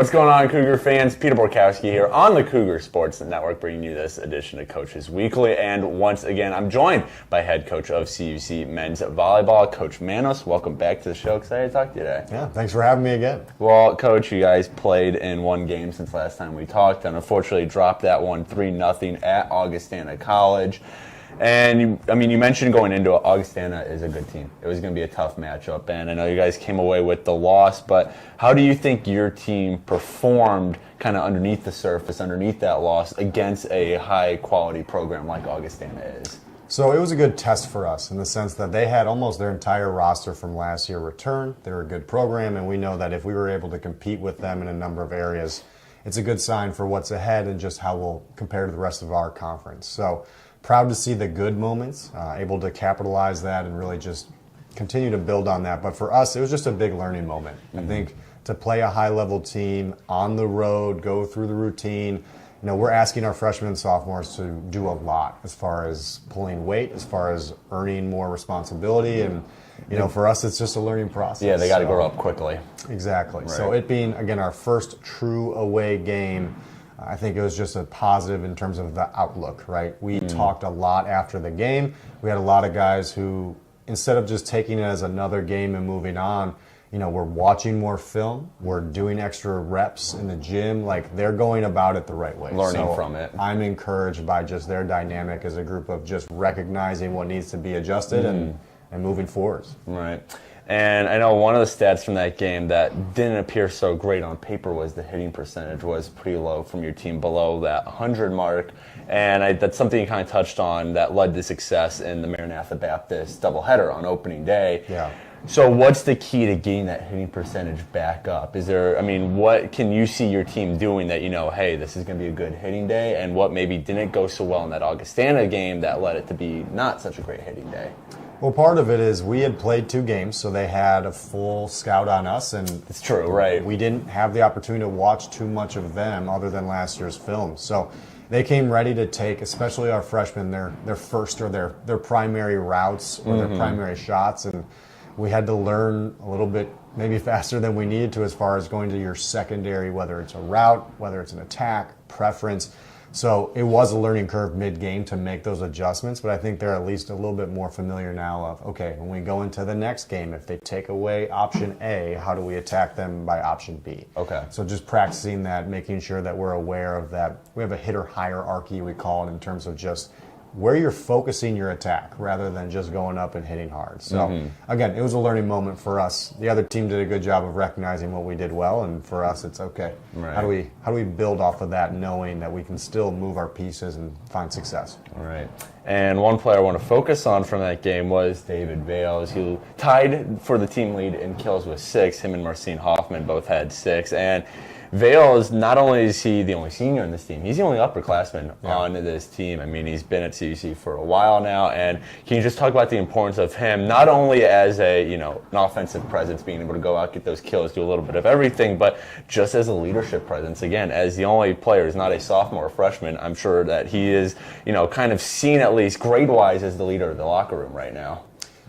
What's going on, Cougar fans? Peter Borkowski here on the Cougar Sports Network, bringing you this edition of Coaches Weekly. And once again, I'm joined by head coach of CUC men's volleyball, Coach Manos. Welcome back to the show. Excited to talk to you today. Yeah, thanks for having me again. Well, Coach, you guys played in one game since last time we talked, and unfortunately dropped that one 3-0 at Augustana College. And you mentioned going into it, Augustana is a good team. It was going to be a tough matchup, and I know you guys came away with the loss, but how do you think your team performed kind of underneath the surface, underneath that loss, against a high-quality program like Augustana is? So it was a good test for us in the sense that they had almost their entire roster from last year returned. They were a good program, and we know that if we were able to compete with them in a number of areas, it's a good sign for what's ahead and just how we'll compare to the rest of our conference. So proud to see the good moments, able to capitalize that and really just continue to build on that. But for us, it was just a big learning moment. I think to play a high-level team on the road, go through the routine, we're asking our freshmen and sophomores to do a lot as far as pulling weight, as far as earning more responsibility. And, for us, it's just a learning process. Yeah, they got to grow up quickly. Exactly. Right. So it being, again, our first true away game, I think it was just a positive in terms of the outlook, right? We talked a lot after the game. We had a lot of guys who, instead of just taking it as another game and moving on, we're watching more film, we're doing extra reps in the gym, like they're going about it the right way. Learning from it. I'm encouraged by just their dynamic as a group of just recognizing what needs to be adjusted and moving forwards. Right. And I know one of the stats from that game that didn't appear so great on paper was the hitting percentage was pretty low from your team, below that 100 mark. And that's something you kind of touched on that led to success in the Maranatha Baptist doubleheader on opening day. Yeah. So what's the key to getting that hitting percentage back up? What can you see your team doing that hey, this is going to be a good hitting day, and what maybe didn't go so well in that Augustana game that led it to be not such a great hitting day? Well, part of it is we had played 2 games, so they had a full scout on us, and it's true, right? We didn't have the opportunity to watch too much of them other than last year's film. So they came ready to take, especially our freshmen, their first or their primary routes or their primary shots, and we had to learn a little bit maybe faster than we needed to as far as going to your secondary, whether it's a route, whether it's an attack, preference. So it was a learning curve mid-game to make those adjustments, but I think they're at least a little bit more familiar now of, okay, when we go into the next game, if they take away option A, how do we attack them by option B? Okay. So just practicing that, making sure that we're aware of that. We have a hitter hierarchy, we call it, in terms of just where you're focusing your attack rather than just going up and hitting hard. So again, it was a learning moment for us. The other team did a good job of recognizing what we did well, and for us it's okay. Right. How do we build off of that, knowing that we can still move our pieces and find success? All right. And one player I want to focus on from that game was David Vales, who tied for the team lead in kills with 6. Him and Marcin Hoffman both had 6. And Vales, not only is he the only senior on this team, he's the only upperclassman on this team. He's been at CUC for a while now, and can you just talk about the importance of him, not only as an offensive presence, being able to go out, get those kills, do a little bit of everything, but just as a leadership presence. Again, as the only player who's not a sophomore or freshman, I'm sure that he is, kind of seen at least grade-wise as the leader of the locker room right now.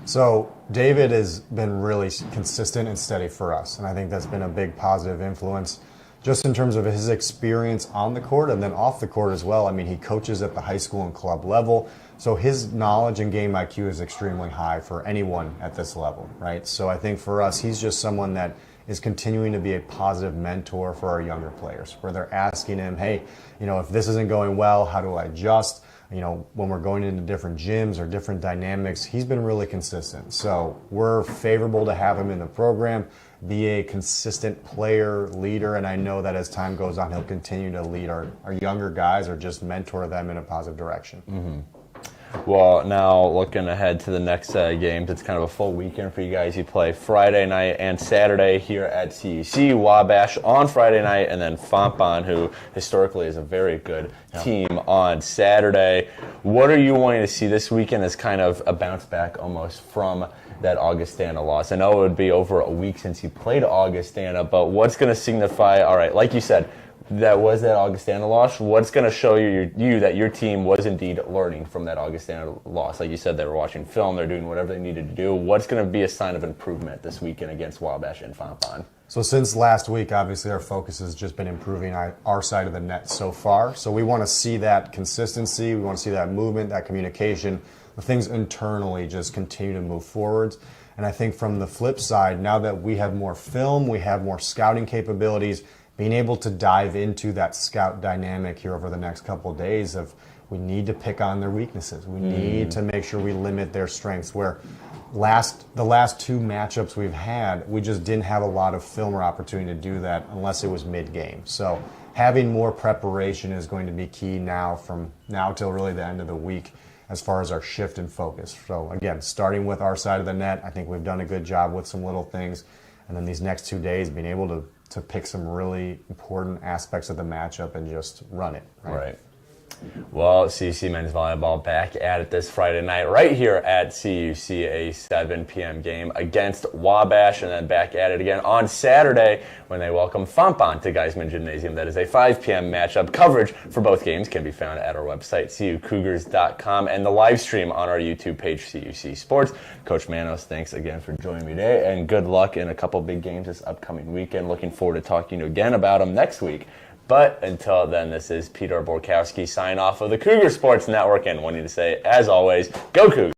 So David has been really consistent and steady for us, and I think that's been a big positive influence just in terms of his experience on the court and then off the court as well. He coaches at the high school and club level, so his knowledge and game IQ is extremely high for anyone at this level, right? So I think for us, he's just someone that is continuing to be a positive mentor for our younger players, where they're asking him, hey, if this isn't going well, how do I adjust? When we're going into different gyms or different dynamics, he's been really consistent. So we're favorable to have him in the program, be a consistent player, leader, and I know that as time goes on, he'll continue to lead our younger guys or just mentor them in a positive direction. Well, now looking ahead to the next games, it's kind of a full weekend for you guys. You play Friday night and Saturday here at CUC, Wabash on Friday night, and then Fontbonne, who historically is a very good team, on Saturday. What are you wanting to see this weekend as kind of a bounce back almost from that Augustana loss? I know it would be over a week since you played Augustana, but what's going to signify, all right, like you said, that Augustana loss, what's going to show you that your team was indeed learning from that Augustana loss? Like you said, they were watching film, they're doing whatever they needed to do. What's going to be a sign of improvement this weekend against Wabash and Fontbonne? So since last week, obviously our focus has just been improving our side of the net so far. So we want to see that consistency, we want to see that movement, that communication, the things internally just continue to move forwards. And I think from the flip side, now that we have more film, we have more scouting capabilities, being able to dive into that scout dynamic here over the next couple of days of we need to pick on their weaknesses. We need to make sure we limit their strengths where the last two matchups we've had, we just didn't have a lot of film or opportunity to do that unless it was mid-game. So having more preparation is going to be key now from now till really the end of the week as far as our shift and focus. So again, starting with our side of the net, I think we've done a good job with some little things. And then these next 2 days, being able to pick some really important aspects of the matchup and just run it. Right. Well, CUC men's volleyball back at it this Friday night right here at CUC, a 7 p.m. game against Wabash, and then back at it again on Saturday when they welcome Fontbonne to Geisman Gymnasium. That is a 5 p.m. matchup. Coverage for both games can be found at our website, cucougars.com, and the live stream on our YouTube page, CUC Sports. Coach Manos, thanks again for joining me today, and good luck in a couple big games this upcoming weekend. Looking forward to talking to you again about them next week. But until then, this is Peter Borkowski sign off of the Cougar Sports Network and wanting to say, as always, go Cougars!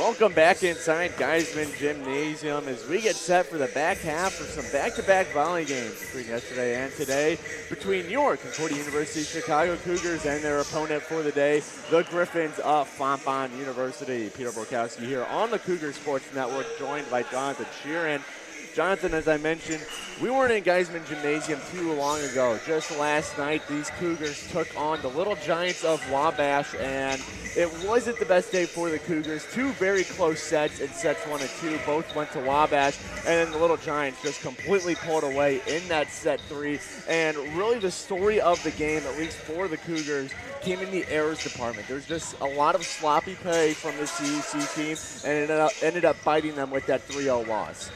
Welcome back inside Geisman Gymnasium as we get set for the back half of some back-to-back volley games between yesterday and today between your Concordia University Chicago Cougars and their opponent for the day, the Griffins of Fontbonne University. Peter Borkowski here on the Cougar Sports Network, joined by Jonathan Sheeran. Jonathan, as I mentioned, we weren't in Geisman Gymnasium too long ago. Just last night, these Cougars took on the Little Giants of Wabash, and it wasn't the best day for the Cougars. Two very close sets in sets 1 and 2. Both went to Wabash, and then the Little Giants just completely pulled away in that set 3. And really the story of the game, at least for the Cougars, came in the errors department. There's just a lot of sloppy play from the CUC team, and it ended up biting them with that 3-0 loss.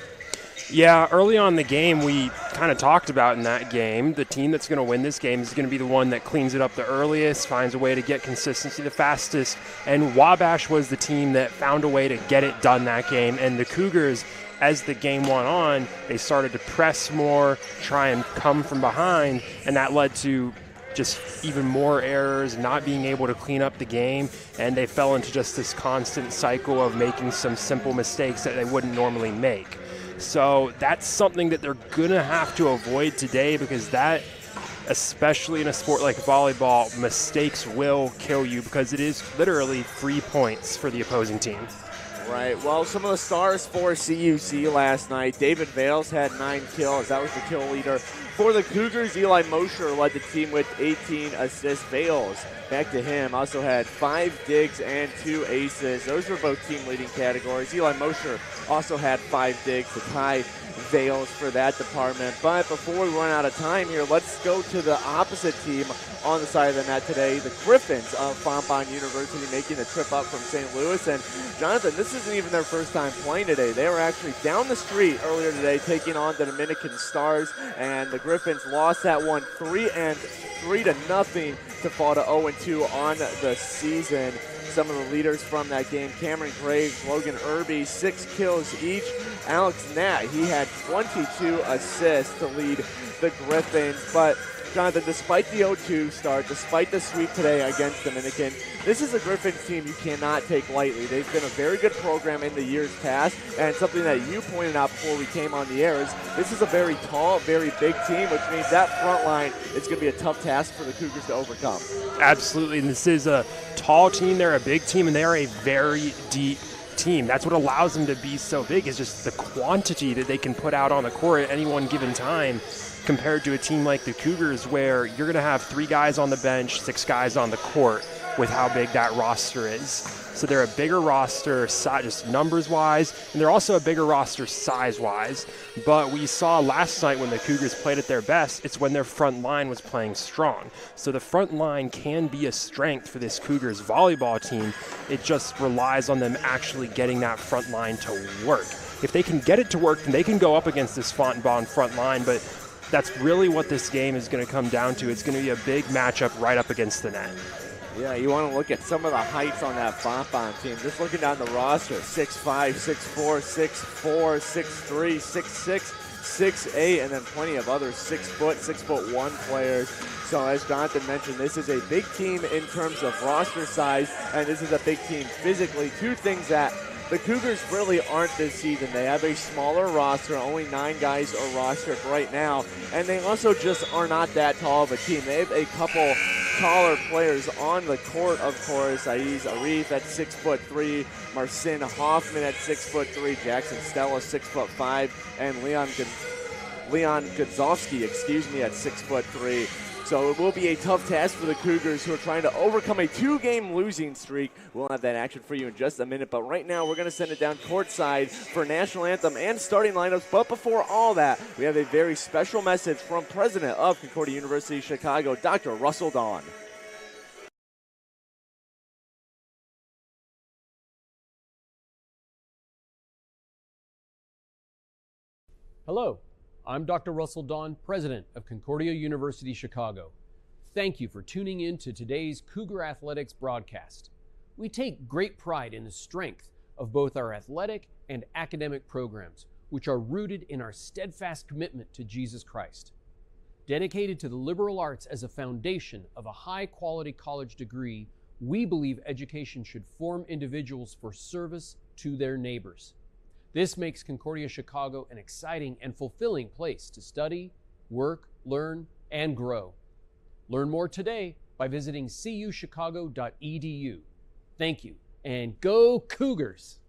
Yeah, early on in the game, we kind of talked about in that game, the team that's going to win this game is going to be the one that cleans it up the earliest, finds a way to get consistency the fastest, and Wabash was the team that found a way to get it done that game, and the Cougars, as the game went on, they started to press more, try and come from behind, and that led to just even more errors, not being able to clean up the game, and they fell into just this constant cycle of making some simple mistakes that they wouldn't normally make. So that's something that they're going to have to avoid today, because that, especially in a sport like volleyball, mistakes will kill you, because it is literally 3 points for the opposing team. Right. Well, some of the stars for CUC last night. David Vales had 9 kills. That was the kill leader. For the Cougars, Eli Mosher led the team with 18 assists. Vales, back to him, also had 5 digs and 2 aces. Those were both team leading categories. Eli Mosher also had 5 digs to tie Vales for that department. But before we run out of time here, let's go to the opposite team on the side of the net today, the Griffins of Fontbonne University, making the trip up from St. Louis. And Jonathan, this isn't even their first time playing today. They were actually down the street earlier today taking on the Dominican Stars, and the Griffins lost that one 3-0 to fall to 0-2 on the season. Some of the leaders from that game: Cameron Graves, Logan Irby, 6 kills each. Alex Nat, he had 22 assists to lead the Griffins. But Jonathan, despite the 0-2 start, despite the sweep today against Dominican, this is a Griffins team you cannot take lightly. They've been a very good program in the years past, and something that you pointed out before we came on the air is this is a very tall, very big team, which means that front line is going to be a tough task for the Cougars to overcome. Absolutely, and this is a tall team, they're a big team, and they're a very deep team. That's what allows them to be so big, is just the quantity that they can put out on the court at any one given time, compared to a team like the Cougars, where you're going to have 3 guys on the bench, 6 guys on the court with how big that roster is. So they're a bigger roster, just numbers-wise, and they're also a bigger roster size-wise. But we saw last night when the Cougars played at their best, it's when their front line was playing strong. So the front line can be a strength for this Cougars volleyball team. It just relies on them actually getting that front line to work. If they can get it to work, then they can go up against this Fontbonne front line, but that's really what this game is going to come down to. It's going to be a big matchup right up against the net. Yeah, you want to look at some of the heights on that Fontbonne team. Just looking down the roster, 6'5", 6'4", 6'4", 6'3", 6'6", 6'8", and then plenty of other 6'1" players. So as Jonathan mentioned, this is a big team in terms of roster size, and this is a big team physically. 2 things that the Cougars really aren't this season. They have a smaller roster. Only 9 guys are rostered right now. And they also just are not that tall of a team. They have a couple taller players on the court, of course. Aiz Arif at 6'3", Marcin Hoffman at 6'3", Jackson Stella 6'5", and Leon Godzowski, at 6'3". So it will be a tough task for the Cougars, who are trying to overcome a 2-game losing streak. We'll have that action for you in just a minute, but right now we're going to send it down courtside for national anthem and starting lineups. But before all that, we have a very special message from President of Concordia University Chicago, Dr. Russell Dawn. Hello. I'm Dr. Russell Dawn, President of Concordia University Chicago. Thank you for tuning in to today's Cougar Athletics broadcast. We take great pride in the strength of both our athletic and academic programs, which are rooted in our steadfast commitment to Jesus Christ. Dedicated to the liberal arts as a foundation of a high-quality college degree, we believe education should form individuals for service to their neighbors. This makes Concordia Chicago an exciting and fulfilling place to study, work, learn, and grow. Learn more today by visiting cuchicago.edu. Thank you, and go Cougars!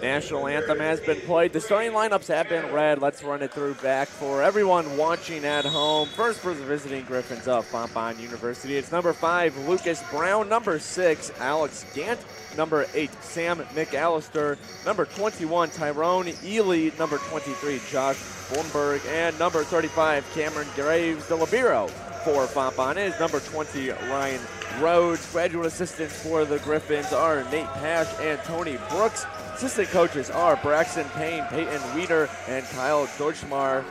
National anthem has been played. The starting lineups have been read. Let's run it through back for everyone watching at home. First for the visiting Griffins of Fontbonne University, it's number 5, Lucas Brown. Number 6, Alex Gant. Number 8, Sam McAllister. Number 21, Tyrone Ely. Number 23, Josh Blumberg. And number 35, Cameron Graves de Libero. For Fontbonne is number 20, Ryan Rhodes. Graduate assistants for the Griffins are Nate Pash and Tony Brooks. Assistant coaches are Braxton Payne, Peyton Weeder, and Kyle Deutschman.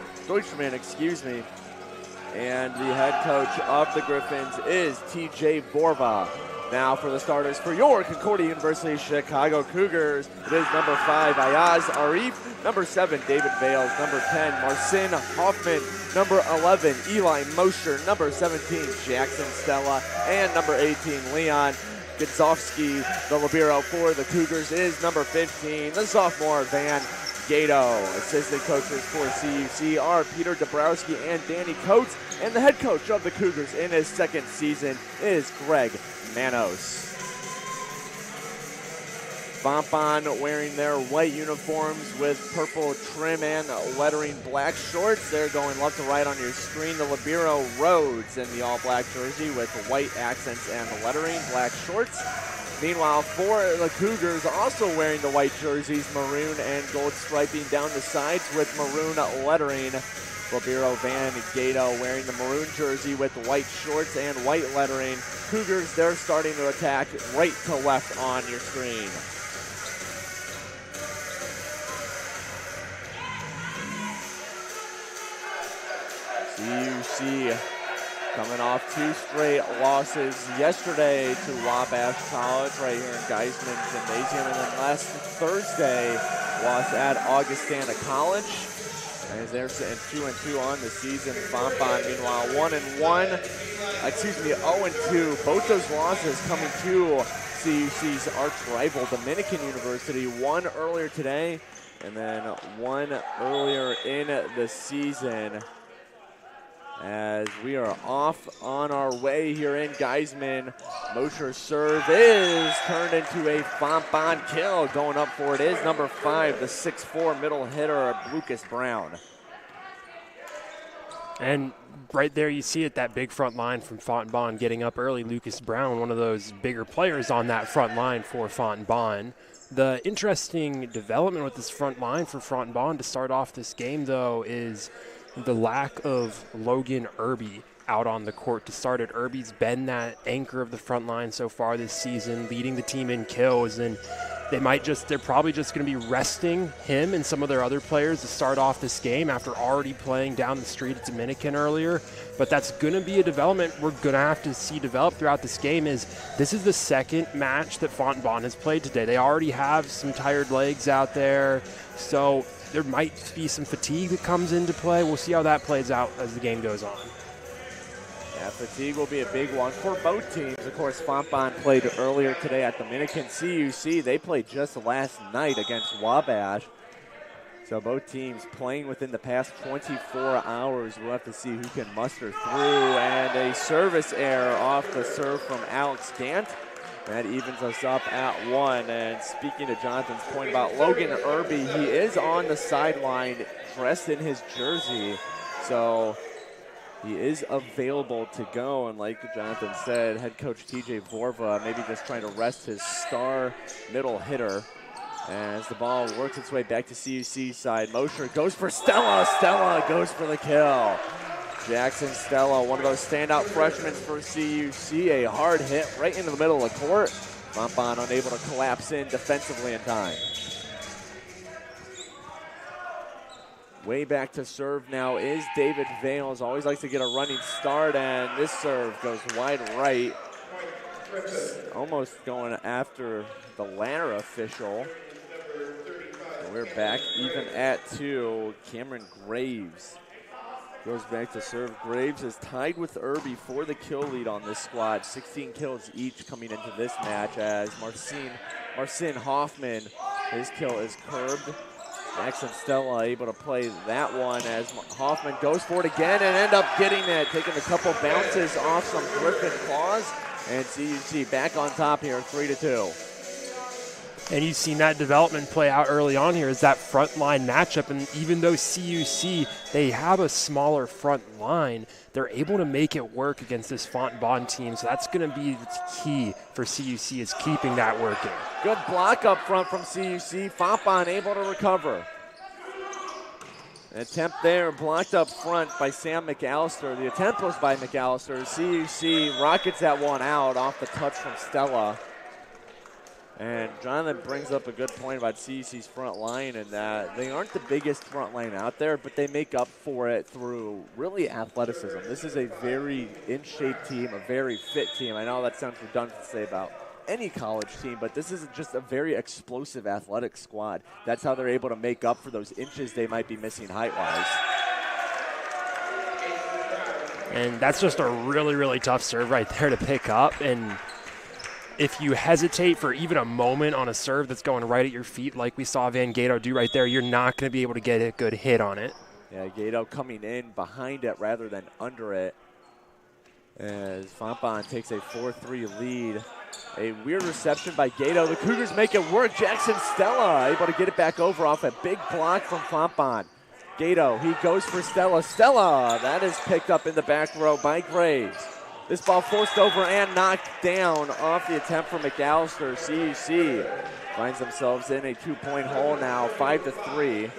And the head coach of the Griffins is TJ Borva. Now for the starters for your Concordia University Chicago Cougars, it is number 5, Ayaz Arif, number 7, David Bales, number 10, Marcin Hoffman, number 11, Eli Mosher, number 17, Jackson Stella, and number 18, Leon Gonzowski. The libero for the Cougars is number 15, the sophomore Van Gato. Assistant coaches for CUC are Peter Dabrowski and Danny Coates, and the head coach of the Cougars in his second season is Greg Manos. Fontbonne wearing their white uniforms with purple trim and lettering black shorts. They're going left to right on your screen. The libero Rhodes in the all-black jersey with white accents and lettering, black shorts. Meanwhile, for the Cougars, also wearing the white jerseys, maroon and gold striping down the sides with maroon lettering. Libero Van Gato wearing the maroon jersey with white shorts and white lettering. Cougars, they're starting to attack right to left on your screen. CUC coming off 2 straight losses yesterday to Wabash College right here in Geisman Gymnasium, and then last Thursday loss at Augustana College. As they're sitting 2-2 on the season. Fontbonne, meanwhile, 0-2. Both those losses coming to CUC's arch rival, Dominican University. One earlier today, and then one earlier in the season. As we are off on our way here in Geisman. Mosher's serve is turned into a Fontbonne kill. Going up for it is number 5, the 6'4" middle hitter, Lucas Brown. And right there you see it, that big front line from Fontbonne getting up early. Lucas Brown, one of those bigger players on that front line for Fontbonne. The interesting development with this front line for Fontbonne to start off this game, though, is the lack of Logan Irby out on the court to start it. Irby's been that anchor of the front line so far this season, leading the team in kills, and they're probably just going to be resting him and some of their other players to start off this game after already playing down the street at Dominican earlier. But that's going to be a development we're going to have to see develop throughout this game. This is the second match that Fontbonne has played today. They already have some tired legs out there, so there might be some fatigue that comes into play. We'll see how that plays out as the game goes on. Yeah, fatigue will be a big one for both teams. Of course, Fontbonne played earlier today at Dominican. CUC, they played just last night against Wabash. So both teams playing within the past 24 hours. We'll have to see who can muster through. And a service error off the serve from Alex Gant. That evens us up at 1. And speaking to Jonathan's point about Logan Irby, he is on the sideline dressed in his jersey. So he is available to go. And like Jonathan said, head coach TJ Vorva maybe just trying to rest his star middle hitter. As the ball works its way back to CUC side. Mosher goes for Stella. Stella goes for the kill. Jackson Stella, one of those standout freshmen for CUC. A hard hit right into the middle of the court. Fontbonne unable to collapse in defensively in time. Way back to serve now is David Vales. Always likes to get a running start, and this serve goes wide right. Almost going after the ladder official. And we're back even at 2. Cameron Graves goes back to serve. Graves is tied with Irby for the kill lead on this squad. 16 kills each coming into this match as Marcin Hoffman, his kill is curbed. Jackson Stella able to play that one as Hoffman goes for it again and end up getting it. Taking a couple bounces off some Griffin claws. And CUC back on top here, 3-2. And you've seen that development play out early on here is that front line matchup. And even though CUC, they have a smaller front line, they're able to make it work against this Fontbonne team. So that's going to be the key for CUC is keeping that working. Good block up front from CUC. Fontbonne able to recover. An attempt there blocked up front by Sam McAllister. The attempt was by McAllister. CUC rockets that one out off the touch from Stella. And Jonathan brings up a good point about CUC's front line and that they aren't the biggest front line out there, but they make up for it through really athleticism. This is a very in-shape team, a very fit team. I know that sounds redundant to say about any college team, but this is just a very explosive athletic squad. That's how they're able to make up for those inches they might be missing height-wise. And that's just a really, really tough serve right there to pick up. And if you hesitate for even a moment on a serve that's going right at your feet, like we saw Van Gato do right there, you're not going to be able to get a good hit on it. Yeah, Gato coming in behind it rather than under it, as Fontbonne takes a 4-3 lead. A weird reception by Gato. The Cougars make it work. Jackson Stella able to get it back over off a big block from Fontbonne. Gato, he goes for Stella. Stella, that is picked up in the back row by Graves. This ball forced over and knocked down off the attempt from McAllister. CUC finds themselves in a 2-point hole now, 5-3.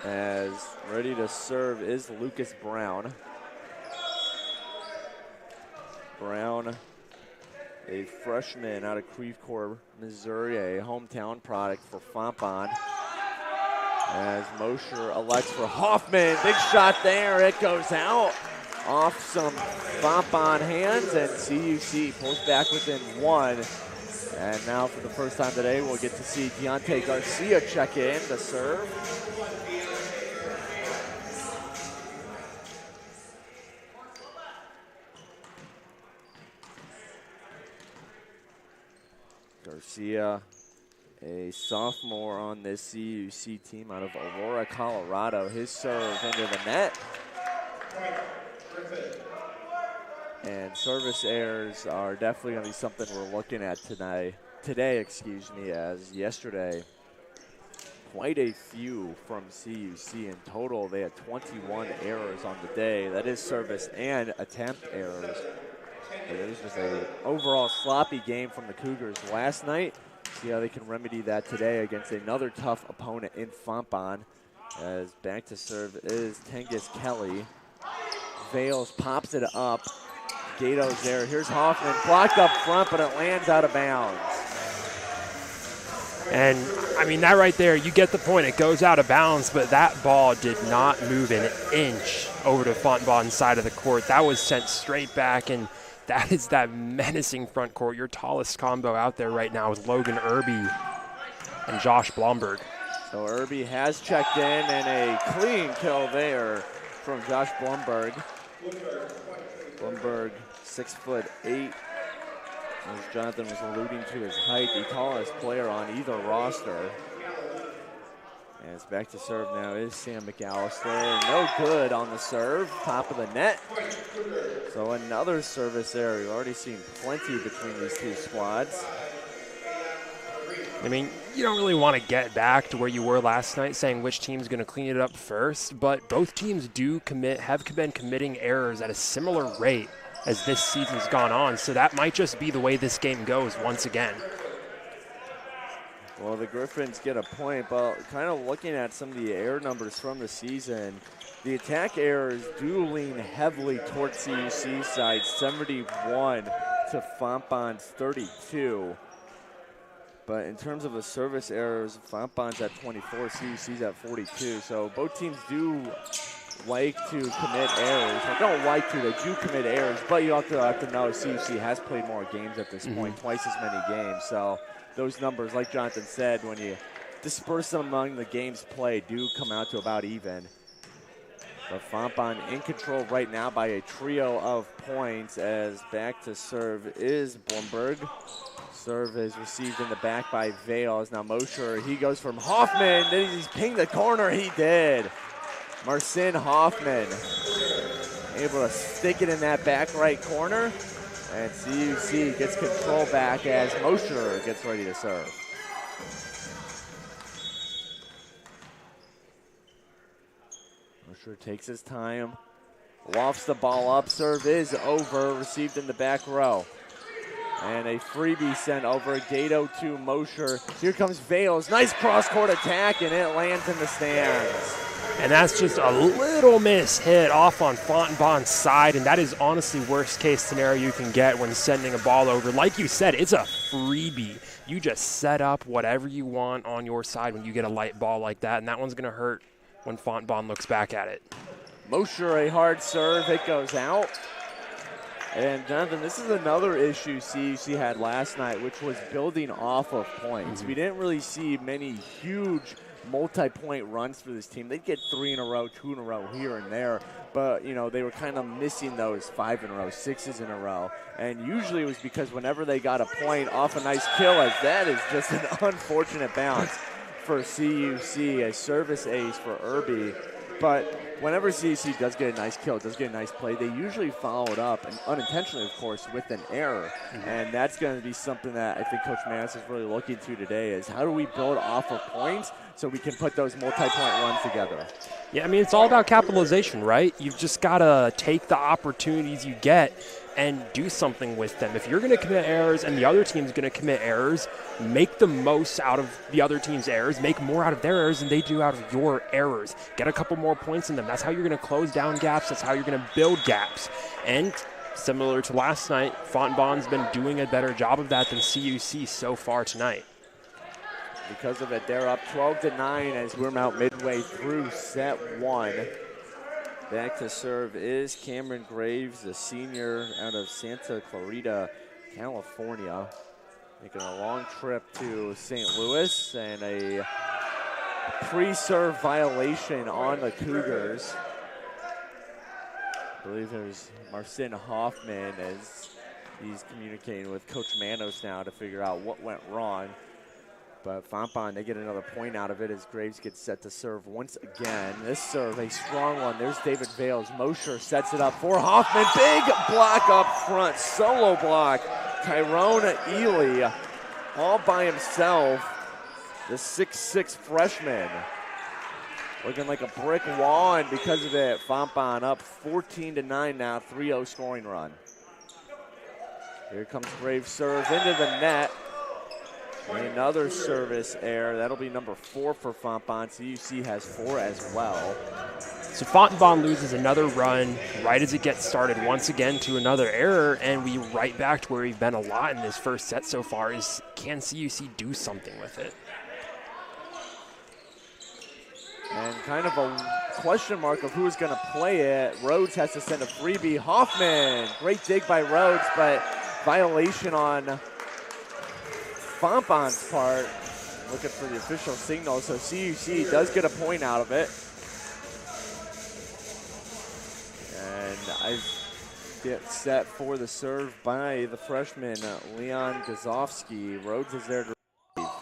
As ready to serve is Lucas Brown. Brown, a freshman out of Creve Coeur, Missouri, a hometown product for Fontbonne. As Mosher elects for Hoffman, big shot there, it goes out off some Fontbonne hands, and CUC pulls back within one. And now for the first time today, we'll get to see Deontay Garcia check in to serve. Garcia, a sophomore on this CUC team out of Aurora, Colorado. His serve into the net. And service errors are definitely going to be something we're looking at today, as yesterday, quite a few from CUC. In total, they had 21 errors on the day. That is service and attempt errors. It was just an overall sloppy game from the Cougars last night. See how they can remedy that today against another tough opponent in Fontbonne. As back to serve is Tengus Kelly. Vales pops it up. Gato's there. Here's Hoffman. Blocked up front, but it lands out of bounds. And, I mean, that right there, you get the point. It goes out of bounds, but that ball did not move an inch over to Fontbonne's side of the court. That was sent straight back, and that is that menacing front court. Your tallest combo out there right now is Logan Irby and Josh Blomberg. So Irby has checked in, and a clean kill there from Josh Blomberg. Blomberg, 6'8". As Jonathan was alluding to his height, the tallest player on either roster. And it's back to serve now is Sam McAllister. No good on the serve, top of the net. So another service error. We've already seen plenty between these two squads. I mean, you don't really want to get back to where you were last night saying which team's going to clean it up first, but both teams have been committing errors at a similar rate as this season's gone on, so that might just be the way this game goes once again. Well, the Griffins get a point, but kind of looking at some of the error numbers from the season, the attack errors do lean heavily towards CUC's side, 71 to Fontbonne's 32. But in terms of the service errors, Fontbonne's at 24, CUC's at 42. So both teams do like to commit errors. Well, don't like to, they do commit errors, but you also have to know CUC has played more games at this point, twice as many games. So those numbers, like Jonathan said, when you disperse them among the games played, do come out to about even. But Fontbonne in control right now by a trio of points, as back to serve is Blomberg. Serve is received in the back by Vales. Now Mosher, he goes from Hoffman. Then he's pinged the corner. He did. Marcin Hoffman able to stick it in that back right corner. And CUC gets control back as Mosher gets ready to serve. Mosher takes his time, lofts the ball up. Serve is over, received in the back row. And a freebie sent over, Gato to Mosher. Here comes Vales, nice cross-court attack, and it lands in the stands. And that's just a little miss hit off on Fontbonne's side, and that is honestly worst-case scenario you can get when sending a ball over. Like you said, it's a freebie. You just set up whatever you want on your side when you get a light ball like that, and that one's going to hurt when Fontbonne looks back at it. Mosher, a hard serve, it goes out. And Jonathan, this is another issue CUC had last night, which was building off of points. We didn't really see many huge multi-point runs for this team. They'd get 3 in a row, 2 in a row here and there, but they were kind of missing those 5 in a row, 6s in a row. And usually it was because whenever they got a point off a nice kill, as that is just an unfortunate bounce for CUC, a service ace for Irby. But whenever CUC does get a nice kill, does get a nice play, they usually follow it up, and unintentionally, of course, with an error. And that's going to be something that I think Coach Manis is really looking to today, is how do we build off of points so we can put those multi-point runs together. Yeah, I mean, it's all about capitalization, right? You've just got to take the opportunities you get and do something with them. If you're going to commit errors and the other team's going to commit errors, make the most out of the other team's errors, make more out of their errors than they do out of your errors. Get a couple more points in them. That's how you're going to close down gaps. That's how you're going to build gaps. And similar to last night, Fontbonne's been doing a better job of that than CUC so far tonight. Because of it, they're up 12-9 as we're out midway through set 1. Back to serve is Cameron Graves, the senior out of Santa Clarita, California. Making a long trip to St. Louis, and a pre-serve violation on the Cougars. I believe there's Marcin Hoffman as he's communicating with Coach Manos now to figure out what went wrong. But Fontbonne, they get another point out of it as Graves gets set to serve once again. This serve, a strong one. There's David Vales. Mosher sets it up for Hoffman. Big block up front, solo block. Tyrone Ely all by himself, the 6'6" freshman. Looking like a brick wall, and because of it, Fontbonne up 14-9 now, 3-0 scoring run. Here comes Graves' serve into the net. Another service error. That'll be number 4 for Fontbonne. CUC has 4 as well. So Fontbonne loses another run right as it gets started once again to another error, and we right back to where we've been a lot in this first set so far is, can CUC do something with it? And kind of a question mark of who's going to play it. Rhodes has to send a freebie. Hoffman, great dig by Rhodes, but violation on Fontbonne's part. Looking for the official signal, so CUC does get a point out of it. And I get set for the serve by the freshman, Leon Gazovsky. Rhodes is there to receive.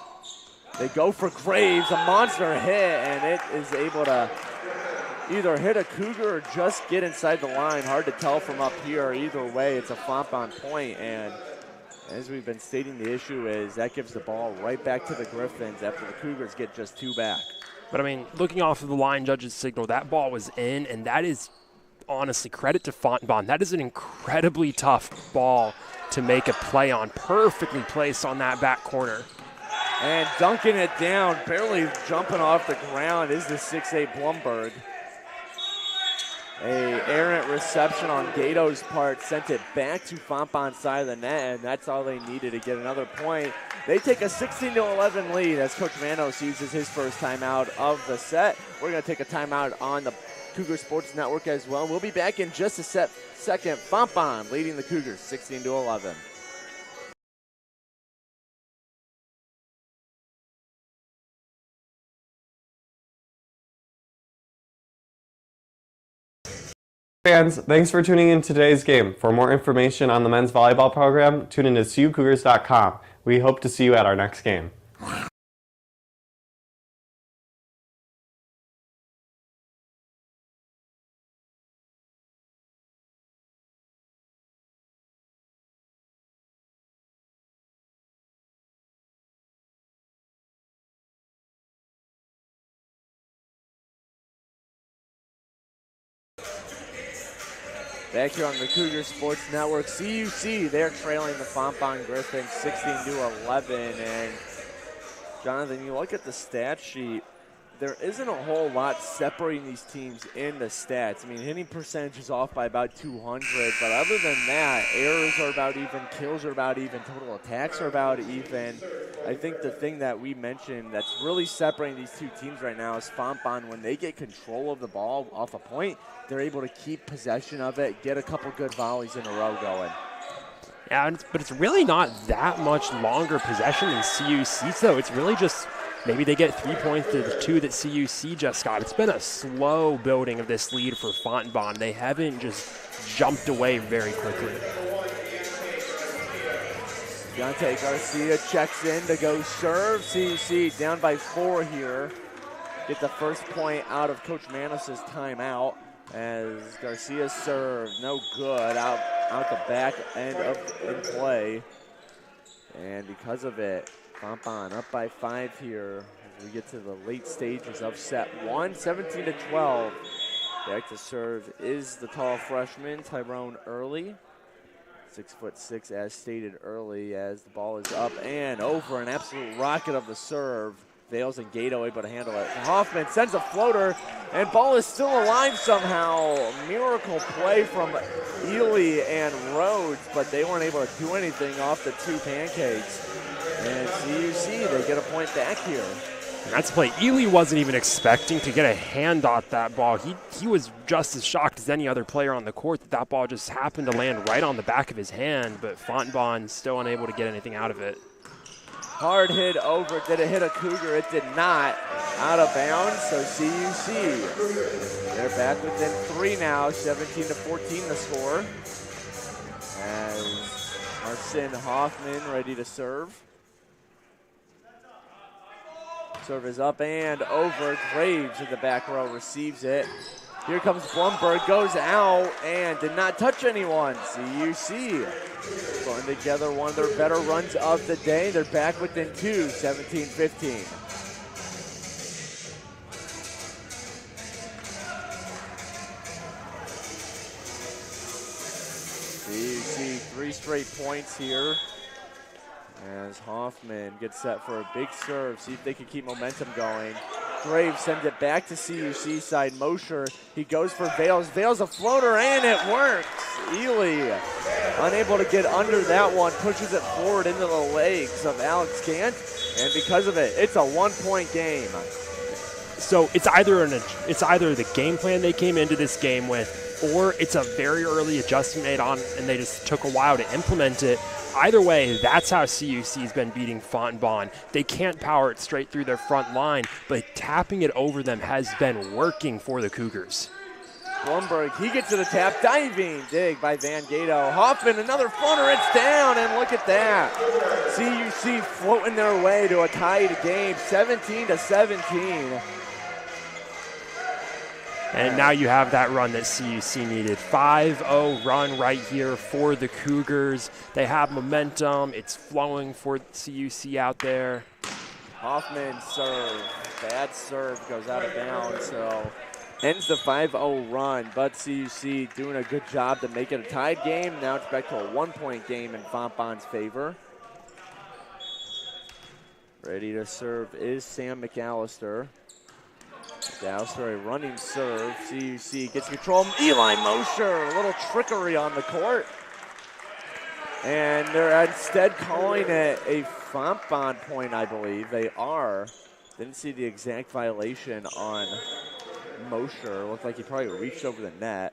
They go for Graves, a monster hit, and it is able to either hit a Cougar or just get inside the line. Hard to tell from up here. Either way, it's a Fontbonne point, and as we've been stating, the issue is that gives the ball right back to the Griffins after the Cougars get just 2 back. But I mean, looking off of the line judge's signal, that ball was in, and that is honestly credit to Fontbonne. That is an incredibly tough ball to make a play on. Perfectly placed on that back corner. And dunking it down, barely jumping off the ground, is the 6'8" Blumberg. A errant reception on Gato's part sent it back to Fontbonne's side of the net, and that's all they needed to get another point. They take a 16-11 lead as Coach Manos uses his first timeout of the set. We're going to take a timeout on the Cougar Sports Network as well. We'll be back in just a second. Fontbonne leading the Cougars 16-11. Fans, thanks for tuning in to today's game. For more information on the men's volleyball program, tune into CUCougars.com. We hope to see you at our next game. Back here on the Cougar Sports Network, CUC, they're trailing the Fontbonne Griffins 16-11. And Jonathan, you look at the stat sheet, there isn't a whole lot separating these teams in the stats. I mean, hitting percentage is off by about 200, but other than that, errors are about even, kills are about even, total attacks are about even. I think the thing that we mentioned that's really separating these two teams right now is Fontbonne. When they get control of the ball off a point, they're able to keep possession of it, get a couple good volleys in a row going. Yeah, but it's really not that much longer possession than CUC's, though. It's really just Maybe they get 3 points to the 2 that CUC just got. It's been a slow building of this lead for Fontbonne. They haven't just jumped away very quickly. Deontay Garcia checks in to go serve. CUC down by 4 here. Get the first point out of Coach Manis's timeout as Garcia serve. No good. Out the back end of in play. And because of it, Fontbonne up by 5 here as we get to the late stages of set 1, 17-12. Back to serve is the tall freshman, Tyrone Early. 6'6", as stated early, as the ball is up and over. An absolute rocket of the serve. Vales and Gato able to handle it. Hoffman sends a floater, and ball is still alive somehow. Miracle play from Ely and Rhodes, but they weren't able to do anything off the 2 pancakes. And CUC, they get a point back here. And that's a play Ely wasn't even expecting to get a hand off that ball. He was just as shocked as any other player on the court that that ball just happened to land right on the back of his hand, but Fontbonne still unable to get anything out of it. Hard hit over. Did it hit a Cougar? It did not. Out of bounds, so CUC. They're back within 3 now, 17-14 the score. As Marcin Hoffman ready to serve. Serve is up and over. Graves in the back row receives it. Here comes Blumberg, goes out and did not touch anyone. CUC going together one of their better runs of the day. They're back within 2, 17-15. CUC 3 straight points here as Hoffman gets set for a big serve. See if they can keep momentum going. Graves sends it back to CUC side. Mosher, he goes for Vales. Vales a floater, and it works. Ely unable to get under that one, pushes it forward into the legs of Alex Gant, and because of it, it's a 1-point game. So it's either the game plan they came into this game with, or it's a very early adjustment made on, and they just took a while to implement it. Either way, that's how CUC's been beating Fontbonne. They can't power it straight through their front line, but tapping it over them has been working for the Cougars. Blumberg, he gets to the tap, diving dig by Van Gato. Hoffman, another floater, it's down, and look at that. CUC floating their way to a tied game, 17-17. And now you have that run that CUC needed. 5-0 run right here for the Cougars. They have momentum. It's flowing for CUC out there. Hoffman serve. Bad serve goes out of bounds, so ends the 5-0 run. But CUC doing a good job to make it a tied game. Now it's back to a 1-point game in Fontbonne's favor. Ready to serve is Sam McAllister. McAllister, a running serve. CUC gets control. Eli Mosher, a little trickery on the court. And they're instead calling it a Fontbonne point, I believe. They are. Didn't see the exact violation on Mosher. Looked like he probably reached over the net.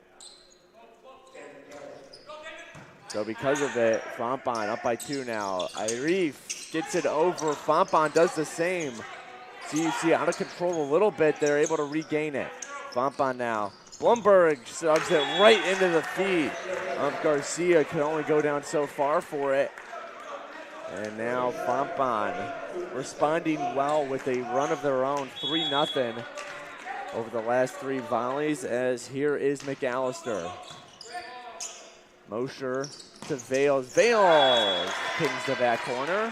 So because of it, Fontbonne up by 2 now. Irif gets it over. Fontbonne does the same. CUC out of control a little bit. They're able to regain it. Fontbonne now. Blumberg subs it right into the feet of Garcia. Could only go down so far for it. And now Fontbonne responding well with a run of their own, 3-0 over the last 3 volleys, as here is McAllister. Mosher to Vales. Vales pings the back corner.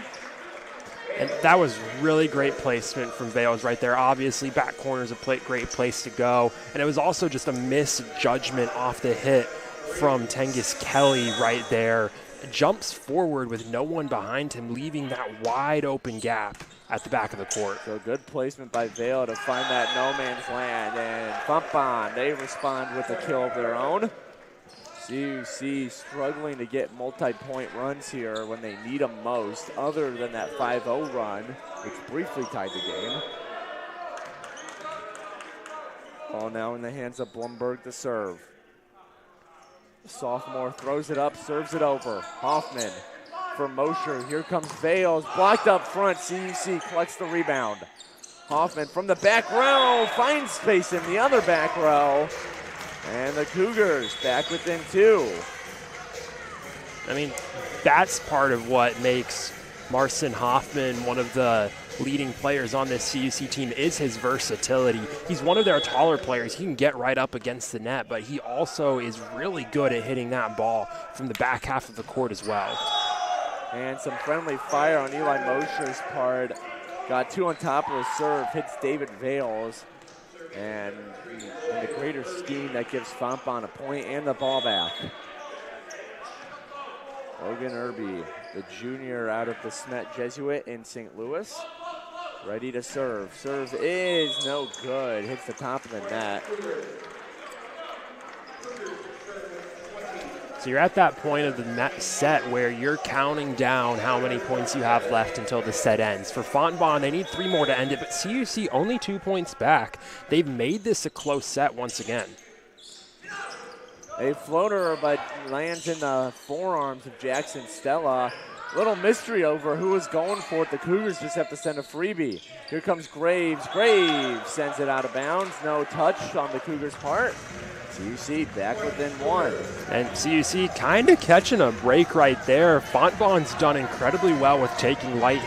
And that was really great placement from Vales right there. Obviously, back corner is a great place to go. And it was also just a misjudgment off the hit from Tengiz Kelly right there. Jumps forward with no one behind him, leaving that wide open gap at the back of the court. So good placement by Vale to find that no man's land. And Fontbonne, they respond with a kill of their own. CUC struggling to get multi-point runs here when they need them most, other than that 5-0 run, which briefly tied the game. Ball now in the hands of Blumberg to serve. The sophomore throws it up, serves it over. Hoffman for Mosher. Here comes Vales, blocked up front. CUC collects the rebound. Hoffman from the back row finds space in the other back row. And the Cougars back within 2. I mean, that's part of what makes Marcin Hoffman one of the leading players on this CUC team is his versatility. He's one of their taller players. He can get right up against the net, but he also is really good at hitting that ball from the back half of the court as well. And some friendly fire on Eli Mosher's part. Got 2 on top of his serve, hits David Vales. And in the greater scheme, that gives Fontbonne a point and the ball back. Logan Irby, the junior out of the Smet Jesuit in St. Louis. Ready to serve. Serve is no good. Hits the top of the net. So you're at that point of the net set where you're counting down how many points you have left until the set ends. For Fontbonne, they need 3 more to end it, but CUC only 2 points back. They've made this a close set once again. A floater, but lands in the forearms of Jackson Stella. Little mystery over who was going for it. The Cougars just have to send a freebie. Here comes Graves. Graves sends it out of bounds. No touch on the Cougars' part. CUC back within 1. And CUC kind of catching a break right there. Fontbonne's done incredibly well with taking light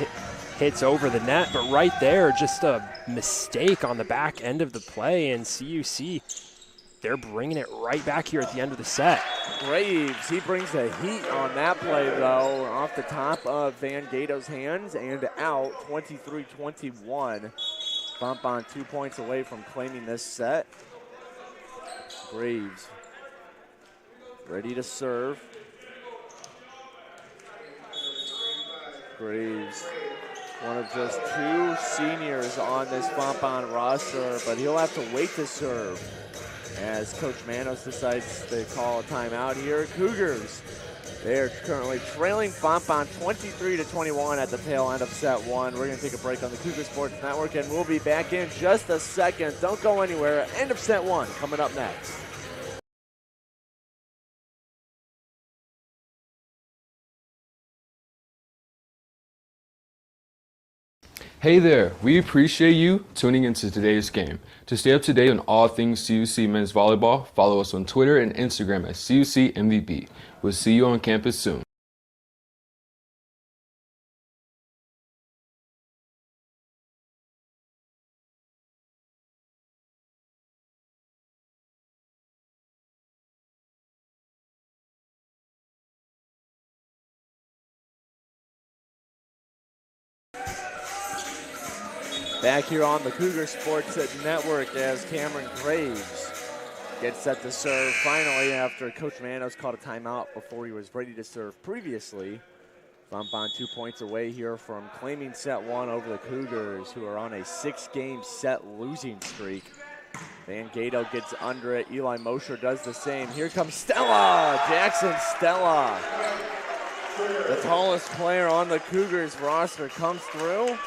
hits over the net, but right there, just a mistake on the back end of the play, and CUC, they're bringing it right back here at the end of the set. Graves, he brings the heat on that play, though, off the top of Van Gato's hands and out, 23-21. Fontbonne 2 points away from claiming this set. Graves ready to serve. Graves, one of just 2 seniors on this Fontbonne roster, but he'll have to wait to serve as Coach Manos decides to call a timeout here. Cougars, they're currently trailing Fontbonne 23-21 at the tail end of set 1. We're going to take a break on the Cougar Sports Network, and we'll be back in just a second. Don't go anywhere. End of set 1 coming up next. Hey there, we appreciate you tuning into today's game. To stay up to date on all things CUC men's volleyball, follow us on Twitter and Instagram at CUC MVP. We'll see you on campus soon. Back here on the Cougar Sports Network as Cameron Graves gets set to serve finally after Coach Manos called a timeout before he was ready to serve previously. Fontbonne 2 points away here from claiming set 1 over the Cougars, who are on a 6-game set losing streak. Van Gato gets under it. Eli Mosher does the same. Here comes Stella, Jackson Stella. The tallest player on the Cougars roster comes through.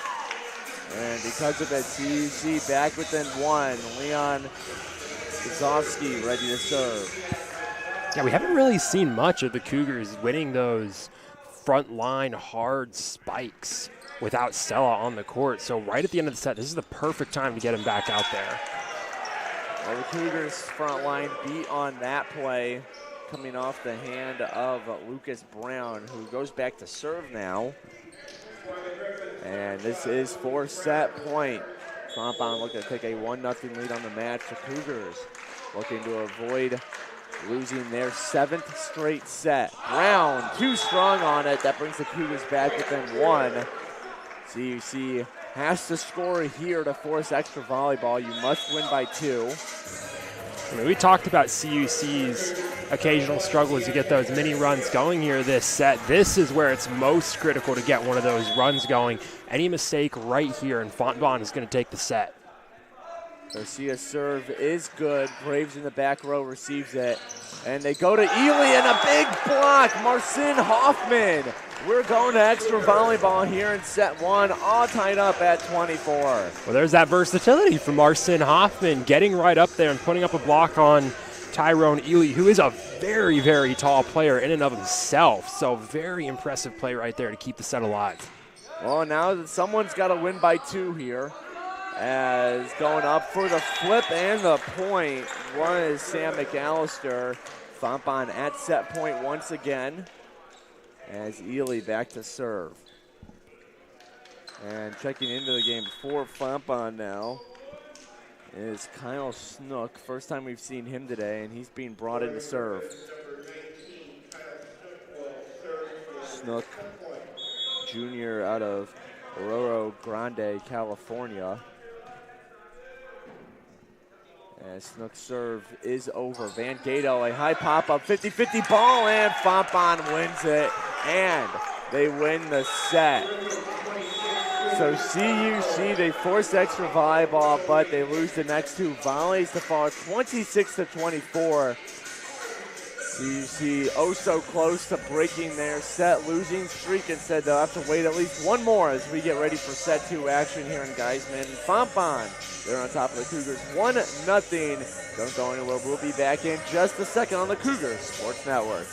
And because of it, CUC back within 1. Leon Kozovsky ready to serve. Yeah, we haven't really seen much of the Cougars winning those front line hard spikes without Stella on the court. So right at the end of the set, this is the perfect time to get him back out there. Well, the Cougars front line beat on that play, coming off the hand of Lucas Brown, who goes back to serve now. And this is for set point. Fontbonne looking to take a 1-0 lead on the match. The Cougars looking to avoid losing their 7th straight set. Brown too strong on it. That brings the Cougars back within 1. CUC has to score here to force extra volleyball. You must win by 2. I mean, we talked about CUC's occasional struggles to get those mini runs going here this set. This is where it's most critical to get one of those runs going. Any mistake right here, and Fontbonne is going to take the set. Garcia's serve is good. Graves in the back row receives it. And they go to Ely and a big block. Marcin Hoffman. We're going to extra volleyball here in set 1, all tied up at 24. Well, there's that versatility from Marcin Hoffman, getting right up there and putting up a block on Tyrone Ely, who is a very, very tall player in and of himself. So very impressive play right there to keep the set alive. Well, now that someone's got to win by 2 here, as going up for the flip and the point was Sam McAllister. Fontbonne at set point once again as Ely back to serve. And checking into the game for Fontbonne now is Kyle Snook. First time we've seen him today, and he's being brought in to serve. Snook, junior out of Oro Grande, California. And Snook's serve is over. Van Gato, a high pop-up, 50-50 ball, and Fontbonne wins it, and they win the set. So CUC, they force extra volleyball, but they lose the next two volleys to fall 26-24. CUC oh so close to breaking their set losing streak. Instead, they'll have to wait at least one more as we get ready for set two action here in Geisman. Fontbonne, they're on top of the Cougars 1-0. Don't go anywhere. We'll be back in just a second on the Cougar Sports Network.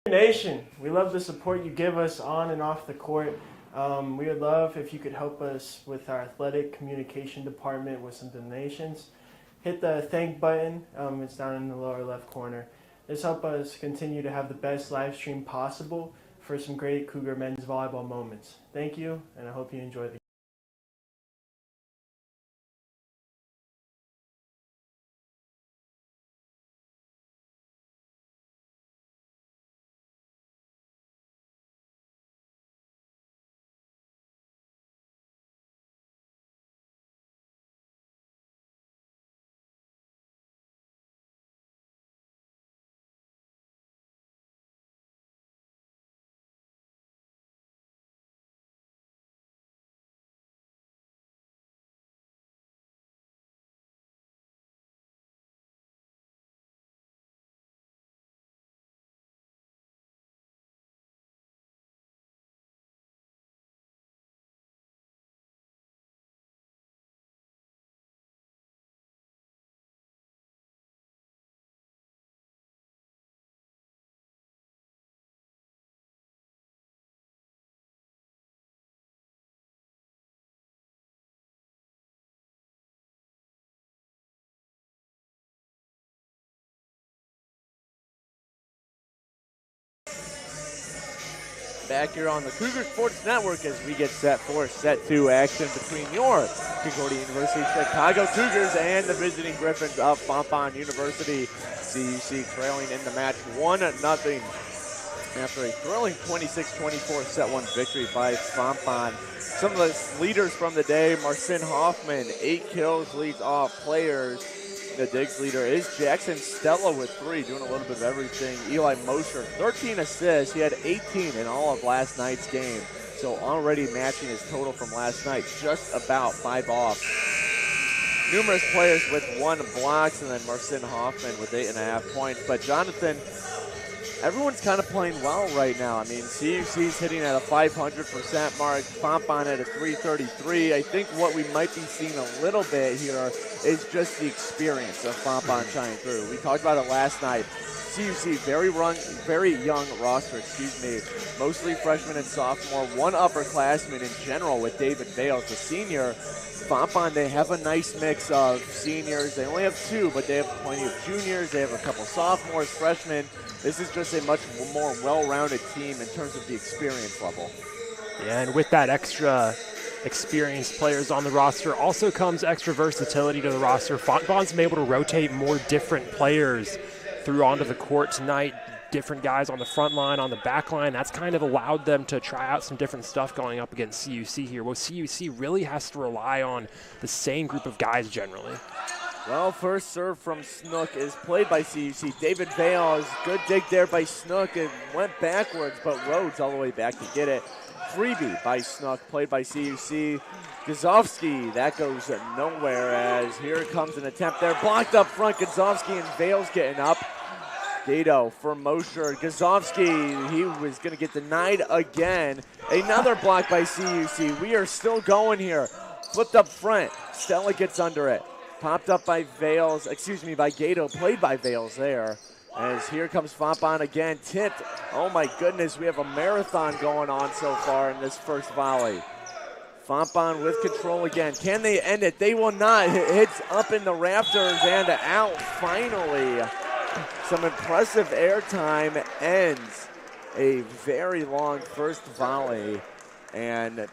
Nation, we love the support you give us on and off the court. We would love if you could help us with our athletic communication department with some donations. Hit the thank button, it's down in the lower left corner. This helps us continue to have the best live stream possible for some great Cougar men's volleyball moments. Thank you, and I hope you enjoy the back here on the Cougar Sports Network as we get set for set two action between your Concordia University Chicago Cougars and the visiting Griffins of Fontbonne University. CUC trailing in the match 1-0 after a thrilling 26-24 set one victory by Fontbonne. Some of the leaders from the day, Marcin Hoffman, 8 kills, leads off players. The Diggs leader is Jackson Stella with 3, doing a little bit of everything. Eli Mosher, 13 assists. He had 18 in all of last night's game. So already matching his total from last night, just about 5 off. Numerous players with 1 blocks, and then Marcin Hoffman with 8.5 points. But Jonathan, everyone's kind of playing well right now. I mean, CUC's hitting at a 500% mark, Fontbonne at a 333. I think what we might be seeing a little bit here is just the experience of Fontbonne shining through. We talked about it last night. CUC, very young roster, mostly freshmen and sophomore, 1 upperclassman in general with David Bales, the senior. Fontbonne, they have a nice mix of seniors. They only have 2, but they have plenty of juniors. They have a couple sophomores, freshmen. This is just a much more well-rounded team in terms of the experience level. Yeah, and with that extra experienced players on the roster also comes extra versatility to the roster. Fontbonne's been able to rotate more different players through onto the court tonight, different guys on the front line, on the back line. That's kind of allowed them to try out some different stuff going up against CUC here. Well, CUC really has to rely on the same group of guys generally. Well, first serve from Snook is played by CUC. David Vales, good dig there by Snook. It went backwards, but Rhodes all the way back to get it. Freebie by Snook, played by CUC. Gazovsky, that goes nowhere as here comes an attempt there. Blocked up front, Gazovsky and Vales getting up. Gato for Mosher. Gazovsky, he was going to get denied again. Another block by CUC. We are still going here. Flipped up front. Stella gets under it. Popped up by Vales, by Gato, played by Vales there. As here comes Fontbonne again, tipped. Oh my goodness, we have a marathon going on so far in this first volley. Fontbonne with control again. Can they end it? They will not. It hits up in the rafters and out finally. Some impressive airtime ends a very long first volley. And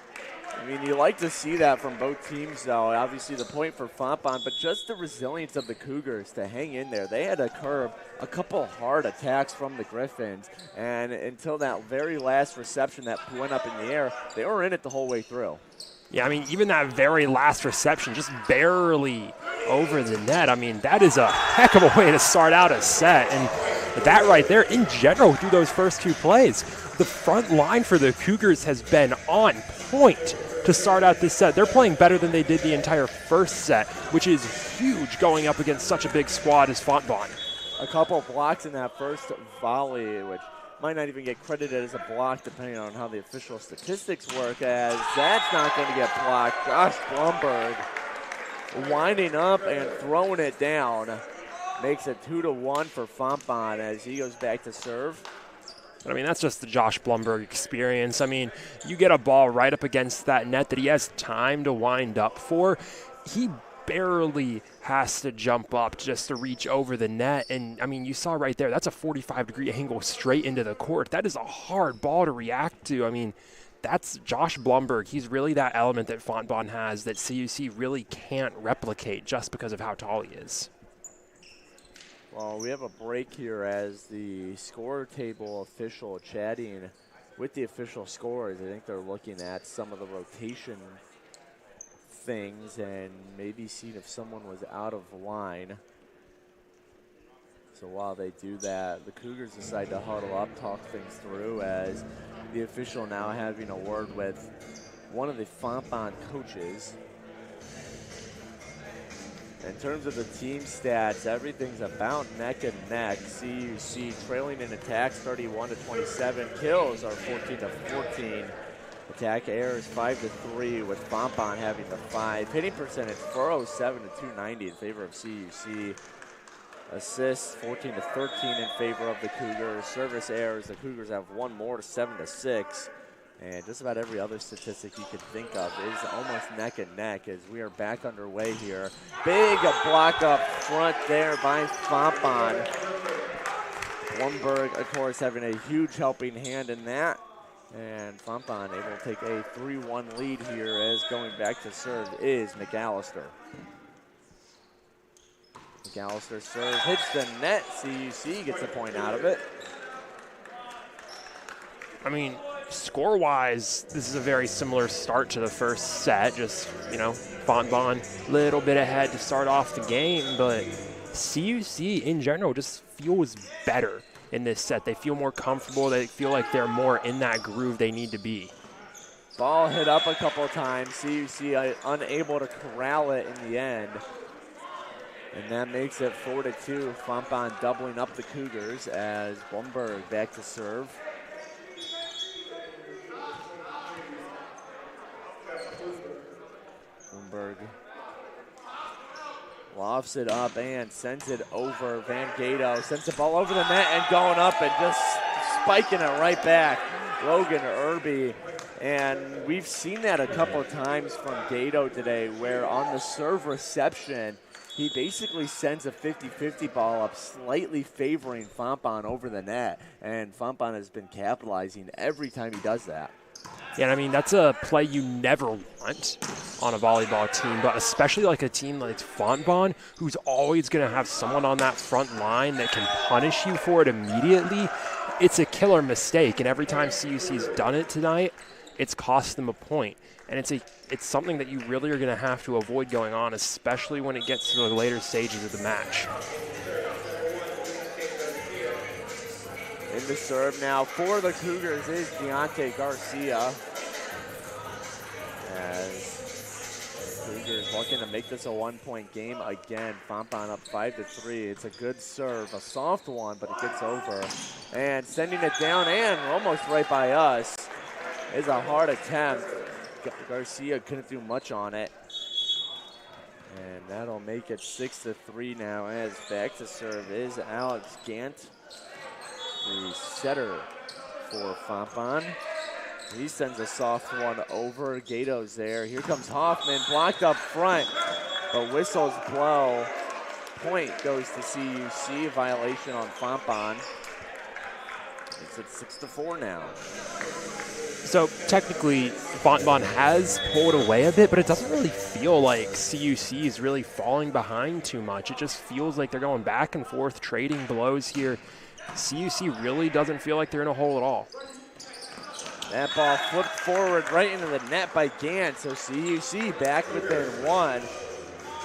I mean, you like to see that from both teams, though. Obviously, the point for Fontbonne, but just the resilience of the Cougars to hang in there. They had to curb a couple hard attacks from the Griffins, and until that very last reception that went up in the air, they were in it the whole way through. Yeah, I mean, even that very last reception, just barely over the net. I mean, that is a heck of a way to start out a set, and that right there, in general, through those first two plays, the front line for the Cougars has been on point to start out this set. They're playing better than they did the entire first set, which is huge going up against such a big squad as Fontbonne. A couple of blocks in that first volley, which might not even get credited as a block depending on how the official statistics work, as that's not going to get blocked. Josh Blumberg winding up and throwing it down. Makes it 2-1 for Fontbonne as he goes back to serve. I mean, that's just the Josh Blumberg experience. I mean, you get a ball right up against that net that he has time to wind up for. He barely has to jump up just to reach over the net. And, I mean, you saw right there, that's a 45-degree angle straight into the court. That is a hard ball to react to. I mean, that's Josh Blumberg. He's really that element that Fontbonne has that CUC really can't replicate just because of how tall he is. Well, we have a break here as the score table official chatting with the official scorers. I think they're looking at some of the rotation things and maybe seeing if someone was out of line. So while they do that, the Cougars decide to huddle up, talk things through as the official now having a word with one of the Fontbonne coaches. In terms of the team stats, everything's about neck and neck. CUC trailing in attacks 31-27. Kills are 14-14. Attack errors 5-3 with Fontbonne having the 5. Hitting percentage 407-290 in favor of CUC. Assists 14-13 in favor of the Cougars. Service errors, the Cougars have one more to 7-6. And just about every other statistic you could think of is almost neck and neck as we are back underway here. Big block up front there by Fontbonne. Blumberg, of course, having a huge helping hand in that. And Fontbonne able to take a 3-1 lead here as going back to serve is McAllister. McAllister serve hits the net. CUC gets a point out of it. I mean, score-wise, this is a very similar start to the first set. Just, you know, Fontbonne a little bit ahead to start off the game, but CUC in general just feels better in this set. They feel more comfortable. They feel like they're more in that groove they need to be. Ball hit up a couple of times. CUC unable to corral it in the end. And that makes it 4-2. Fontbonne doubling up the Cougars as Blumberg back to serve. Blumberg lofts it up and sends it over. Van Gato sends the ball over the net and going up and just spiking it right back. Logan Irby. And we've seen that a couple of times from Gato today where on the serve reception, he basically sends a 50-50 ball up, slightly favoring Fontbonne over the net. And Fontbonne has been capitalizing every time he does that. Yeah, I mean, that's a play you never want on a volleyball team, but especially like a team like Fontbonne, who's always going to have someone on that front line that can punish you for it immediately. It's a killer mistake, and every time CUC's done it tonight, it's cost them a point. and it's something that you really are going to have to avoid going on, especially when it gets to the later stages of the match. In the serve now for the Cougars is Deontay Garcia. As Cougars looking to make this a 1-point game again. Fontbonne up 5-3. It's a good serve, a soft one, but it gets over. And sending it down and almost right by us is a hard attempt. Garcia couldn't do much on it. And that'll make it 6-3 now, as back to serve is Alex Gant, the setter for Fontbonne. He sends a soft one over. Gato's there. Here comes Hoffman, blocked up front, but whistles blow. Point goes to CUC, violation on Fontbonne. It's at 6-4 now. So technically, Fontbonne has pulled away a bit, but it doesn't really feel like CUC is really falling behind too much. It just feels like they're going back and forth, trading blows here. CUC really doesn't feel like they're in a hole at all. That ball flipped forward right into the net by Gant, so CUC back within one.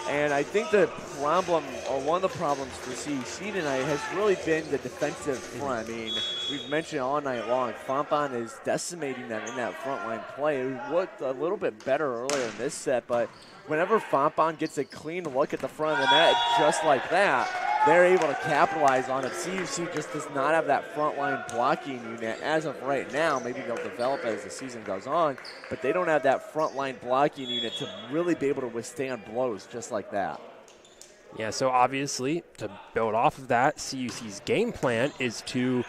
And I think the problem, or one of the problems for CUC tonight has really been the defensive front. I mean, we've mentioned all night long, Fontbonne is decimating them in that front line play. It looked a little bit better earlier in this set, but whenever Fontbonne gets a clean look at the front of the net just like that, they're able to capitalize on it. CUC just does not have that front line blocking unit as of right now. Maybe they'll develop as the season goes on, but they don't have that front line blocking unit to really be able to withstand blows just like that. Yeah, so obviously, to build off of that, CUC's game plan is to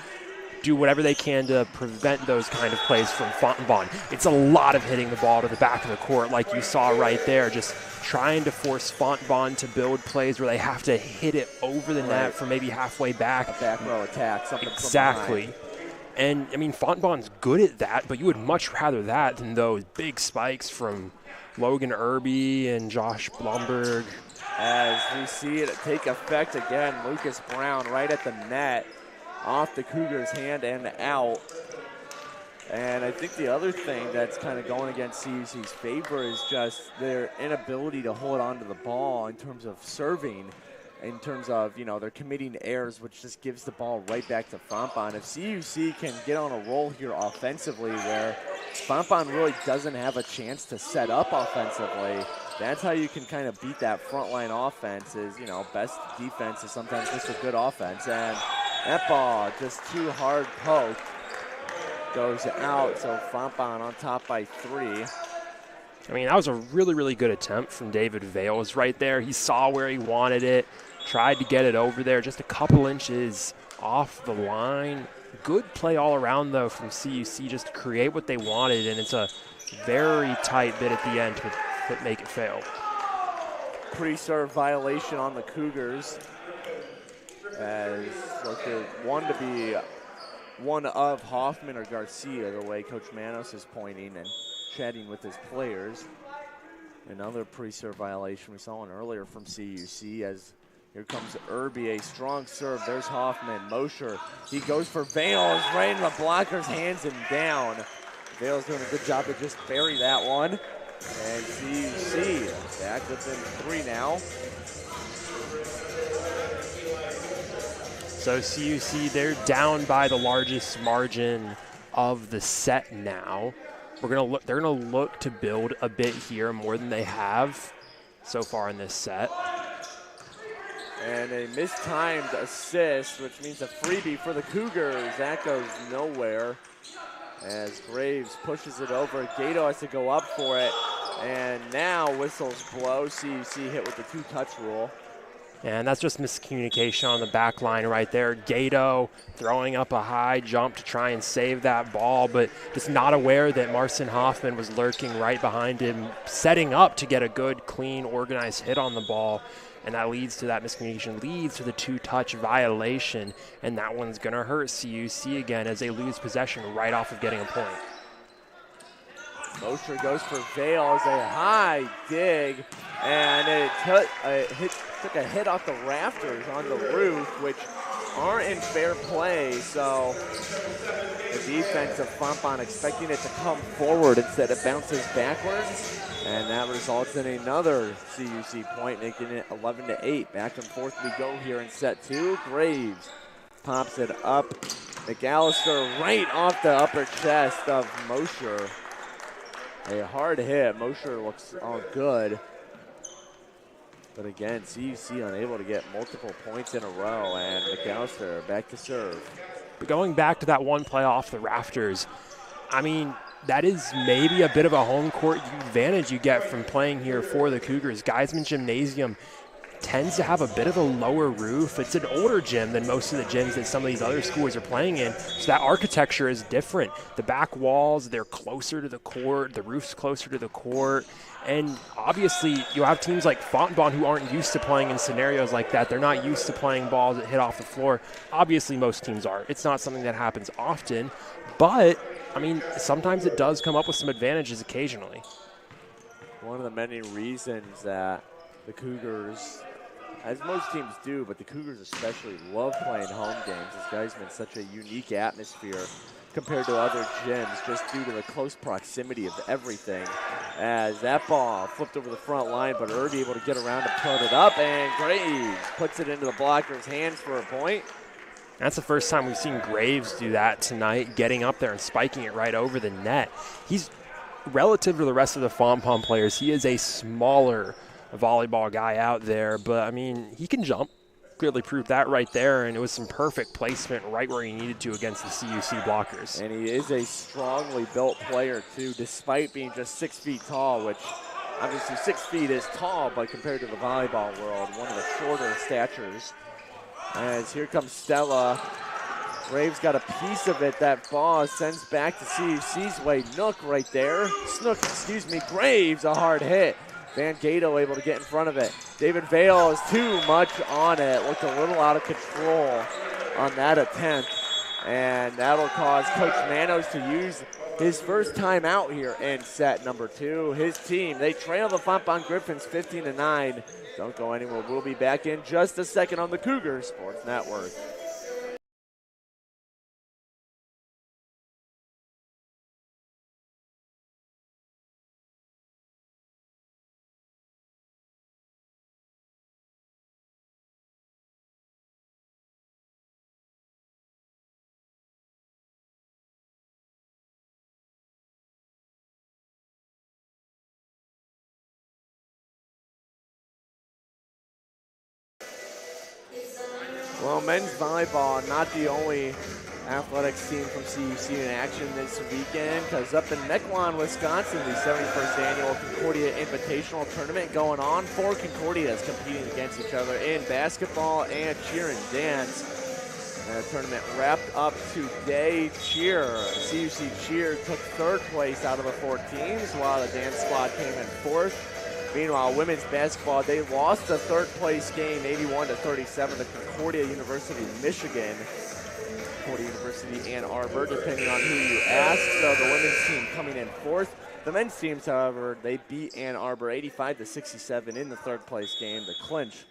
do whatever they can to prevent those kind of plays from Fontbonne. It's a lot of hitting the ball to the back of the court, like you saw right there, just trying to force Fontbonne to build plays where they have to hit it over the net from maybe halfway back. A back row attack, something exactly. From behind. And, I mean, Fontbonne's good at that, but you would much rather that than those big spikes from Logan Irby and Josh Blumberg. As we see it take effect again, Lucas Brown right at the net, off the Cougars' hand and out. And I think the other thing that's kind of going against CUC's favor is just their inability to hold on to the ball in terms of serving, in terms of, you know, they're committing errors, which just gives the ball right back to Fontbonne. If CUC can get on a roll here offensively where Fontbonne really doesn't have a chance to set up offensively, that's how you can kind of beat that frontline offense is, you know, best defense is sometimes just a good offense. And that ball just too hard poked. Goes out, so Fontbonne on top by 3. I mean, that was a really, really good attempt from David Vales right there. He saw where he wanted it, tried to get it over there, just a couple inches off the line. Good play all around, though, from CUC just to create what they wanted, and it's a very tight bit at the end to make it fail. Pre-serve violation on the Cougars, as looked one to be one of Hoffman or Garcia, the way Coach Manos is pointing and chatting with his players. Another pre-serve violation. We saw one earlier from CUC as here comes Irby, a strong serve. There's Hoffman. Mosher, he goes for Vales right in the blocker's hands and down. Vales doing a good job to just bury that one. And CUC back within 3 now. So CUC, they're down by the largest margin of the set now. They're gonna look to build a bit here, more than they have so far in this set. And a mistimed assist, which means a freebie for the Cougars. That goes nowhere as Graves pushes it over. Gato has to go up for it. And now whistles blow. CUC hit with the 2-touch rule. And that's just miscommunication on the back line right there. Gato throwing up a high jump to try and save that ball, but just not aware that Marcin Hoffman was lurking right behind him, setting up to get a good, clean, organized hit on the ball. And that leads to that miscommunication, leads to the 2-touch violation. And that one's going to hurt CUC again as they lose possession right off of getting a point. Mosher goes for Vales, a high dig, and it took a hit off the rafters on the roof, which aren't in fair play, so the defense of Fontbonne expecting it to come forward instead it bounces backwards, and that results in another CUC point, making it 11-8. Back and forth we go here in set 2. Graves pops it up. McAllister right off the upper chest of Mosher. A hard hit. Mosher looks all good. But again, CUC unable to get multiple points in a row, and McAllister back to serve. But going back to that one play off the rafters, I mean, that is maybe a bit of a home court advantage you get from playing here for the Cougars. Geisman Gymnasium tends to have a bit of a lower roof. It's an older gym than most of the gyms that some of these other schools are playing in, so that architecture is different. The back walls, they're closer to the court, the roof's closer to the court, and obviously you have teams like Fontbonne who aren't used to playing in scenarios like that. They're not used to playing balls that hit off the floor. Obviously most teams are. It's not something that happens often, but I mean, sometimes it does come up with some advantages occasionally. One of the many reasons that the Cougars, as most teams do, but the Cougars especially love playing home games. This guy's been such a unique atmosphere compared to other gyms just due to the close proximity of everything. As that ball flipped over the front line, but Irby able to get around to put it up, and Graves puts it into the blocker's hands for a point. That's the first time we've seen Graves do that tonight, getting up there and spiking it right over the net. He's, relative to the rest of the Fontbonne players, he is a smaller volleyball guy out there, but I mean, he can jump. Clearly proved that right there, and it was some perfect placement right where he needed to against the CUC blockers. And he is a strongly built player too, despite being just 6 feet tall, which obviously 6 feet is tall, but compared to the volleyball world, one of the shorter statures. As here comes Stella. Graves got a piece of it. That ball sends back to CUC's way. Nook right there. Snook, excuse me. Graves, a hard hit. Van Gato able to get in front of it. David Vale is too much on it. Looked a little out of control on that attempt. And that'll cause Coach Manos to use his first time out here in set number 2. His team, they trail the Fontbonne Griffins 15-9. Don't go anywhere. We'll be back in just a second on the Cougar Sports Network. Well, men's volleyball, not the only athletics team from CUC in action this weekend, because up in Mequon, Wisconsin, the 71st annual Concordia Invitational Tournament going on. 4 Concordias competing against each other in basketball and cheer and dance. And the tournament wrapped up today. CUC cheer took 3rd place out of the 4 teams, while the dance squad came in 4th. Meanwhile, women's basketball, they lost the 3rd place game, 81-37 to Concordia University, Michigan. Concordia University, Ann Arbor, depending on who you ask. So the women's team coming in 4th. The men's teams, however, they beat Ann Arbor 85-67 in the 3rd place game to clinch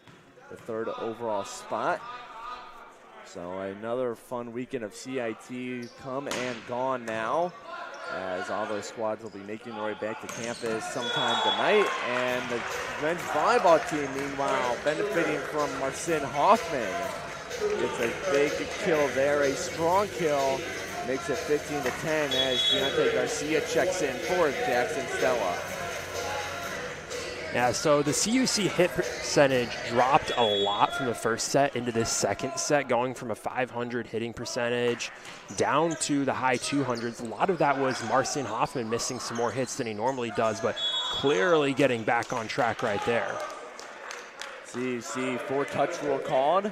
the 3rd overall spot. So another fun weekend of CIT come and gone now, as all those squads will be making their way back to campus sometime tonight. And the men's volleyball team, meanwhile, benefiting from Marcin Hoffman. It's a big kill there, a strong kill. Makes it 15-10 as Deontay Garcia checks in for Jackson Stella. Yeah, so the CUC hit percentage dropped a lot from the first set into this second set, going from a 500 hitting percentage down to the high 200s. A lot of that was Marcin Hoffman missing some more hits than he normally does, but clearly getting back on track right there. CUC 4-touch rule called.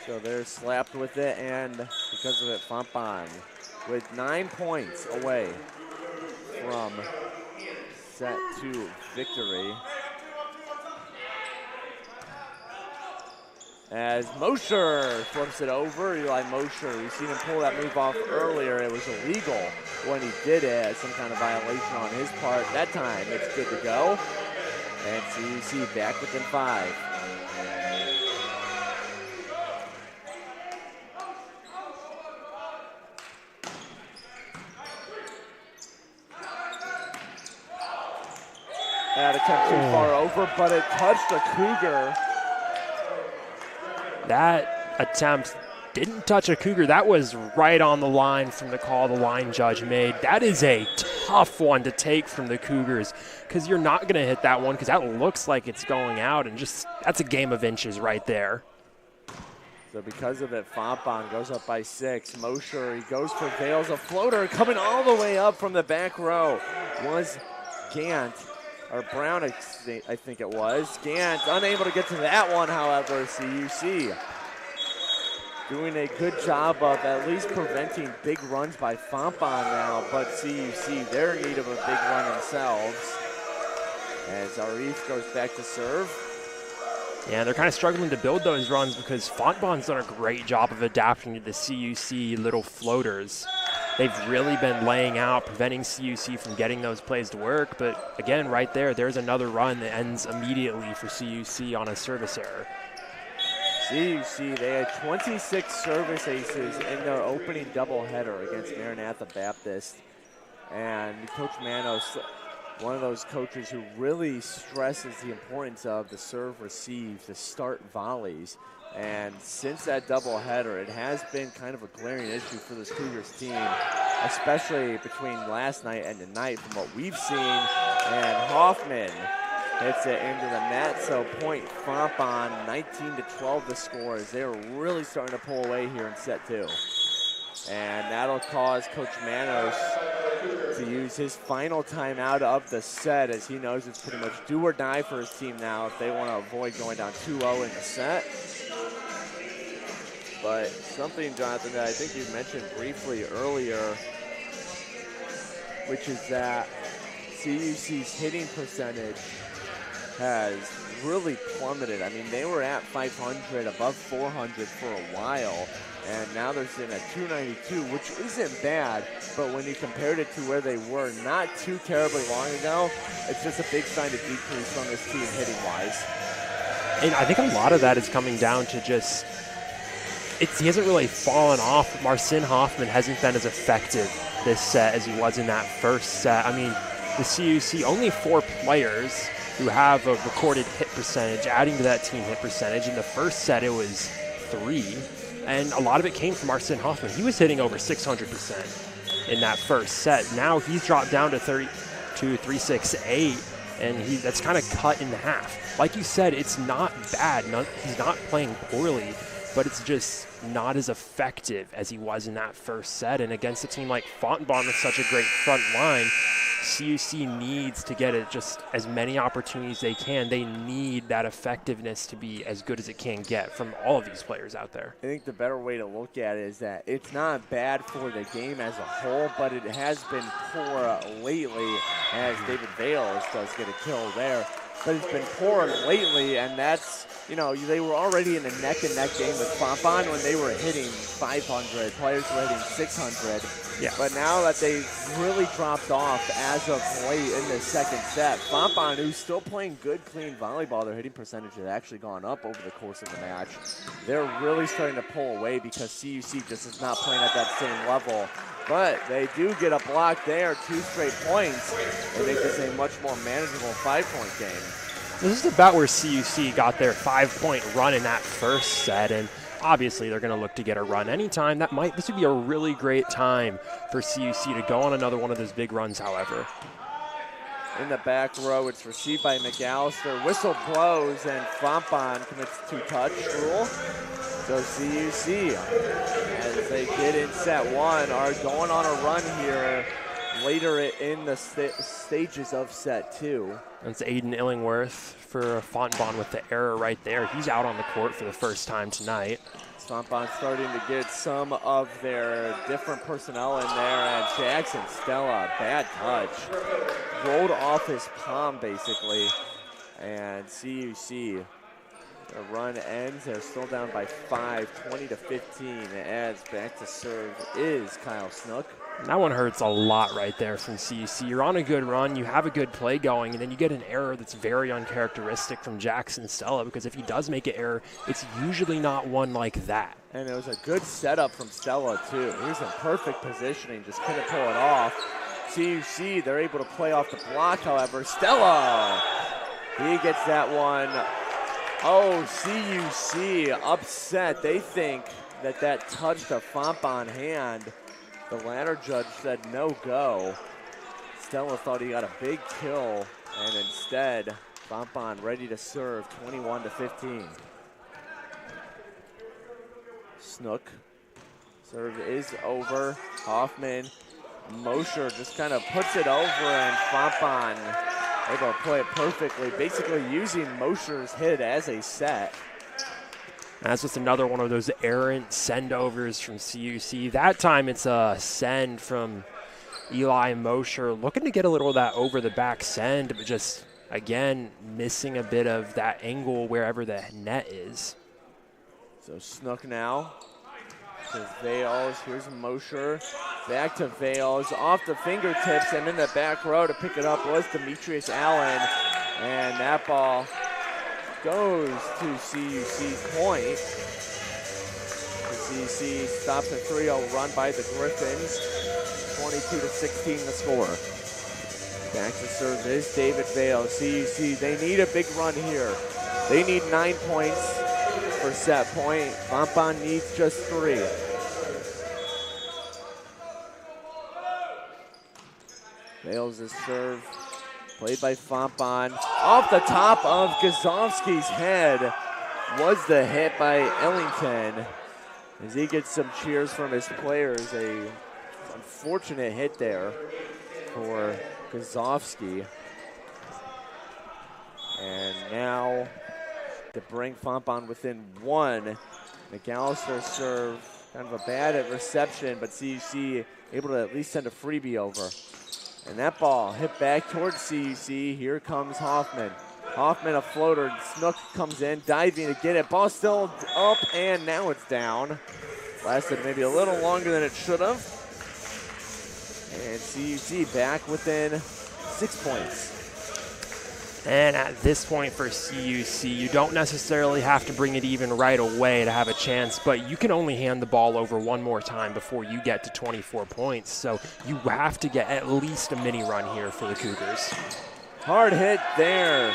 So they're slapped with it, and because of it, Fontbonne with 9 points away from set 2 victory. As Mosher flips it over, Eli Mosher, we've seen him pull that move off earlier. It was illegal when he did it, some kind of violation on his part. That time, it's good to go. And CUC back within 5. That attempt too far over, but it touched a Cougar. That attempt didn't touch a Cougar. That was right on the line from the call the line judge made. That is a tough one to take from the Cougars because you're not going to hit that one because that looks like it's going out, and just that's a game of inches right there. So because of it, Fontbonne goes up by 6. Mosher, he goes for Vales, a floater coming all the way up from the back row. Was Gant, or Brown, I think it was. Gant unable to get to that one, however. CUC doing a good job of at least preventing big runs by Fontbonne now, but CUC, they're in need of a big run themselves. As Arif goes back to serve. Yeah, they're kind of struggling to build those runs because Fontbonne's done a great job of adapting to the CUC little floaters. They've really been laying out, preventing CUC from getting those plays to work. But again, right there's another run that ends immediately for CUC on a service error. CUC, they had 26 service aces in their opening doubleheader against Maranatha Baptist. And Coach Manos, one of those coaches who really stresses the importance of the serve receive, the start volleys. And since that doubleheader, it has been kind of a glaring issue for this Cougars team, especially between last night and tonight from what we've seen. And Hoffman hits it into the net, so point Fontbonne, 19-12 the score as they're really starting to pull away here in set 2. And that'll cause Coach Manos to use his final timeout of the set, as he knows it's pretty much do or die for his team now if they want to avoid going down 2-0 in the set. But something, Jonathan, that I think you mentioned briefly earlier, which is that CUC's hitting percentage has really plummeted. I mean, they were at 500, above 400 for a while, and now they're sitting at 292, which isn't bad, but when you compared it to where they were not too terribly long ago, it's just a big sign of decrease from this team hitting-wise. And I think a lot of that is coming down to just, he hasn't really fallen off. Marcin Hoffman hasn't been as effective this set as he was in that first set. I mean, the CUC, only 4 players who have a recorded hit percentage, adding to that team hit percentage. In the first set, it was 3, and a lot of it came from Marcin Hoffman. He was hitting over 600% in that first set. Now he's dropped down to 368, and that's kind of cut in half. Like you said, it's not bad. He's not playing poorly, but it's just not as effective as he was in that first set. And against a team like Fontbonne with such a great front line, CUC needs to get just as many opportunities they can. They need that effectiveness to be as good as it can get from all of these players out there. I think the better way to look at it is that it's not bad for the game as a whole, but it has been poor lately, as David Vales does get a kill there. But it's been poor lately, and that's, they were already in a neck-and-neck game with Fontbonne when they were hitting 500. Players were hitting 600. Yeah. But now that they've really dropped off as of late in the second set, Fontbonne, who's still playing good, clean volleyball, their hitting percentage has actually gone up over the course of the match. They're really starting to pull away because CUC just is not playing at that same level. But they do get a block there, 2 straight points, and make this a much more manageable 5-point game. This is about where CUC got their 5-point run in that first set, and obviously they're going to look to get a run anytime. This would be a really great time for CUC to go on another one of those big runs, however. In the back row, it's received by McAllister. Whistle blows, and Fontbonne commits 2-touch rule. So CUC, as they get in set 1, are going on a run here later in the stages of set 2. That's Aiden Illingworth for Fontbonne with the error right there. He's out on the court for the first time tonight. Fontbonne starting to get some of their different personnel in there, and Jackson Stella, bad touch. Rolled off his palm, basically, and CUC, the run ends. They're still down by 5, 20-15, as back to serve is Kyle Snook. That one hurts a lot right there from CUC. You're on a good run, you have a good play going, and then you get an error that's very uncharacteristic from Jackson Stella, because if he does make an error, it's usually not one like that. And it was a good setup from Stella, too. He was in perfect positioning, just couldn't pull it off. CUC, they're able to play off the block, however. Stella, he gets that one. Oh, CUC upset. They think that touched a Fontbonne hand. The ladder judge said no go. Stella thought he got a big kill, and instead, Fontbonne ready to serve, 21-15. Snook, serve is over. Hoffman, Mosher just kind of puts it over, and Fontbonne able to play it perfectly, basically using Mosher's hit as a set. That's just another one of those errant send-overs from CUC. That time it's a send from Eli Mosher, looking to get a little of that over-the-back send, but just, again, missing a bit of that angle wherever the net is. So Snook now to Vales. Here's Mosher. Back to Vales. Off the fingertips and in the back row to pick it up was Demetrius Allen. And that ball goes to CUC's point. The CUC stops a 3-0 run by the Griffins. 22-16 the score. Back to serve is David Vales. CUC, they need a big run here. They need 9 points for set point. Fontbonne needs just 3. Vales' serve, played by Fontbonne. Off the top of Gazovsky's head was the hit by Ellington. As he gets some cheers from his players, a unfortunate hit there for Gazovsky. And now to bring Fontbonne within 1. McAllister serve, kind of a bad at reception, but CUC able to at least send a freebie over. And that ball hit back towards CUC. Here comes Hoffman. Hoffman a floater. Snook comes in, diving to get it. Ball still up, and now it's down. Lasted maybe a little longer than it should have. And CUC back within 6 points. And at this point for CUC, you don't necessarily have to bring it even right away to have a chance, but you can only hand the ball over one more time before you get to 24 points. So you have to get at least a mini run here for the Cougars. Hard hit there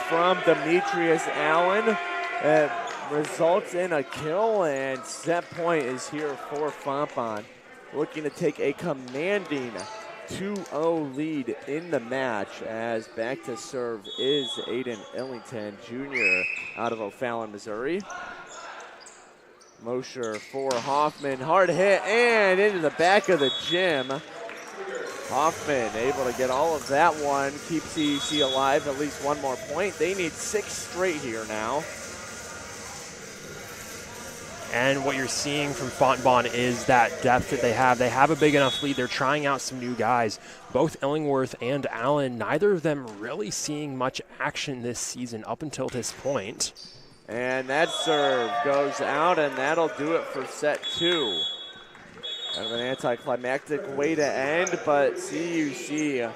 from Demetrius Allen. It results in a kill, and set point is here for Fontbonne. Looking to take a commanding 2-0 lead in the match, as back to serve is Aiden Ellington Jr. out of O'Fallon, Missouri. Mosher for Hoffman, hard hit and into the back of the gym. Hoffman able to get all of that one, keep CUC alive, at least 1 more point. They need 6 straight here now. And what you're seeing from Fontbonne is that depth that they have. They have a big enough lead. They're trying out some new guys. Both Illingworth and Allen, neither of them really seeing much action this season up until this point. And that serve goes out, and that'll do it for set 2. Kind of an anticlimactic way to end, but CUC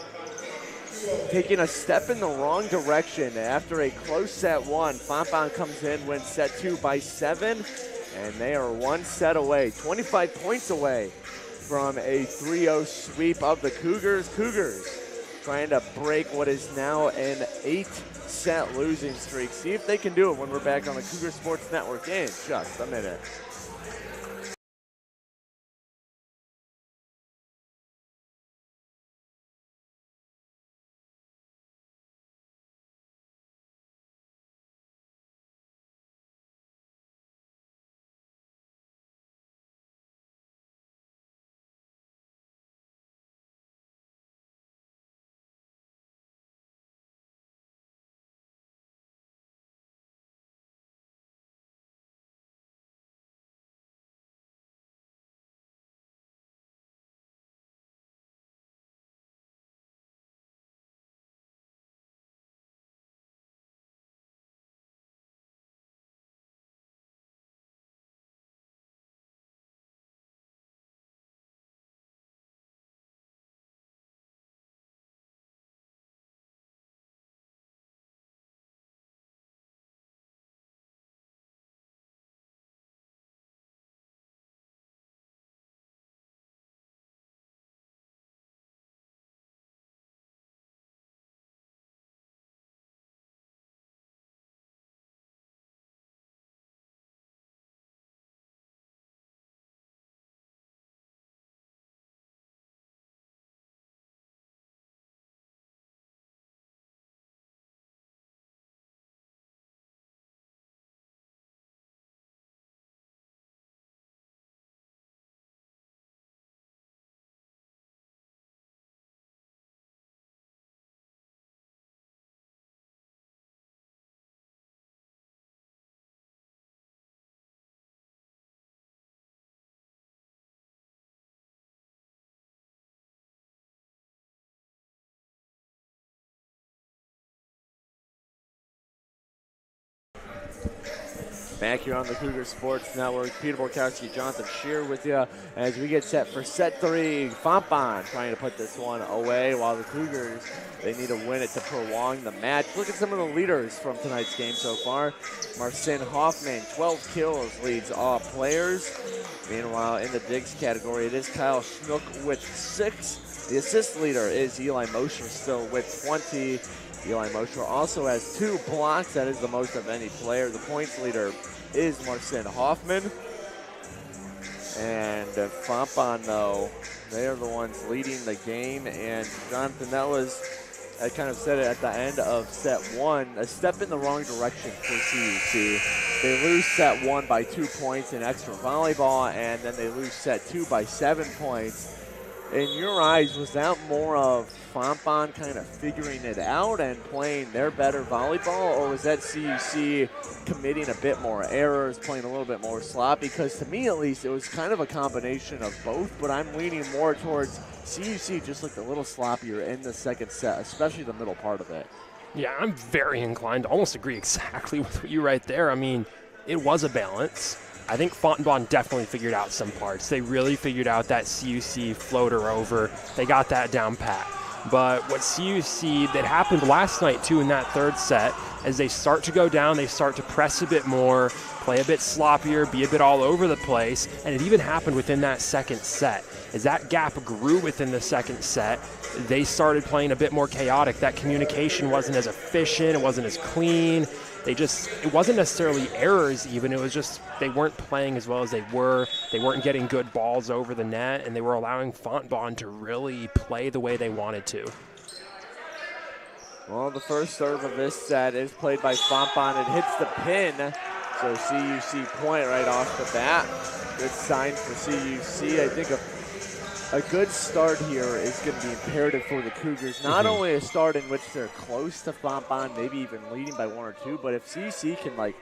taking a step in the wrong direction after a close set 1. Fontbonne comes in, wins set 2 by 7. And they are 1 set away, 25 points away from a 3-0 sweep of the Cougars. Cougars trying to break what is now an 8-set losing streak. See if they can do it when we're back on the Cougar Sports Network in just a minute. Back here on the Cougar Sports Network, Peter Borkowski, Jonathan Shear with you as we get set for set 3. Fontbonne trying to put this one away while the Cougars, they need to win it to prolong the match. Look at some of the leaders from tonight's game so far. Marcin Hoffman, 12 kills, leads all players. Meanwhile, in the digs category, it is Kyle Schnook with 6. The assist leader is Eli Mosher still with 20. Eli Mosher also has 2 blocks. That is the most of any player. The points leader is Marcin Hoffman. And Fontbonne, though, they are the ones leading the game. And Jonathan, that was, I kind of said it at the end of set 1, a step in the wrong direction for CUC. They lose set 1 by 2 points in extra volleyball, and then they lose set 2 by 7 points. In your eyes, was that more of Fontbonne kind of figuring it out and playing their better volleyball, or was that CUC committing a bit more errors, playing a little bit more sloppy? Because to me, at least, it was kind of a combination of both, but I'm leaning more towards CUC just looked a little sloppier in the second set, especially the middle part of it. Yeah, I'm very inclined to almost agree exactly with you right there. I mean, it was a balance. I think Fontbonne definitely figured out some parts. They really figured out that CUC floater over. They got that down pat. But what CUC, that happened last night too in that third set, as they start to go down, they start to press a bit more, play a bit sloppier, be a bit all over the place, and it even happened within that second set. As that gap grew within the second set, they started playing a bit more chaotic. That communication wasn't as efficient, it wasn't as clean. It wasn't necessarily errors even, it was just they weren't playing as well as they were. They weren't getting good balls over the net, and they were allowing Fontbonne to really play the way they wanted to. Well, the first serve of this set is played by Fontbonne. It hits the pin, so CUC point right off the bat. Good sign for CUC. I think a good start here is going to be imperative for the Cougars. Not only a start in which they're close to Fontbonne, maybe even leading by 1 or 2, but if CUC can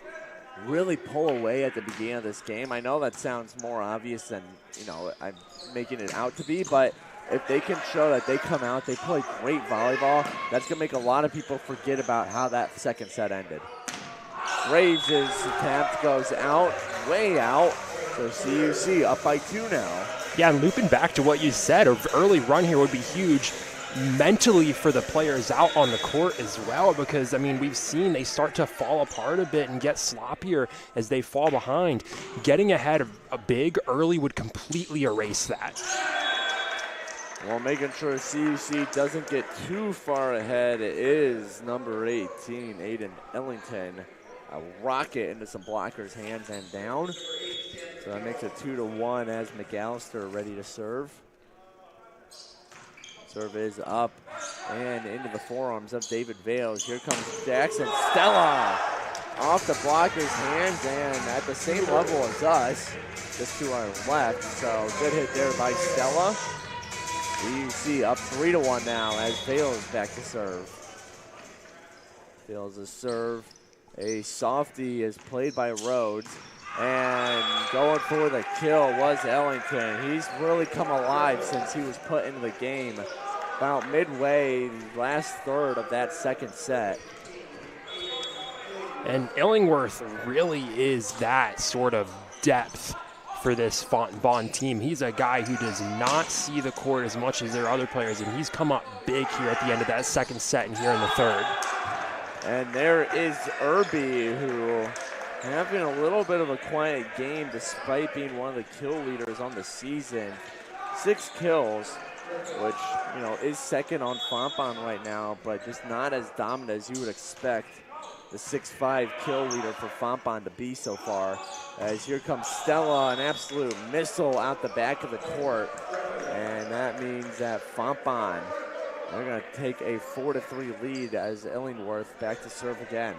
really pull away at the beginning of this game. I know that sounds more obvious than I'm making it out to be, but if they can show that they come out, they play great volleyball, that's going to make a lot of people forget about how that second set ended. Graves' attempt goes out, way out, so CUC up by 2 now. Yeah, and looping back to what you said, an early run here would be huge mentally for the players out on the court as well, because, I mean, we've seen they start to fall apart a bit and get sloppier as they fall behind. Getting ahead of a big early would completely erase that. Well, making sure CUC doesn't get too far ahead is number 18, Aiden Ellington. A rocket into some blockers' hands and down. So that makes it 2-1 as McAllister ready to serve. Serve is up and into the forearms of David Vales. Here comes Jackson Stella off the blocker's hands and at the same level as us, just to our left. So good hit there by Stella. CUC up 3-1 now as Vales back to serve. Vales' serve. A softie is played by Rhodes, and going for the kill was Ellington. He's really come alive since he was put into the game about midway, the last third of that second set. And Illingworth really is that sort of depth for this Fontbonne team. He's a guy who does not see the court as much as their other players, and he's come up big here at the end of that second set and here in the third. And there is Irby, who having a little bit of a quiet game despite being one of the kill leaders on the season. 6 kills, which is second on Fontbonne right now, but just not as dominant as you would expect the 6'5" kill leader for Fontbonne to be so far. As here comes Stella, an absolute missile out the back of the court, and that means that Fontbonne, they're going to take a 4-3 lead as Illingworth back to serve again.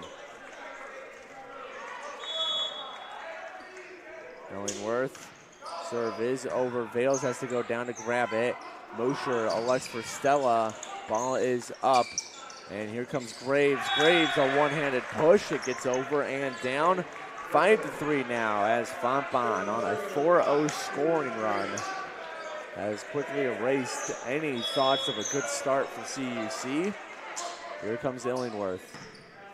Illingworth, serve is over. Vales has to go down to grab it. Mosher elects for Stella. Ball is up. And here comes Graves. Graves, a one-handed push. It gets over and down. 5-3 now as Fontbonne on a 4-0 scoring run has quickly erased any thoughts of a good start for CUC. Here comes Illingworth.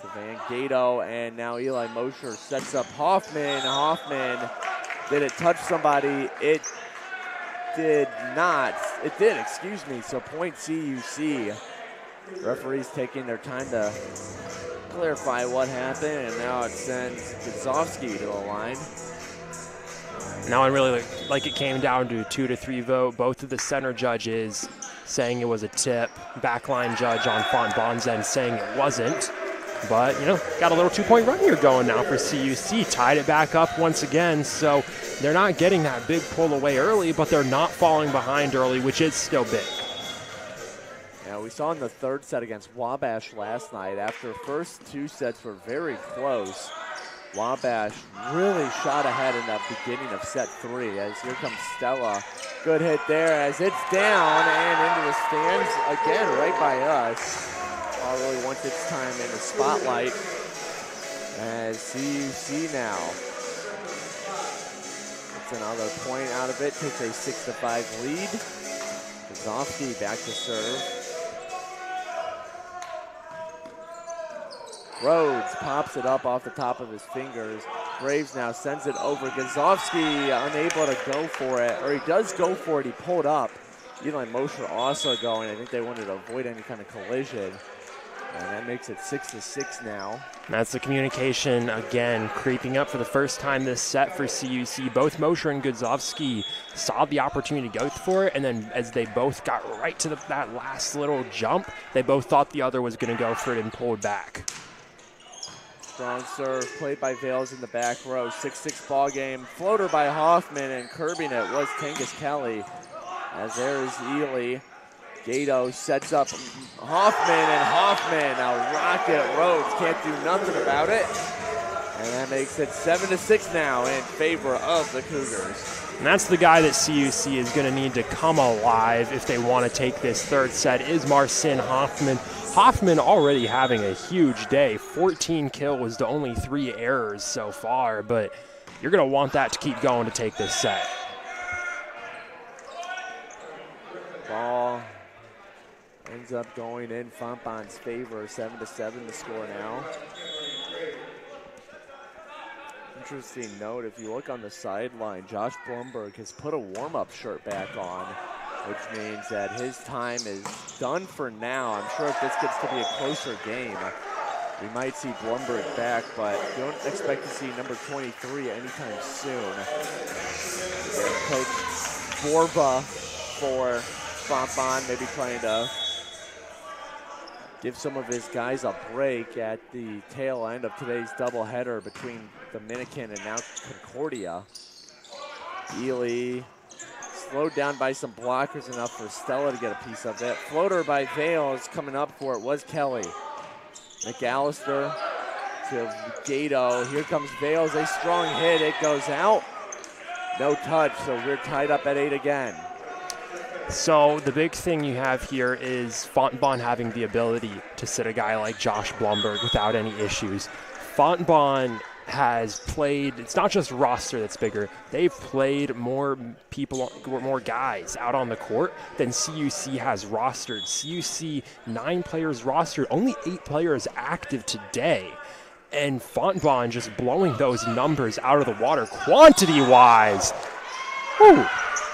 to Van Gato, and now Eli Mosher sets up Hoffman. Hoffman, did it touch somebody? It did not. It did, excuse me. So point CUC. Referees taking their time to clarify what happened, and now it sends Guzovsky to the line. Now it really like it came down to a 2-3 vote. Both of the center judges saying it was a tip. Backline judge on Fontbonne's end saying it wasn't. But, you know, got a little 2-point run here going now for CUC. Tied it back up once again, so they're not getting that big pull away early, but they're not falling behind early, which is still big. Yeah, we saw in the third set against Wabash last night, after first 2 sets were very close, Wabash really shot ahead in the beginning of set 3, as here comes Stella. Good hit there as it's down and into the stands again right by us. Ball really wants its time in the spotlight as CUC now. It's another point out of it, takes a 6-5 lead. Guzovsky back to serve. Rhodes pops it up off the top of his fingers. Graves now sends it over. Guzovsky unable to go for it, or he does go for it, he pulled up. Eli Mosher also going. I think they wanted to avoid any kind of collision. And that makes it 6-6 now. That's the communication again creeping up for the first time this set for CUC. Both Mosher and Guzovsky saw the opportunity to go for it, and then as they both got right to that last little jump, they both thought the other was going to go for it and pulled back. Strong serve played by Vales in the back row. 6-6 ball game. Floater by Hoffman, and curbing it was Tangus Kelly. As there is Ely. Gato sets up Hoffman, and Hoffman, a rocket. Rhodes can't do nothing about it. And that makes it 7-6 now in favor of the Cougars. And that's the guy that CUC is going to need to come alive if they want to take this third set, is Marcin Hoffman. Hoffman already having a huge day. 14 kills to only 3 errors so far, but you're going to want that to keep going to take this set. Ball ends up going in Fontbonne's favor. 7-7 the score now. Interesting note, if you look on the sideline, Josh Blumberg has put a warm-up shirt back on, which means that his time is done for now. I'm sure if this gets to be a closer game, we might see Blumberg back, but don't expect to see number 23 anytime soon. Coach Borba for Fontbonne, maybe trying to give some of his guys a break at the tail end of today's doubleheader between Dominican and now Concordia. Ely slowed down by some blockers, enough for Stella to get a piece of it. Floater by Vales, coming up for it was Kelly. McAllister to Gato. Here comes Vales, a strong hit. It goes out. No touch, so we're tied up at 8 again. So the big thing you have here is Fontbonne having the ability to sit a guy like Josh Blumberg without any issues. Fontbonne has played, it's not just roster that's bigger, they've played more people, more guys out on the court than CUC has rostered. CUC, 9 players rostered, only 8 players active today. And Fontbonne just blowing those numbers out of the water quantity-wise. Whew.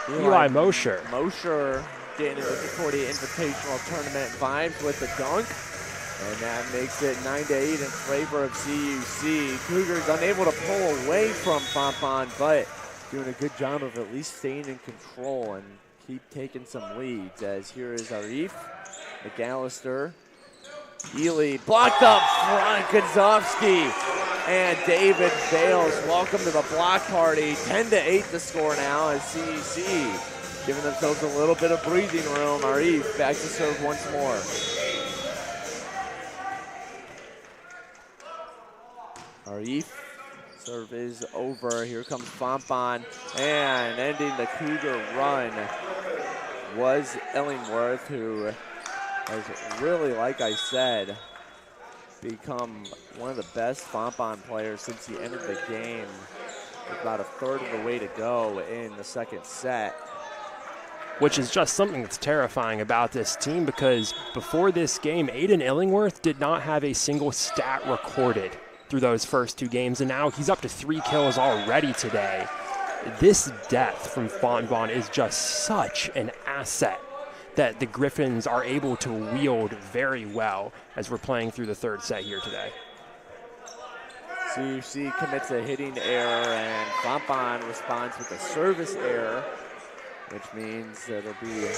Eli Mosher. Mosher getting into the Concordia Invitational Tournament vibes with the dunk. And that makes it 9-8 in favor of CUC. Cougars unable to pull away from Fontbonne, but doing a good job of at least staying in control and keep taking some leads. As here is Arif, McAllister, Ely blocked up front, Guzovsky, and David Vales. Welcome to the block party. 10-8 the score now as CUC giving themselves a little bit of breathing room. Arif back to serve once more. Arif, serve is over. Here comes Fontbonne, and ending the Cougar run was Ellingworth, who has really, like I said, become one of the best Fontbonne players since he entered the game. With about a third of the way to go in the second set. which is just something that's terrifying about this team, because before this game, Aiden Illingworth did not have a single stat recorded through those first 2 games, and now he's up to 3 kills already today. This depth from Fontbonne is just such an asset that the Griffins are able to wield very well as we're playing through the 3rd set here today. CUC commits a hitting error, and Fontbonne responds with a service error, which means it'll be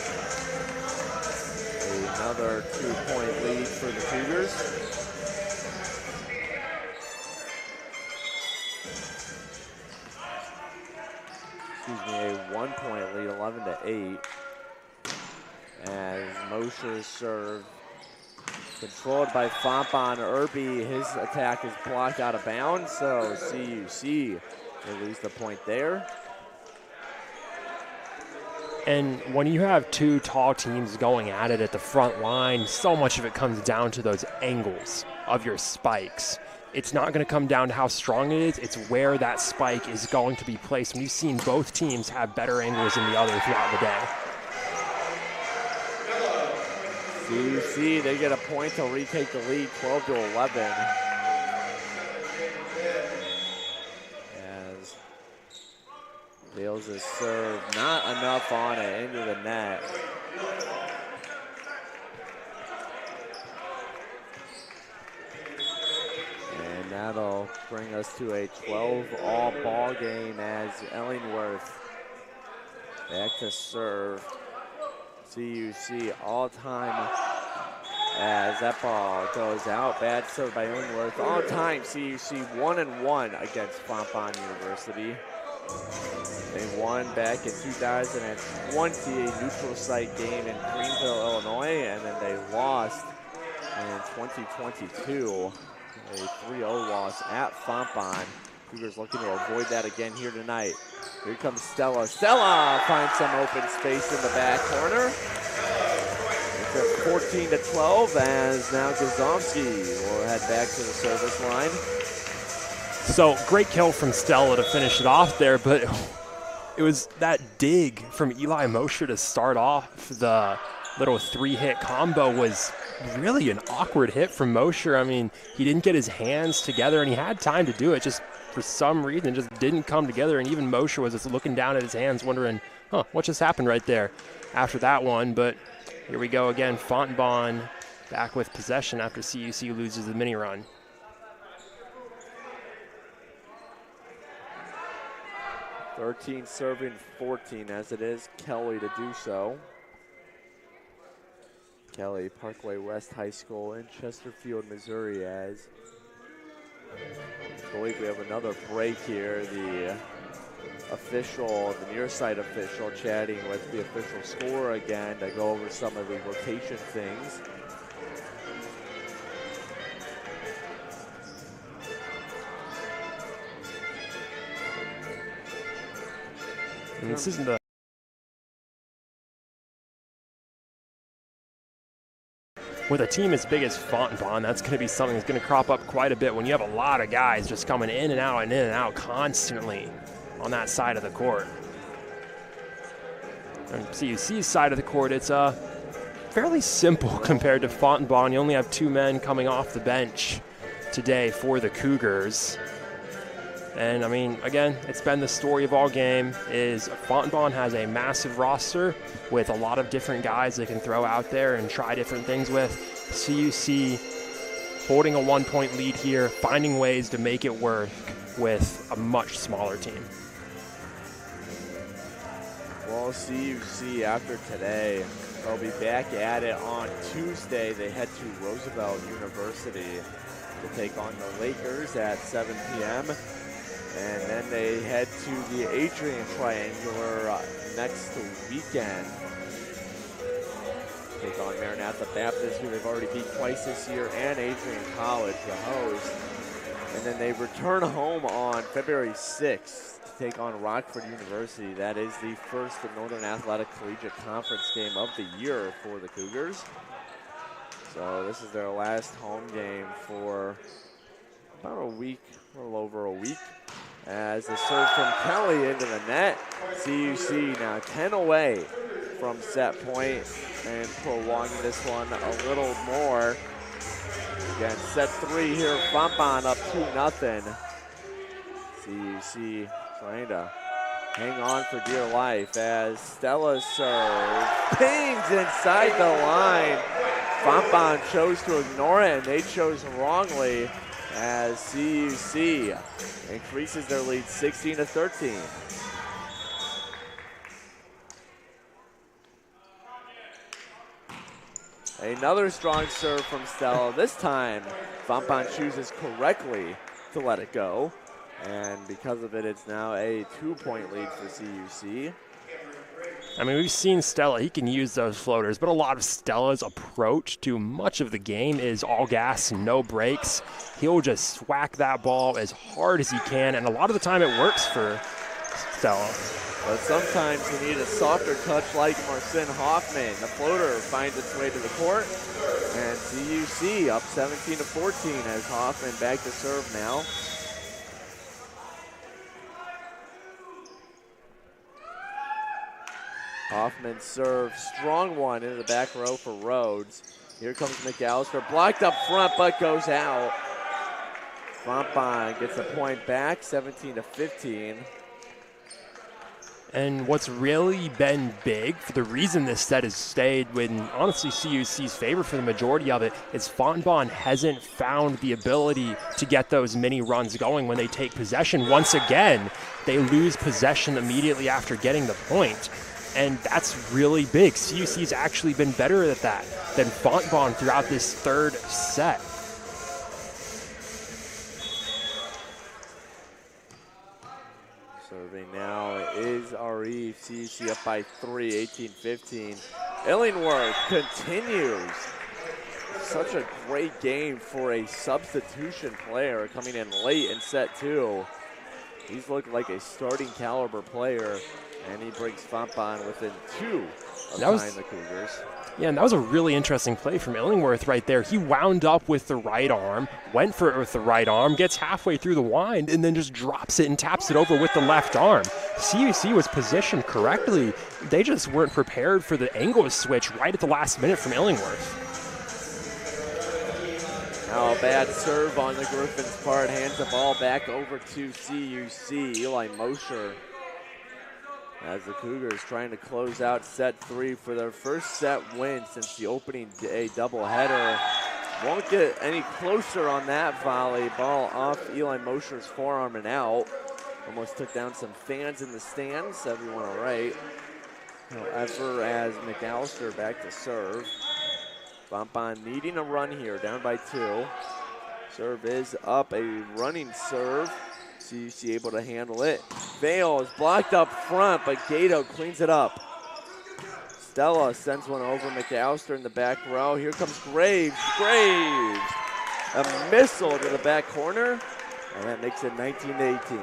another 2-point lead for the Cougars. Excuse me, a 1-point lead, 11-8. As Mosher's serve controlled by Fontbonne. Irby, his attack is blocked out of bounds, so CUC will lose the point there. And when you have 2 tall teams going at it at the front line, so much of it comes down to those angles of your spikes. It's not going to come down to how strong it is, it's where that spike is going to be placed. And you've seen both teams have better angles than the other throughout the day. CUC, they get a point to retake the lead, 12-11. As Bales' serve, not enough on it, into the net. And that'll bring us to a 12-all ball game as Ellingworth back to serve. CUC all-time as that ball goes out. Bad serve by Illingworth. All-time CUC 1-1 against Fontbonne University. They won back in 2020, a neutral site game in Greenville, Illinois, and then they lost in 2022, a 3-0 loss at Fontbonne. Cougars looking to avoid that again here tonight. Here comes Stella. Stella finds some open space in the back corner. It's 14-12 as now Gazomski will head back to the service line. So great kill from Stella to finish it off there, but it was that dig from Eli Mosher to start off the little 3-hit combo was really an awkward hit from Mosher. I mean, he didn't get his hands together, and he had time to do it, just for some reason it just didn't come together, and even Mosher was just looking down at his hands wondering, what just happened right there after that one. But here we go again, Fontbonne back with possession after CUC loses the mini run. .13 serving 14 as it is Kelly to do so. Kelly, Parkway West High School in Chesterfield, Missouri, as I believe we have another break here. The near side official chatting with the official scorer again to go over some of the rotation things. And this isn't the with a team as big as Fontbonne, that's going to be something that's going to crop up quite a bit when you have a lot of guys just coming in and out constantly on that side of the court. On CUC's side of the court, it's fairly simple compared to Fontbonne. You only have 2 men coming off the bench today for the Cougars. And I mean, again, it's been the story of all game is Fontbonne has a massive roster with a lot of different guys they can throw out there and try different things with. CUC holding a 1-point lead here, finding ways to make it work with a much smaller team. Well, CUC after today, they'll be back at it on Tuesday. They head to Roosevelt University to take on the Lakers at 7 p.m. And then they head to the Adrian Triangular next weekend. Take on Maranatha Baptist, who they've already beat twice this year, and Adrian College, the host. And then they return home on February 6th to take on Rockford University. That is the first Northern Athletic Collegiate Conference game of the year for the Cougars. So this is their last home game for about a week, a little over a week. As the serve from Kelly into the net. CUC now 10 away from set point and prolonging this one a little more. Again, set 3 here, Fontbonne up 2-0. CUC trying to hang on for dear life as Stella's serve pings inside the line. Fontbonne chose to ignore it, and they chose wrongly as CUC increases their lead 16-13. Another strong serve from Stella. This time, Fontbonne chooses correctly to let it go. And because of it, it's now a 2-point lead for CUC. I mean, we've seen Stella, he can use those floaters, but a lot of Stella's approach to much of the game is all gas, no brakes. He'll just whack that ball as hard as he can, and a lot of the time it works for Stella. But sometimes you need a softer touch like Marcin Hoffman. The floater finds its way to the court, and CUC up 17-14 as Hoffman back to serve now. Hoffman serves, strong one into the back row for Rhodes. Here comes McAllister, blocked up front but goes out. Fontbonne gets a point back, 17-15. And what's really been big for the reason this set has stayed in honestly CUC's favor for the majority of it is Fontbonne hasn't found the ability to get those mini runs going when they take possession. Once again, they lose possession immediately after getting the point. And that's really big. CUC's actually been better at that than Fontbonne throughout this third set. Serving now is Arif. CUC up by 3, 18-15. Illingworth continues. Such a great game for a substitution player coming in late in set 2. He's looked like a starting caliber player, and he brings Fontbonne within 2 of tying the Cougars. Yeah, and that was a really interesting play from Illingworth right there. He wound up with the right arm, went for it with the right arm, gets halfway through the wind, and then just drops it and taps it over with the left arm. CUC was positioned correctly. They just weren't prepared for the angle switch right at the last minute from Illingworth. Now a bad serve on the Griffins' part, hands the ball back over to CUC. Eli Mosher as the Cougars trying to close out set 3 for their first set win since the opening day doubleheader. Won't get any closer on that volley. Ball off Eli Mosher's forearm and out. Almost took down some fans in the stands. Everyone all right. However, as McAllister back to serve. Fontbonne needing a run here, down by 2. Serve is up, a running serve. CUC able to handle it. Vale is blocked up front, but Gato cleans it up. Stella sends one over McAllister in the back row. Here comes Graves. Graves! A missile to the back corner, and that makes it 19-18.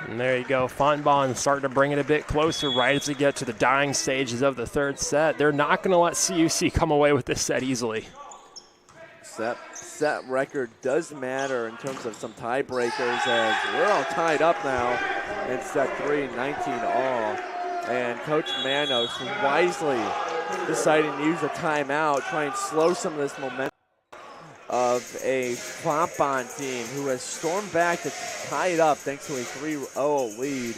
And there you go. Fontbonne starting to bring it a bit closer right as we get to the dying stages of the third set. They're not going to let CUC come away with this set easily. Set record does matter in terms of some tiebreakers as we're all tied up now in set 3, 19 all. And Coach Manos wisely deciding to use a timeout, try and slow some of this momentum of a Fontbonne team who has stormed back to tie it up thanks to a 3-0 lead.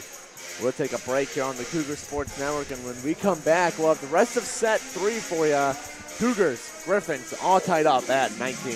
We'll take a break here on the Cougar Sports Network, and when we come back, we'll have the rest of set 3 for you. Cougars, Griffins, all tied up at 19.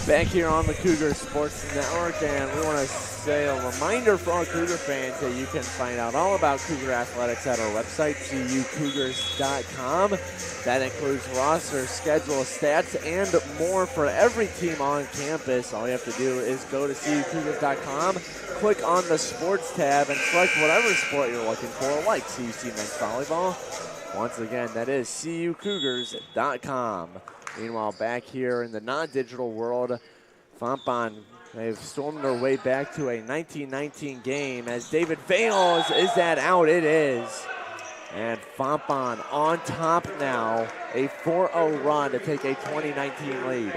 Back here on the Cougar Sports Network, and we want to say a reminder for all Cougar fans that you can find out all about Cougar Athletics at our website, cucougars.com. That includes roster, schedule, stats, and more for every team on campus. All you have to do is go to cucougars.com, click on the sports tab, and select whatever sport you're looking for, like CUC men's volleyball. Once again, that is cucougars.com. Meanwhile, back here in the non-digital world, Fontbonne, they've stormed their way back to a 1919 game as David Vales, is that out? It is. And Fontbonne on top now, a 4-0 run to take a 2019 lead.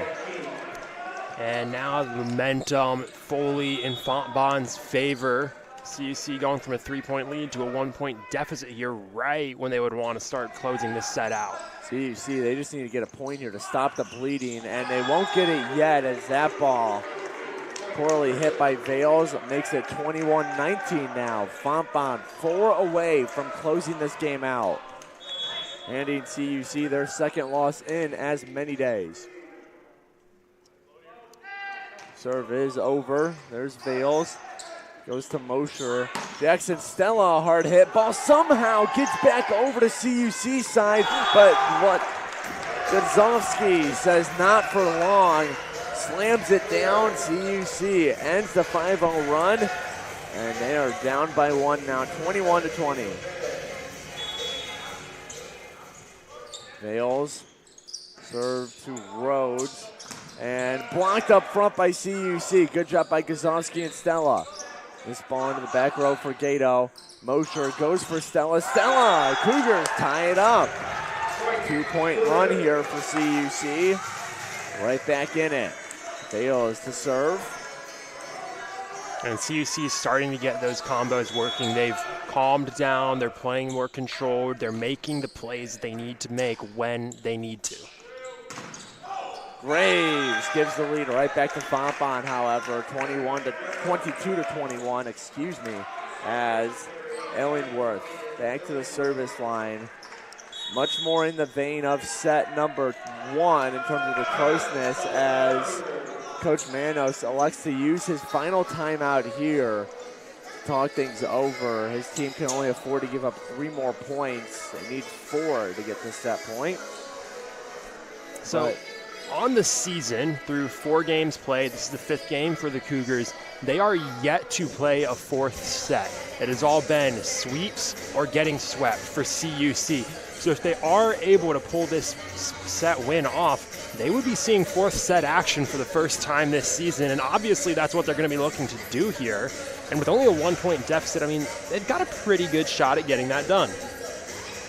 And now the momentum fully in Fontbonne's favor. CUC going from a 3-point lead to a 1-point deficit here right when they would want to start closing this set out. CUC, they just need to get a point here to stop the bleeding, and they won't get it yet as that ball poorly hit by Vales makes it 21-19 now. Fontbonne 4 away from closing this game out, handing CUC their second loss in as many days. Serve is over. There's Vales. Goes to Mosher. Jackson Stella, a hard hit. Ball somehow gets back over to CUC side, but what Gazowski says not for long. Slams it down. CUC ends the 5-0 run, and they are down by 1 now, 21-20. Vales serve to Rhodes, and blocked up front by CUC. Good job by Gazowski and Stella. This ball into the back row for Gato. Mosher goes for Stella. Stella, Cougars tie it up. 2-point run here for CUC. Right back in it. Vales to serve. And CUC is starting to get those combos working. They've calmed down. They're playing more controlled. They're making the plays they need to make when they need to. Graves gives the lead right back to Fontbonne, however, 22-21, as Ellingworth back to the service line. Much more in the vein of set number 1 in terms of the closeness, as Coach Manos elects to use his final timeout here to talk things over. His team can only afford to give up 3 more points. They need 4 to get to set point. So on the season, through 4 games played, this is the 5th game for the Cougars, they are yet to play a 4th set. It has all been sweeps or getting swept for CUC. So if they are able to pull this set win off, they would be seeing 4th set action for the first time this season, and obviously that's what they're going to be looking to do here. And with only a 1-point deficit, I mean, they've got a pretty good shot at getting that done.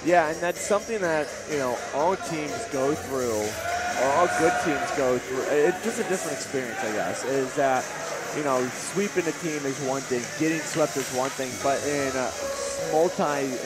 Yeah, and that's something that, all teams go through, or all good teams go through. It's just a different experience, I guess, is that, sweeping a team is one thing, getting swept is one thing, but in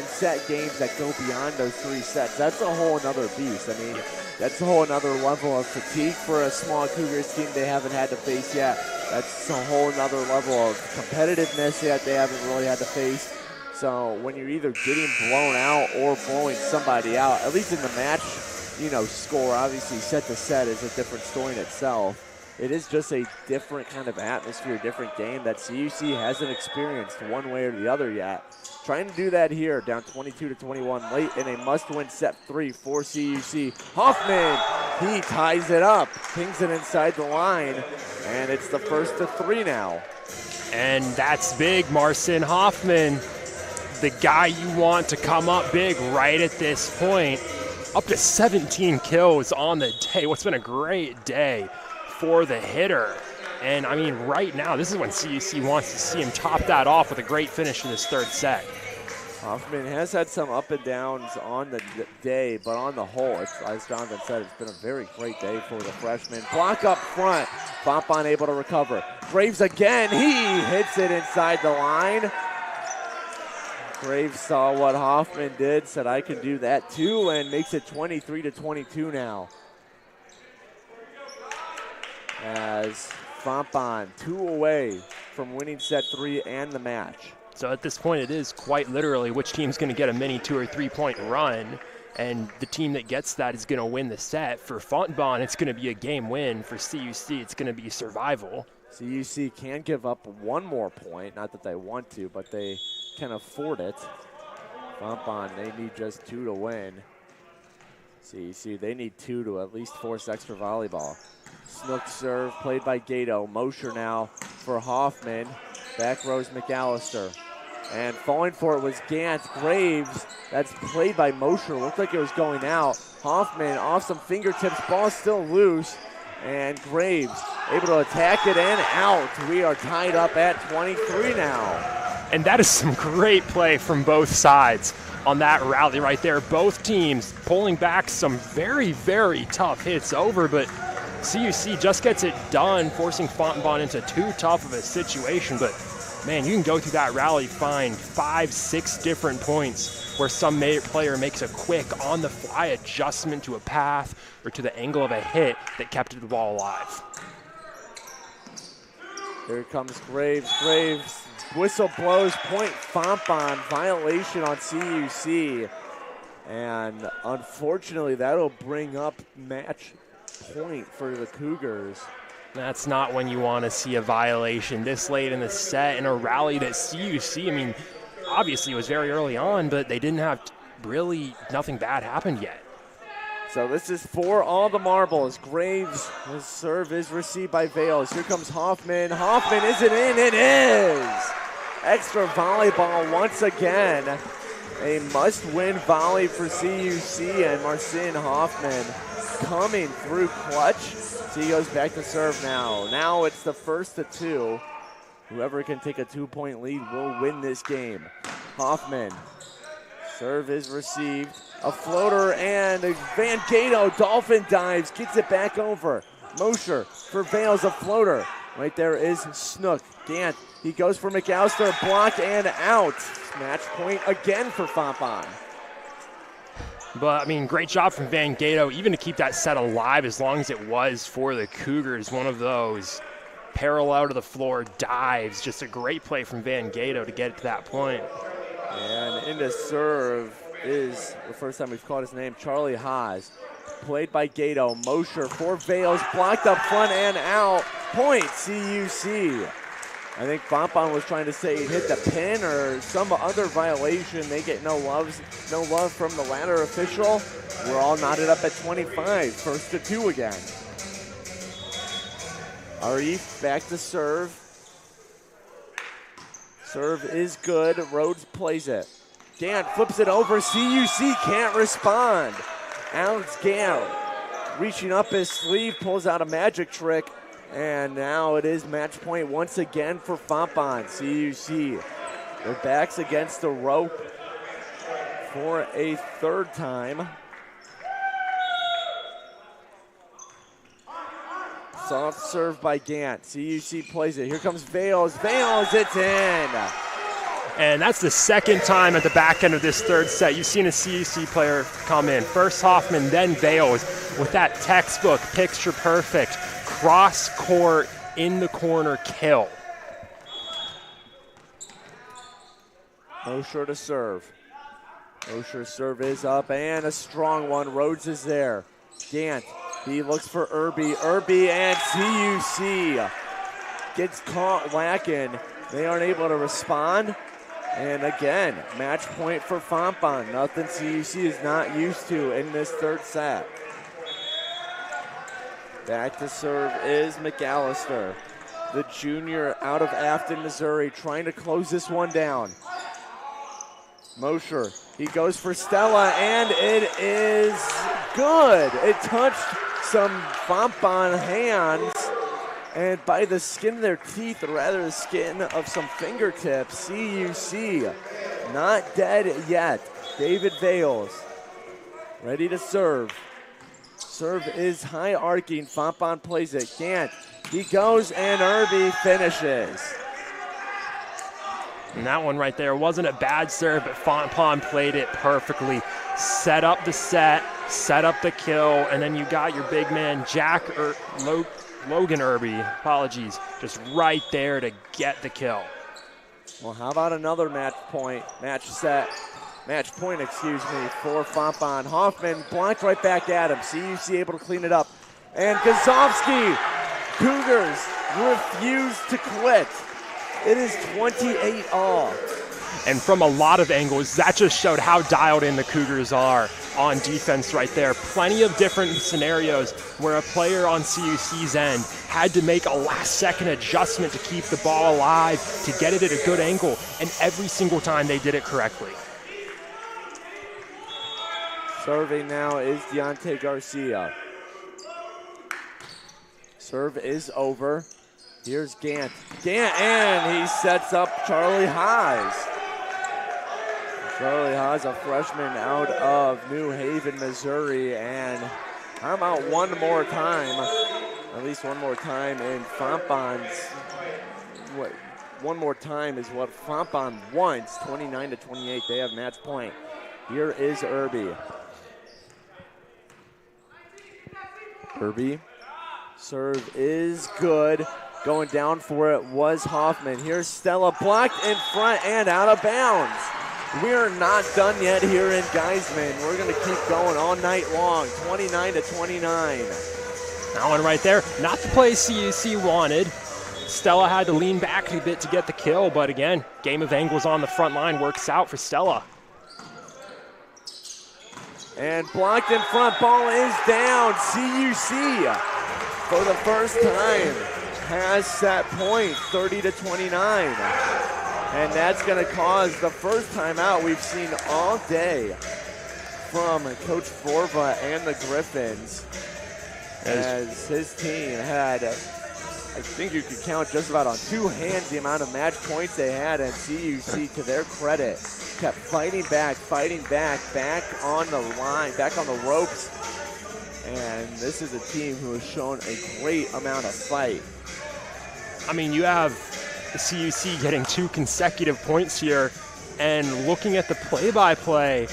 set games that go beyond those 3 sets, that's a whole another beast. I mean, that's a whole another level of fatigue for a small Cougars team they haven't had to face yet. That's a whole another level of competitiveness that they haven't really had to face. So when you're either getting blown out or blowing somebody out, at least in the match, score, obviously set to set is a different story in itself. It is just a different kind of atmosphere, different game that CUC hasn't experienced one way or the other yet. Trying to do that here, down 22-21, late in a must-win set 3 for CUC. Hoffman, he ties it up, pings it inside the line, and it's the first of 3 now. And that's big, Marcin Hoffman, the guy you want to come up big right at this point. Up to 17 kills on the day. What's been a great day for the hitter. And I mean, right now, this is when CUC wants to see him top that off with a great finish in this 3rd set. Hoffman has had some up and downs on the day, but on the whole, as Jonathan said, it's been a very great day for the freshman. Block up front. Fontbonne able to recover. Graves again. He hits it inside the line. Graves saw what Hoffman did, said I can do that too, and makes it 23-22 now. As Fontbonne 2 away from winning set 3 and the match. So at this point, it is quite literally which team's going to get a mini 2 or 3 point run. and the team that gets that is going to win the set. For Fontbonne, it's going to be a game win. For CUC, it's going to be survival. CUC can give up one more point. Not that they want to, but they can afford it. Fontbonne, they need just 2 to win. CUC, they need 2 to at least force extra volleyball. Snook serve played by Gato. Mosher now for Hoffman. Back rows McAllister. And falling for it was Gant. Graves, that's played by Mosher. Looked like it was going out. Hoffman off some fingertips. Ball still loose. And Graves able to attack it and out. We are tied up at 23 now. And that is some great play from both sides on that rally right there. Both teams pulling back some very, very tough hits over, but CUC just gets it done, forcing Fontbonne into too tough of a situation. But man, you can go through that rally, find 5, 6 different points where some player makes a quick on-the-fly adjustment to a path or to the angle of a hit that kept the ball alive. Here comes Graves. Graves, whistle blows, point Fontbonne, violation on CUC. And unfortunately, that'll bring up match point for the Cougars. That's not when you want to see a violation this late in the set in a rally that CUC, I mean, obviously it was very early on, but they didn't have really, nothing bad happened yet. So this is for all the marbles. Graves, his serve is received by Vales. Here comes Hoffman. Hoffman, is it in? It is! Extra volleyball once again. A must-win volley for CUC, and Marcin Hoffman coming through clutch. So he goes back to serve now. Now it's the first to 2. Whoever can take a 2-point lead will win this game. Hoffman, serve is received. A floater and Van Gato dolphin dives, gets it back over. Mosher for Vales, a floater. Right there is Snook. Gant, he goes for McAllister, block and out. Match point again for Fontbonne. But, I mean, great job from Van Gato, even to keep that set alive as long as it was for the Cougars. One of those parallel to the floor dives. Just a great play from Van Gato to get it to that point. And into serve is the first time we've called his name, Charlie Haas. Played by Gato. Mosher for Vales, blocked up front and out. Point CUC. I think Fontbonne was trying to say he hit the pin or some other violation. They get no love from the ladder official. We're all knotted up at 25, first to 2 again. Arif back to serve. Serve is good. Rhodes plays it. Gant flips it over. CUC can't respond. Alex Gant reaching up his sleeve, pulls out a magic trick. And now it is match point once again for Fontbonne. CUC, their backs against the rope for a third time. Soft serve by Gant. CUC plays it. Here comes Vales. Vales, it's in. And that's the second time at the back end of this third set you've seen a CUC player come in. First Hoffman, then Vales with that textbook, picture perfect, cross court in the corner kill. Mosher to serve. Mosher's serve is up and a strong one. Rhodes is there. Gant, he looks for Irby. Irby and CUC gets caught lacking. They aren't able to respond. And again, match point for Fontbonne. Nothing CUC is not used to in this third set. Back to serve is McAllister, the junior out of Afton, Missouri, trying to close this one down. Mosher, he goes for Stella, and it is good. It touched some Fontbonne hands, and by the skin of their teeth, or rather the skin of some fingertips, CUC not dead yet. David Vales ready to serve. Serve is high arcing. Fontbonne plays it. Gant, he goes, and Irby finishes. And that one right there wasn't a bad serve, but Fontbonne played it perfectly. Set up the set, set up the kill, and then you got your big man, Logan Irby, apologies, just right there to get the kill. Well, how about another match point, match set Match point, excuse me, for Fontbonne. Hoffman blocked right back at him. CUC able to clean it up. And Gazovsky, Cougars refuse to quit. It is 28-all. And from a lot of angles, that just showed how dialed in the Cougars are on defense right there. Plenty of different scenarios where a player on CUC's end had to make a last-second adjustment to keep the ball alive, to get it at a good angle, and every single time they did it correctly. Serving now is Deontay Garcia. Serve is over. Here's Gant. Gant, and he sets up Charlie Haas. Charlie Haas, a freshman out of New Haven, Missouri, and how about one more time, at least one more time in Fontbonne's, one more time is what Fontbonne wants, 29-28, they have match point. Here is Irby. Irby, serve is good. Going down for it was Hoffman. Here's Stella, blocked in front and out of bounds. We are not done yet here in Geisman. We're going to keep going all night long, 29-29. That one right there, not the play CUC wanted. Stella had to lean back a bit to get the kill, but again, game of angles on the front line works out for Stella. And blocked in front, ball is down. CUC, for the first time, has set point, 30-29. And that's going to cause the first timeout we've seen all day from Coach Forva and the Griffins, as his team had, I think you could count just about on two hands the amount of match points they had, and CUC, to their credit, kept fighting back, back on the line, back on the ropes. And this is a team who has shown a great amount of fight. I mean, you have the CUC getting 2 consecutive points here, and looking at the play-by-play,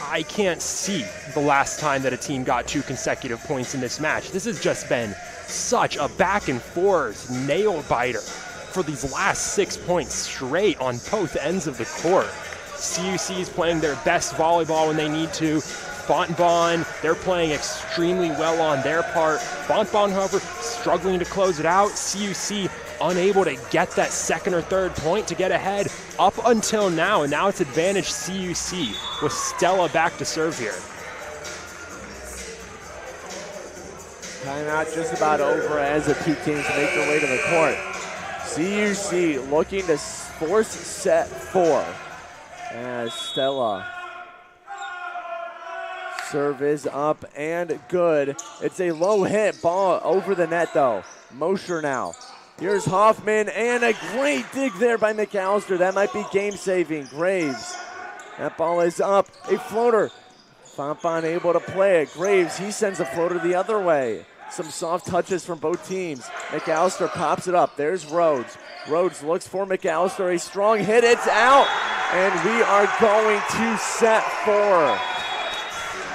I can't see the last time that a team got 2 consecutive points in this match. This has just been such a back-and-forth nail-biter for these last 6 points straight on both ends of the court. CUC is playing their best volleyball when they need to. Fontbonne, they're playing extremely well on their part. Fontbonne, however, struggling to close it out. CUC unable to get that second or third point to get ahead up until now, and now it's advantage CUC with Stella back to serve here. Timeout just about over as the two teams make their way to the court. CUC looking to force set 4 as Stella. Serve is up and good. It's a low hit ball over the net though. Mosher now. Here's Hoffman, and a great dig there by McAllister. That might be game saving. Graves, that ball is up. A floater. Fontbonne able to play it. Graves, he sends a floater the other way. Some soft touches from both teams. McAllister pops it up. There's Rhodes. Rhodes looks for McAllister. A strong hit. It's out. And we are going to set 4.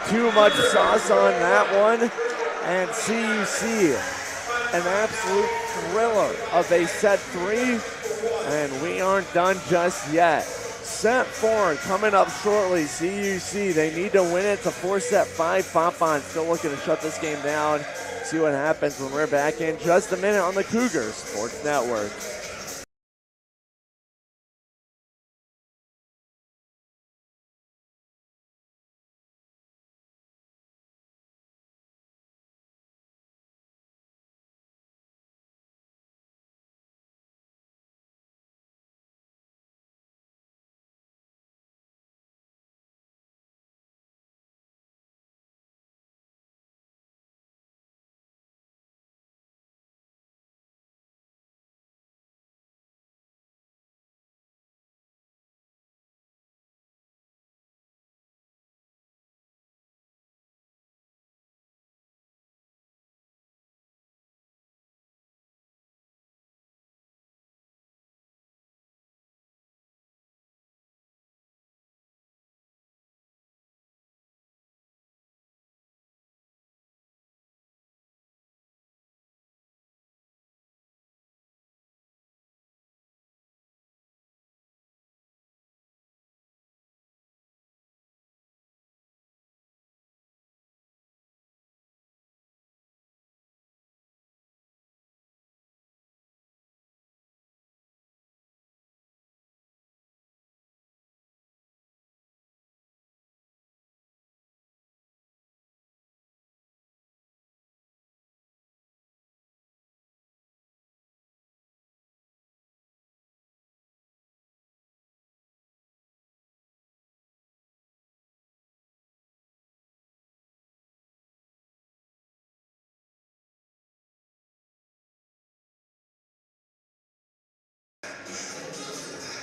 Too much sauce on that one. And CUC, an absolute thriller of a set 3. And we aren't done just yet. Set 4 coming up shortly. CUC, they need to win it to force set 5. Fontbonne still looking to shut this game down. See what happens when we're back in just a minute on the Cougars Sports Network.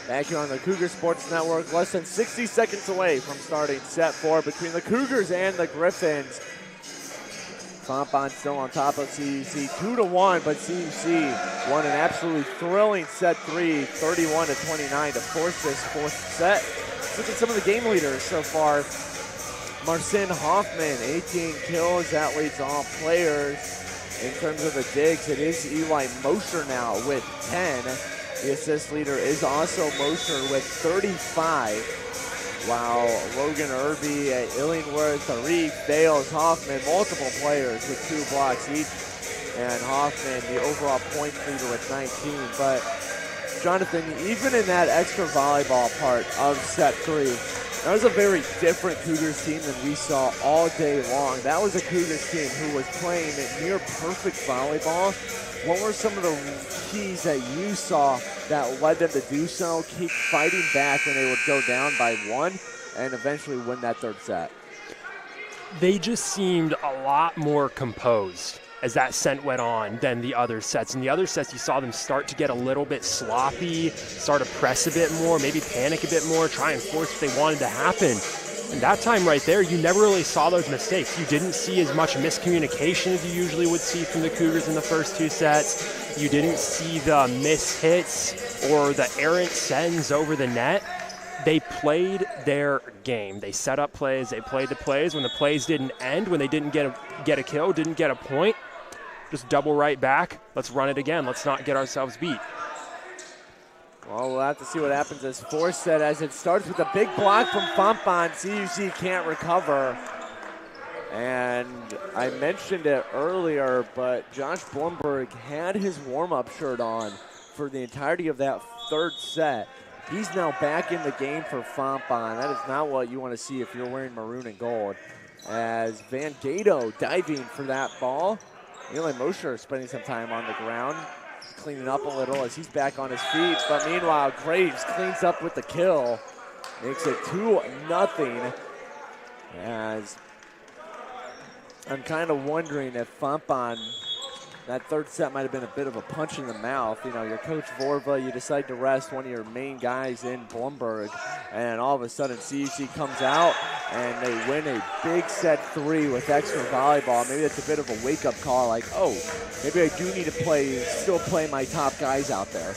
Back here on the Cougar Sports Network, less than 60 seconds away from starting set 4 between the Cougars and the Griffins. Fontbonne still on top of CUC 2-1, but CUC won an absolutely thrilling set 3, 31-29 to force this fourth set. Let's look at some of the game leaders so far. Marcin Hoffman, 18 kills, that leads all players. In terms of the digs, it is Eli Mosher now with 10. The assist leader is also Mosher with 35, while Logan Irby, Illingworth, Arif, Bales, Hoffman, multiple players with 2 blocks each, and Hoffman, the overall points leader with 19. But Jonathan, even in that extra volleyball part of set 3, that was a very different Cougars team than we saw all day long. That was a Cougars team who was playing near perfect volleyball. What were some of the keys that you saw that led them to do so, keep fighting back when they would go down by 1 and eventually win that third set? They just seemed a lot more composed as that set went on than the other sets. In the other sets, you saw them start to get a little bit sloppy, start to press a bit more, maybe panic a bit more, try and force what they wanted to happen. And that time right there, you never really saw those mistakes. You didn't see as much miscommunication as you usually would see from the Cougars in the first 2 sets. You didn't see the miss hits or the errant sends over the net. They played their game. They set up plays, they played the plays. When the plays didn't end, when they didn't get a kill, didn't get a point, just double right back. Let's run it again. Let's not get ourselves beat. Well, we'll have to see what happens this fourth set as it starts with a big block from Fontbonne. CUC can't recover. And I mentioned it earlier, but Josh Blumberg had his warm-up shirt on for the entirety of that third set. He's now back in the game for Fontbonne. That is not what you want to see if you're wearing maroon and gold. As Van Gato diving for that ball. Eli Mosher spending some time on the ground, cleaning up a little as he's back on his feet. But meanwhile, Graves cleans up with the kill. Makes it 2-0. As I'm kind of wondering if Fontbonne, that third set might have been a bit of a punch in the mouth. You know, your coach Vorva, you decide to rest one of your main guys in Blumberg, and all of a sudden CUC comes out and they win a big set 3 with extra volleyball. Maybe that's a bit of a wake-up call, like, oh, maybe I do need to still play my top guys out there.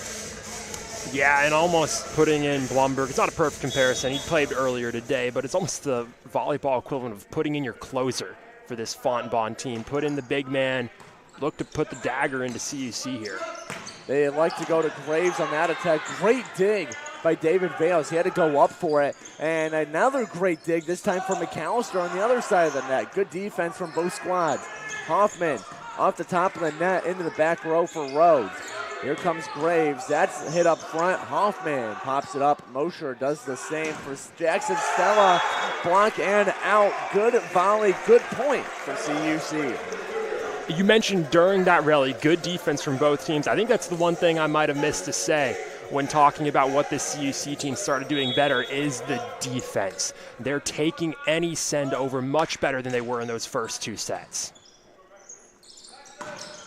Yeah, and almost putting in Blumberg. It's not a perfect comparison. He played earlier today, but it's almost the volleyball equivalent of putting in your closer for this Fontbonne team. Put in the big man. Look to put the dagger into CUC here. They like to go to Graves on that attack. Great dig by David Vales. He had to go up for it. And another great dig, this time from McAllister on the other side of the net. Good defense from both squads. Hoffman off the top of the net into the back row for Rhodes. Here comes Graves. That's hit up front. Hoffman pops it up. Mosher does the same for Jackson Stella. Block and out. Good volley, good point for CUC. You mentioned during that rally, good defense from both teams. I think that's the one thing I might have missed to say when talking about what this CUC team started doing better is the defense. They're taking any send over much better than they were in those first 2 sets.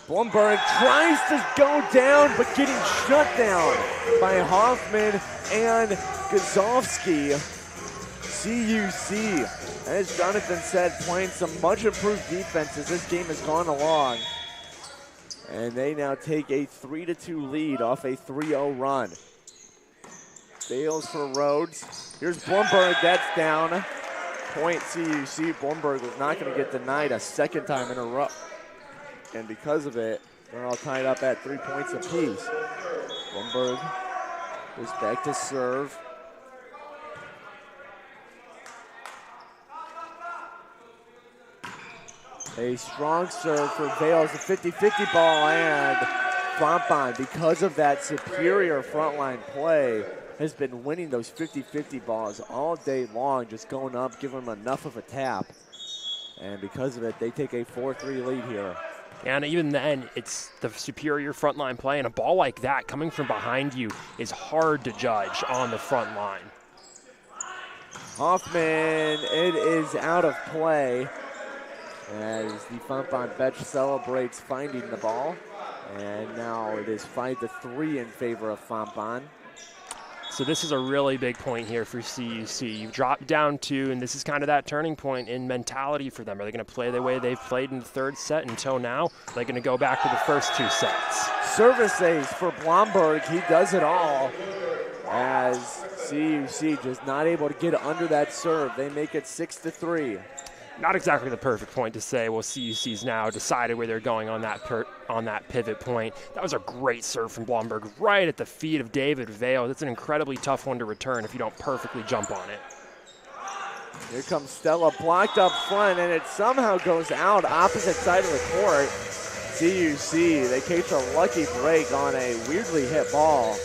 Blumberg tries to go down, but getting shut down by Hoffman and Gazovsky. CUC, as Jonathan said, playing some much improved defense as this game has gone along. And they now take a 3-2 lead off a 3-0 run. Bales for Rhodes. Here's Blumberg, that's down. Point CUC. Blumberg was not going to get denied a second time in a row. And because of it, they're all tied up at 3 points apiece. Blumberg goes back to serve. A strong serve for Vales, a 50-50 ball, and Fontbonne, because of that superior frontline play, has been winning those 50-50 balls all day long, just going up, giving them enough of a tap. And because of it, they take a 4-3 lead here. And even then, it's the superior frontline play, and a ball like that coming from behind you is hard to judge on the front line. Hoffman, it is out of play as the Fontbonne bench celebrates finding the ball. And now it is 5-3 in favor of Fontbonne. So this is a really big point here for CUC. You've dropped down 2, and this is kind of that turning point in mentality for them. Are they going to play the way they've played in the third set until now? Are they going to go back to the first 2 sets? Service ace for Blomberg. He does it all as CUC just not able to get under that serve. They make it 6-3. Not exactly the perfect point to say, well, CUC's now decided where they're going on that pivot point. That was a great serve from Blomberg right at the feet of David Vale. That's an incredibly tough one to return if you don't perfectly jump on it. Here comes Stella, blocked up front, and it somehow goes out opposite side of the court. CUC, they catch a lucky break on a weirdly hit ball,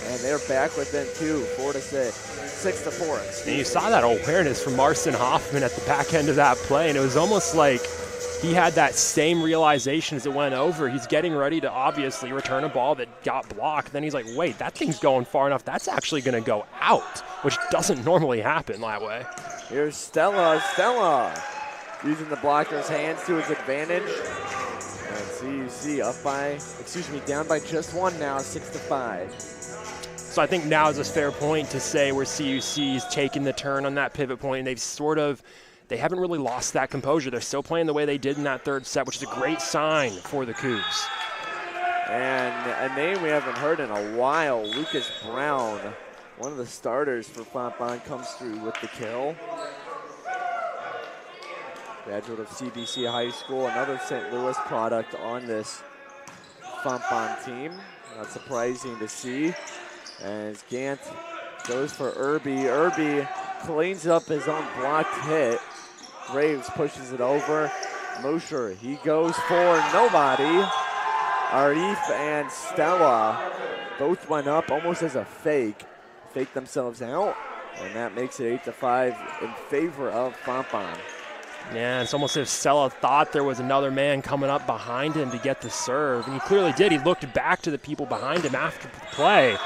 and they're back within 2, 6-4. And you saw that awareness from Marcin Hoffman at the back end of that play, and it was almost like he had that same realization as it went over. He's getting ready to obviously return a ball that got blocked. Then he's like, wait, that thing's going far enough. That's actually going to go out, which doesn't normally happen that way. Here's Stella using the blocker's hands to his advantage. And CUC down by just 1 now, 6-5. So I think now is a fair point to say where CUC's taken the turn on that pivot point, and they haven't really lost that composure. They're still playing the way they did in that third set, which is a great sign for the Cougs. And a name we haven't heard in a while, Lucas Brown, one of the starters for Fontbonne, comes through with the kill. Graduate of CBC High School, another St. Louis product on this Fontbonne team. Not surprising to see. As Gant goes for Irby. Irby cleans up his own blocked hit. Graves pushes it over. Mosher, he goes for nobody. Arif and Stella both went up almost as a fake themselves out, and that makes it 8-5 in favor of Fontbonne. Yeah, it's almost as if Stella thought there was another man coming up behind him to get the serve, and he clearly did. He looked back to the people behind him after the play.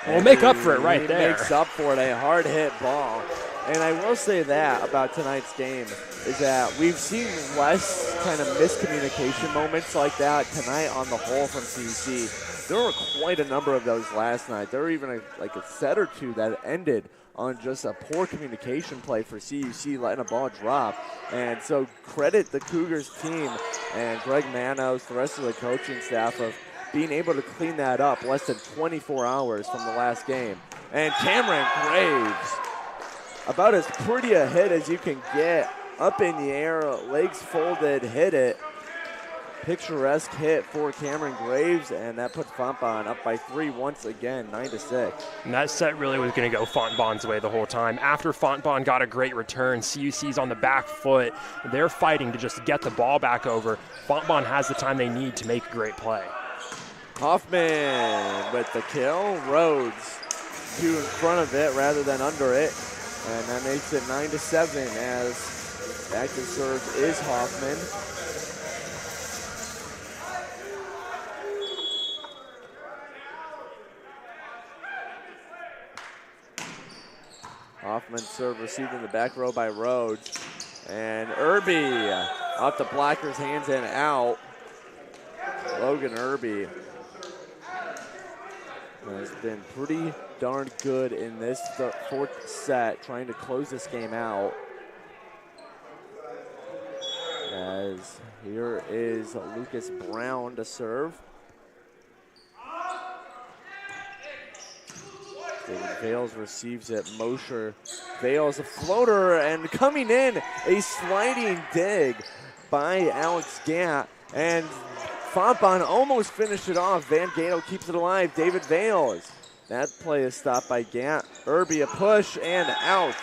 We'll make up for it right there. He makes up for it, a hard hit ball. And I will say that about tonight's game is that we've seen less kind of miscommunication moments like that tonight on the whole from CUC. There were quite a number of those last night. There were even a set or 2 that ended on just a poor communication play for CUC, letting a ball drop. And so credit the Cougars team and Greg Manos, the rest of the coaching staff, of being able to clean that up less than 24 hours from the last game. And Cameron Graves, about as pretty a hit as you can get, up in the air, legs folded, hit it. Picturesque hit for Cameron Graves, and that put Fontbonne up by 3 once again, 9-6. And that set really was going to go Fontbonne's way the whole time. After Fontbonne got a great return, CUC's on the back foot. They're fighting to just get the ball back over. Fontbonne has the time they need to make a great play. Hoffman with the kill. Rhodes in front of it rather than under it. And that makes it 9-7 as back to serve is Hoffman. Hoffman's serve received in the back row by Rhodes. And Irby off the blocker's hands and out. Logan Irby has been pretty darn good in this fourth set, trying to close this game out. As here is Lucas Brown to serve. David Vales receives it. Mosher. Vales a floater, and coming in, a sliding dig by Alex Gant. And Fontbonne almost finished it off. Van Gato keeps it alive. David Vales. That play is stopped by Gant. Irby a push and out.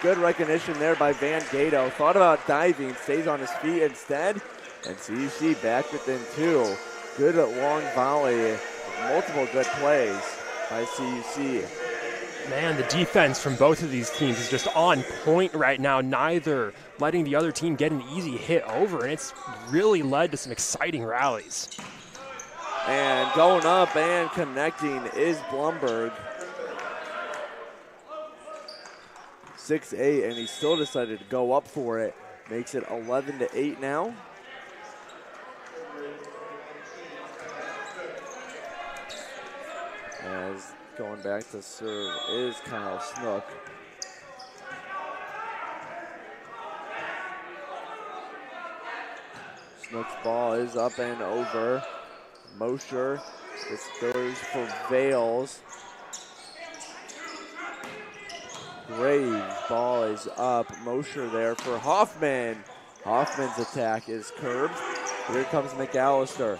Good recognition there by Van Gato. Thought about diving, stays on his feet instead. And CUC back within 2. Good long volley. Multiple good plays by CUC. Man, the defense from both of these teams is just on point right now, neither letting the other team get an easy hit over, and it's really led to some exciting rallies. And going up and connecting is Blomberg. 6-8, and he still decided to go up for it. Makes it 11-8 now. As Going back to serve is Kyle Snook. Snook's ball is up and over. Mosher, this goes for Vales. Graves, ball is up. Mosher there for Hoffman. Hoffman's attack is curbed. Here comes McAllister.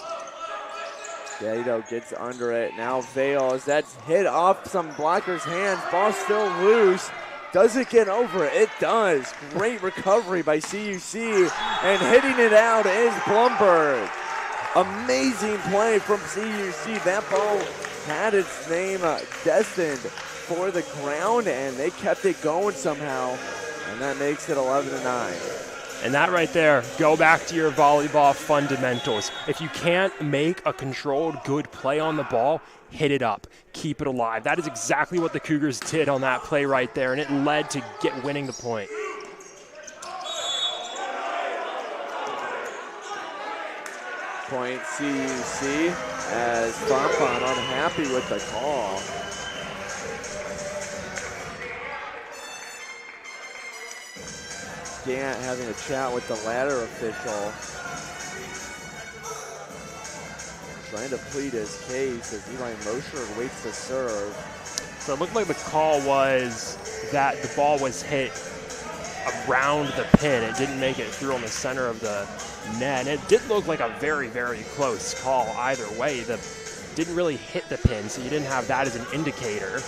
Gato gets under it. Now Vales, that's hit off some blocker's hands. Ball still loose. Does it get over? It does. Great recovery by CUC. And hitting it out is Blumberg. Amazing play from CUC. That ball had its name destined for the ground, and they kept it going somehow. And that makes it 11-9. And that right there, go back to your volleyball fundamentals. If you can't make a controlled, good play on the ball, hit it up, keep it alive. That is exactly what the Cougars did on that play right there, and it led to winning the point. Point CUC as Fontbonne unhappy with the call. Gant having a chat with the ladder official, trying to plead his case as Eli Mosher waits to serve. So it looked like the call was that the ball was hit around the pin. It didn't make it through on the center of the net. And it did look like a very, very close call either way. The didn't really hit the pin, so you didn't have that as an indicator.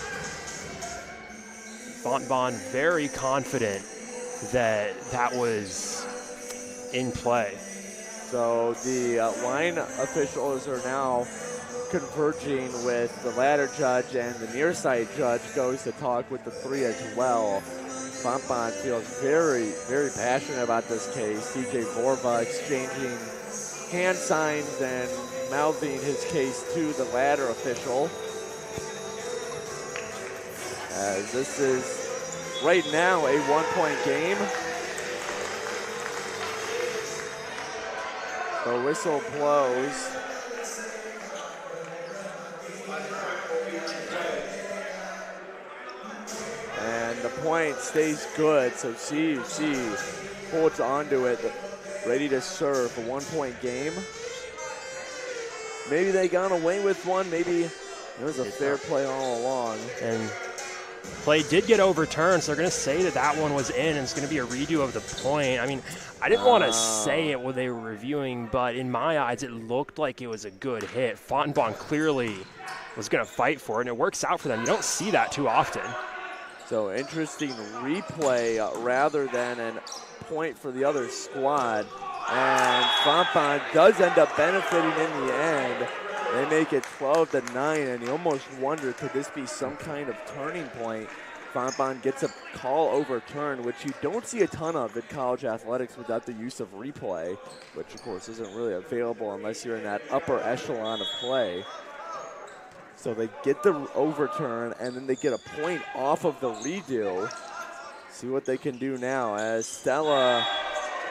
Fontbonne very confident that that was in play. So the line officials are now converging with the ladder judge, and the near side judge goes to talk with the three as well. Fontbonne feels very, very passionate about this case. TJ Vorva exchanging hand signs and mouthing his case to the ladder official. As this is right now a 1-point game. The whistle blows. And the point stays good, so CUC holds onto it, ready to serve a 1-point game. Maybe they got away with one, maybe it was a fair play all along. And play did get overturned, so they're going to say that that one was in, and it's going to be a redo of the point. I mean, I didn't want to say it when they were reviewing, but in my eyes, it looked like it was a good hit. Fontbonne clearly was going to fight for it, and it works out for them. You don't see that too often. So interesting replay rather than a point for the other squad. And Fontbonne does end up benefiting in the end. They make it 12-9, and you almost wonder, could this be some kind of turning point? Fontbonne gets a call overturned, which you don't see a ton of in college athletics without the use of replay, which of course isn't really available unless you're in that upper echelon of play. So they get the overturn, and then they get a point off of the redo. See what they can do now as Stella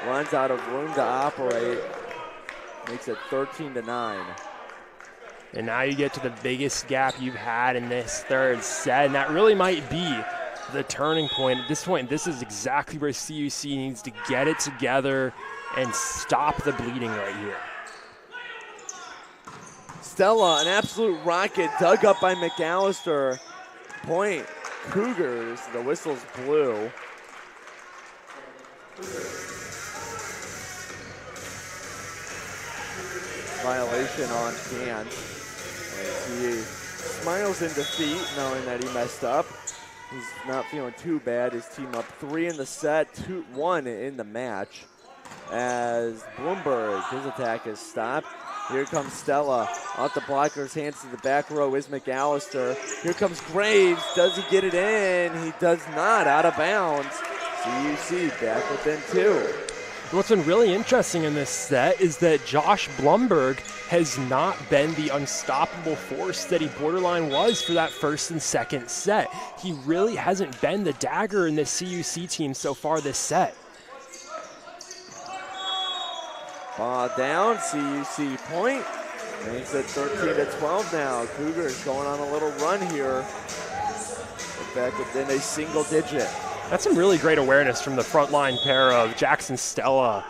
runs out of room to operate. Makes it 13-9. And now you get to the biggest gap you've had in this third set, and that really might be the turning point. At this point, this is exactly where CUC needs to get it together and stop the bleeding right here. Stella, an absolute rocket, dug up by McAllister. Point Cougars, the whistle's blue. Violation on Gant. He smiles in defeat, knowing that he messed up. He's not feeling too bad. His team up 3 in the set, 1 in the match. As Bloomberg, his attack is stopped. Here comes Stella, off the blocker's hands to the back row is McAllister. Here comes Graves, does he get it in? He does not, out of bounds. CUC back within 2. What's been really interesting in this set is that Josh Blumberg has not been the unstoppable force that he borderline was for that first and second set. He really hasn't been the dagger in this CUC team so far this set. Ball down, CUC point. Makes it 13-12 now. Cougars going on a little run here. Back within a single digit. That's some really great awareness from the front line pair of Jackson Stella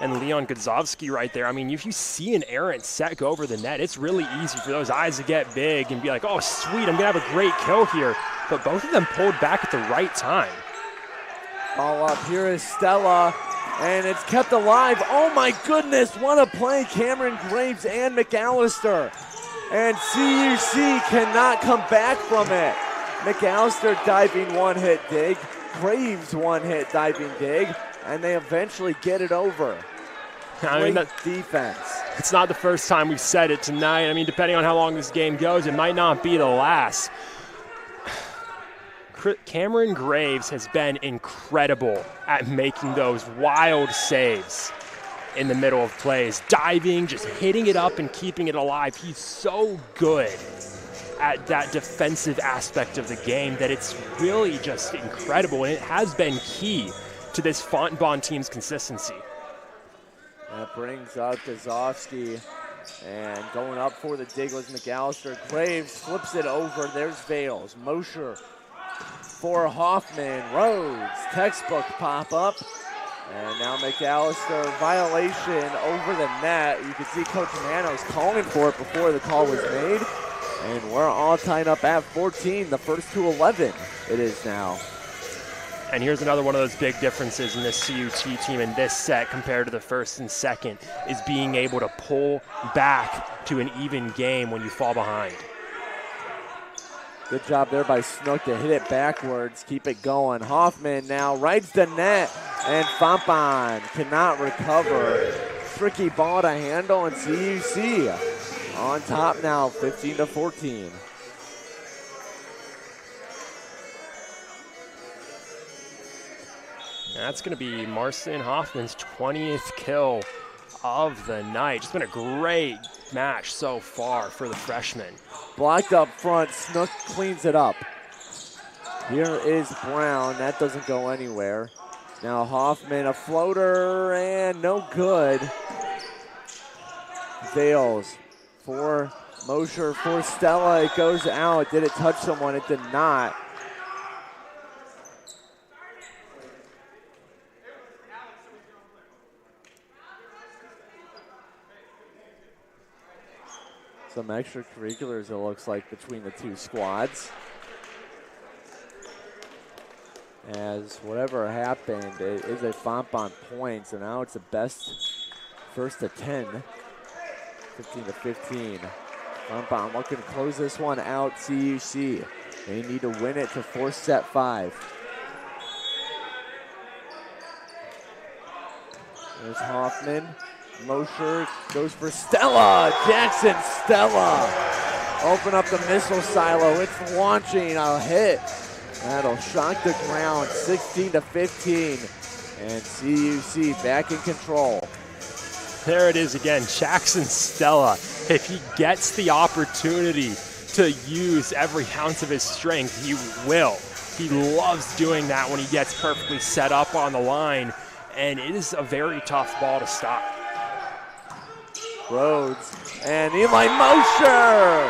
and Leon Godzowski right there. I mean, if you see an errant set go over the net, it's really easy for those eyes to get big and be like, oh, sweet, I'm going to have a great kill here. But both of them pulled back at the right time. All up, here is Stella, and it's kept alive. Oh my goodness, what a play. Cameron Graves and McAllister. And CUC cannot come back from it. McAllister diving one-hit dig, Graves one-hit diving dig, and they eventually get it over. Great defense. It's not the first time we've said it tonight. I mean, depending on how long this game goes, it might not be the last. Cameron Graves has been incredible at making those wild saves in the middle of plays. Diving, just hitting it up and keeping it alive. He's so good at that defensive aspect of the game that it's really just incredible, and it has been key to this Fontbonne team's consistency. That brings up Kozovsky, and going up for the dig was McAllister. Graves flips it over. There's Vales. Mosher for Hoffman. Rhodes, textbook pop-up. And now McAllister, violation over the net. You can see Coach Manos calling for it before the call was made. And we're all tied up at 14, the first to 11 it is now. And here's another one of those big differences in this CUT team in this set compared to the first and second, is being able to pull back to an even game when you fall behind. Good job there by Snook to hit it backwards, keep it going. Hoffman now rides the net, and Fontbonne cannot recover. Tricky ball to handle, and CUC on top now, 15-14. That's going to be Marcin Hoffman's 20th kill of the night. Just been a great match so far for the freshman. Blocked up front, Snook cleans it up. Here is Brown, that doesn't go anywhere. Now Hoffman, a floater, and no good. Vales for Mosher, for Stella, it goes out. Did it touch someone? It did not. Some extracurriculars, it looks like, between the two squads. As whatever happened, it is a Fontbonne point, so now it's the best first to 10, 15-15. Fontbonne looking to close this one out, CUC. They need to win it to force set 5. There's Hoffman. Mosher goes for Stella. Jackson Stella. Open up the missile silo. It's launching a hit. That'll shock the ground, 16-15. And CUC back in control. There it is again, Jackson Stella. If he gets the opportunity to use every ounce of his strength, he will. He loves doing that when he gets perfectly set up on the line, and it is a very tough ball to stop. Rhodes and Eli Mosher.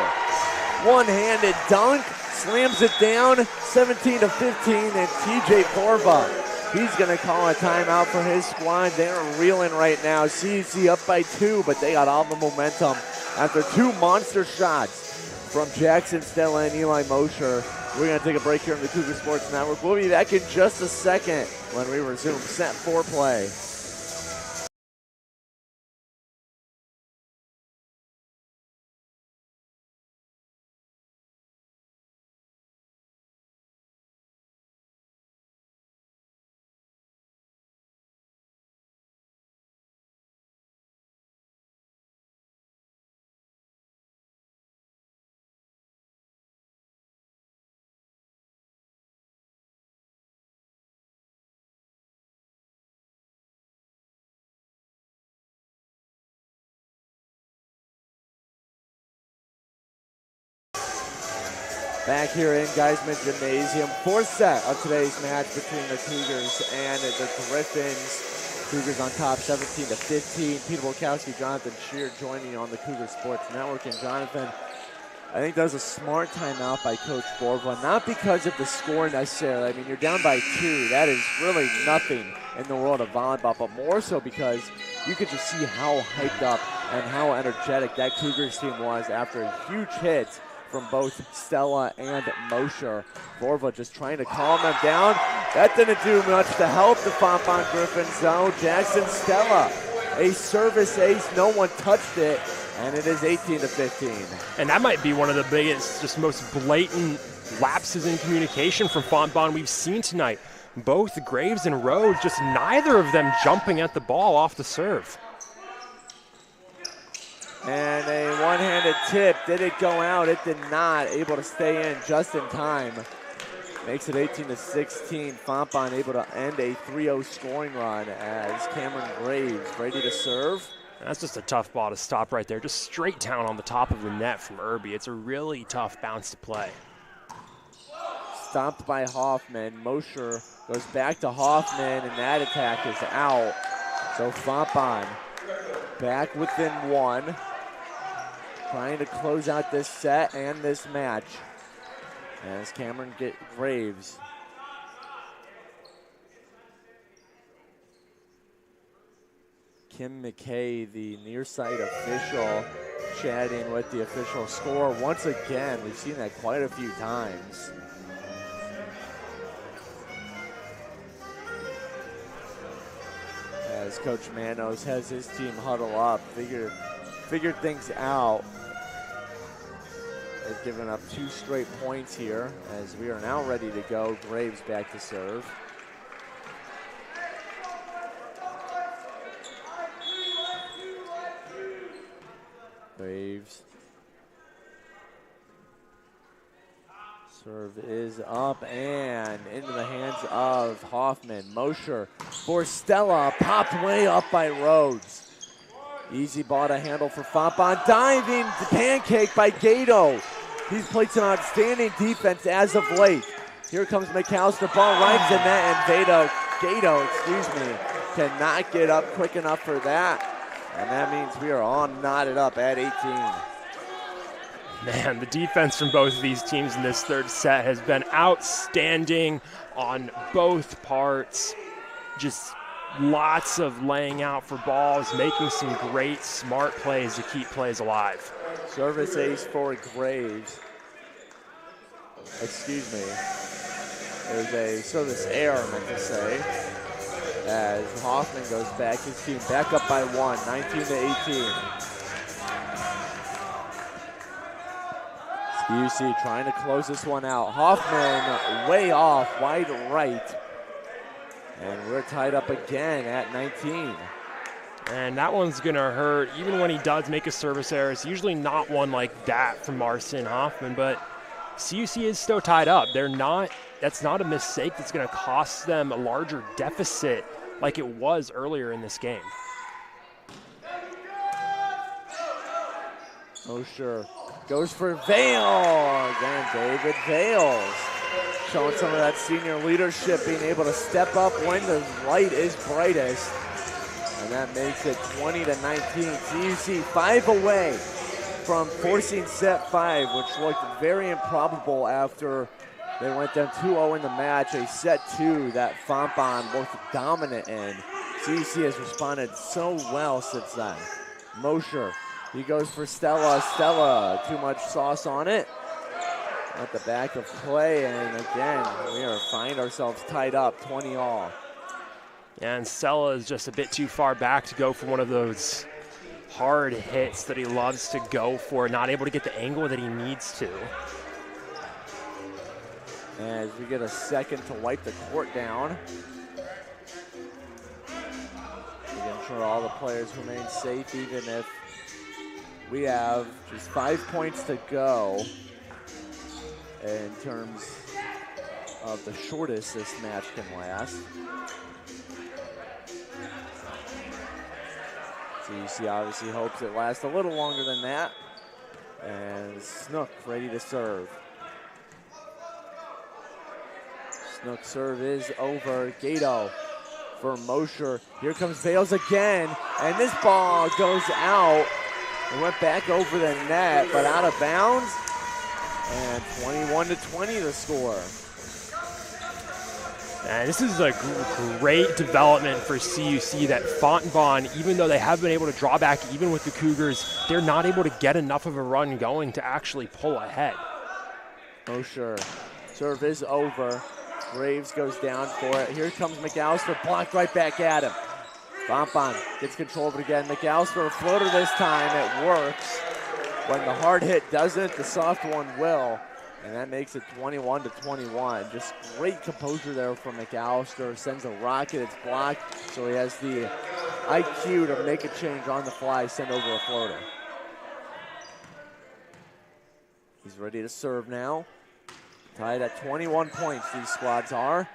One-handed dunk, slams it down, 17-15, and TJ Porva, he's gonna call a timeout for his squad. They're reeling right now. CUC up by 2, but they got all the momentum after 2 monster shots from Jackson Stella and Eli Mosher. We're gonna take a break here on the Cougar Sports Network. We'll be back in just a second when we resume set 4 play. Back here in Geisman Gymnasium, 4th set of today's match between the Cougars and the Griffins. Cougars on top 17-15. Peter Wilkowski, Jonathan Shear joining you on the Cougar Sports Network. And Jonathan, I think that was a smart timeout by Coach Borva, not because of the score necessarily. I mean, you're down by 2. That is really nothing in the world of volleyball, but more so because you could just see how hyped up and how energetic that Cougars team was after a huge hit from both Stella and Mosher. Borva just trying to calm them down. That didn't do much to help the Fontbonne Griffins, though. Jackson Stella, a service ace. No one touched it, and it is 18-15. And that might be one of the biggest, just most blatant lapses in communication from Fontbonne we've seen tonight. Both Graves and Rhodes, just neither of them jumping at the ball off the serve. And a one-handed tip. Did it go out? It did not. Able to stay in just in time. Makes it 18-16. Fontbonne able to end a 3-0 scoring run as Cameron Graves ready to serve. That's just a tough ball to stop right there. Just straight down on the top of the net from Irby. It's a really tough bounce to play. Stopped by Hoffman. Mosher goes back to Hoffman, and that attack is out. So Fontbonne back within 1. Trying to close out this set and this match as Cameron Graves. Kim McKay, the near side official, chatting with the official score. Once again, we've seen that quite a few times. As Coach Manos has his team huddle up, figured things out. They've given up 2 straight points here as we are now ready to go. Graves back to serve. Graves. Serve is up and into the hands of Hoffman. Mosher for Stella, popped way up by Rhodes. Easy ball to handle for Fontbonne. Diving pancake by Gato. He's played some outstanding defense as of late. Here comes McAllister. Ball rides in net, and Gato, cannot get up quick enough for that. And that means we are all knotted up at 18. Man, the defense from both of these teams in this third set has been outstanding on both parts. Just lots of laying out for balls, making some great, smart plays to keep plays alive. Service ace for Graves. Excuse me. There's a service error, meant to say. As Hoffman goes back, his team back up by 1, 19-18. CUC trying to close this one out. Hoffman way off, wide right. And we're tied up again at 19. And that one's going to hurt. Even when he does make a service error, it's usually not one like that from Marcin Hoffman, but CUC is still tied up. That's not a mistake that's going to cost them a larger deficit like it was earlier in this game. Oh, sure. Goes for Vale. Again, David Vales showing some of that senior leadership, being able to step up when the light is brightest. And that makes it 20-19. CUC 5 away from forcing set 5, which looked very improbable after they went down 2-0 in the match. A set 2 that Fontbonne looked dominant in. CUC has responded so well since then. Mosher, he goes for Stella. Stella, too much sauce on it. At the back of play, and again, we find ourselves tied up 20-all. Yeah, and Stella is just a bit too far back to go for one of those hard hits that he loves to go for, not able to get the angle that he needs to. As we get a second to wipe the court down. Making sure all the players remain safe, even if we have just 5 points to go in terms of the shortest this match can last. CUC obviously hopes it lasts a little longer than that. And Snook ready to serve. Snook serve is over. Gato for Mosher. Here comes Vales again, and this ball goes out. It went back over the net, but out of bounds. And 21-20 the score. And this is a great development for CUC that Fontbonne, even though they have been able to draw back even with the Cougars, they're not able to get enough of a run going to actually pull ahead. Mosher, serve is over. Graves goes down for it. Here comes McAllister, blocked right back at him. Fontbonne gets control of it again. McAllister, a floater this time, it works. When the hard hit doesn't, the soft one will. And that makes it 21-21. Just great composure there from McAllister. Sends a rocket, it's blocked. So he has the IQ to make a change on the fly, send over a floater. He's ready to serve now. Tied at 21 points, these squads are.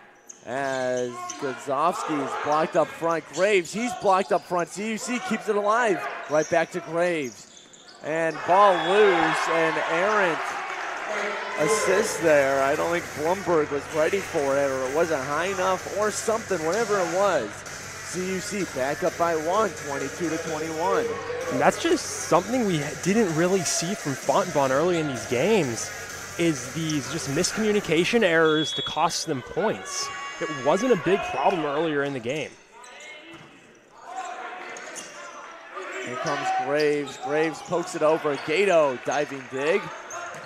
As Godzowski is blocked up front. Graves, he's blocked up front. CUC keeps it alive. Right back to Graves. And ball loose, and errant assist there. I don't think Blumberg was ready for it, or it wasn't high enough, or something, whatever it was. CUC back up by 1, 22-21. And that's just something we didn't really see from Fontbonne early in these games, is these just miscommunication errors to cost them points. It wasn't a big problem earlier in the game. Here comes Graves. Graves pokes it over. Gato diving dig.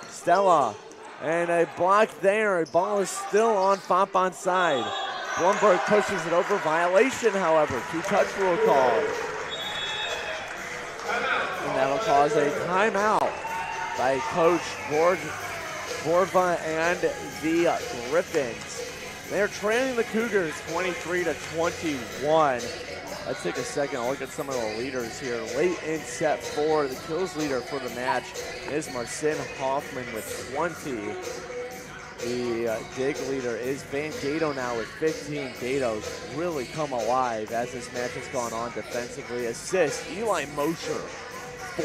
Stella. And a block there. The ball is still on Fontbonne's side. Blumberg pushes it over. Violation, however. 2-touch rule called. And that'll cause a timeout by Coach Borva and the Griffins. They're trailing the Cougars 23-21. Let's take a second and look at some of the leaders here. Late in set 4, the kills leader for the match is Marcin Hoffman with 20. The dig leader is Van Gato now with 15. Gato's really come alive as this match has gone on defensively. Assist, Eli Mosher,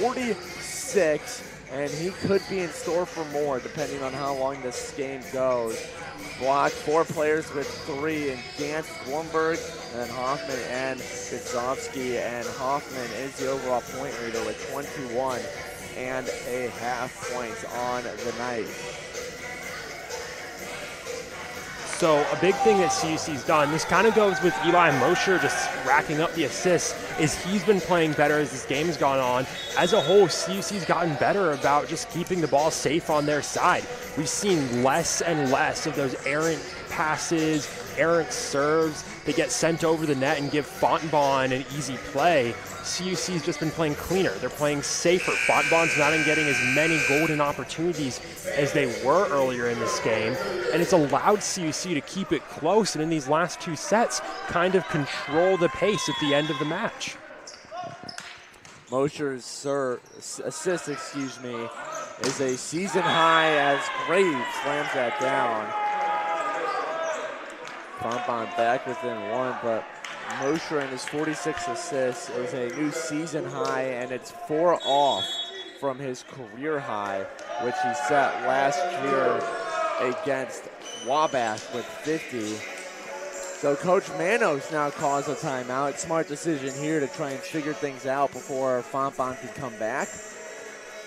46, and he could be in store for more depending on how long this game goes. Blocked 4 players with 3, and Gantz, Blumberg, and Hoffman and Godzowski. And Hoffman is the overall point leader with 21.5 points on the night. So a big thing that CUC's done, this kind of goes with Eli Mosher just racking up the assists, is he's been playing better as this game's gone on. As a whole, CUC's gotten better about just keeping the ball safe on their side. We've seen less and less of those errant passes, errant serves that get sent over the net and give Fontbonne an easy play. CUC's just been playing cleaner. They're playing safer. Fontbonne's not getting as many golden opportunities as they were earlier in this game, and it's allowed CUC to keep it close, and in these last 2 sets, kind of control the pace at the end of the match. Mosher's assist, is a season high as Graves slams that down. Fontbonne back within 1, but Mosher and his 46 assists is a new season high, and it's 4 off from his career high, which he set last year against Wabash with 50. So Coach Manos now calls a timeout. Smart decision here to try and figure things out before Fontbonne can come back.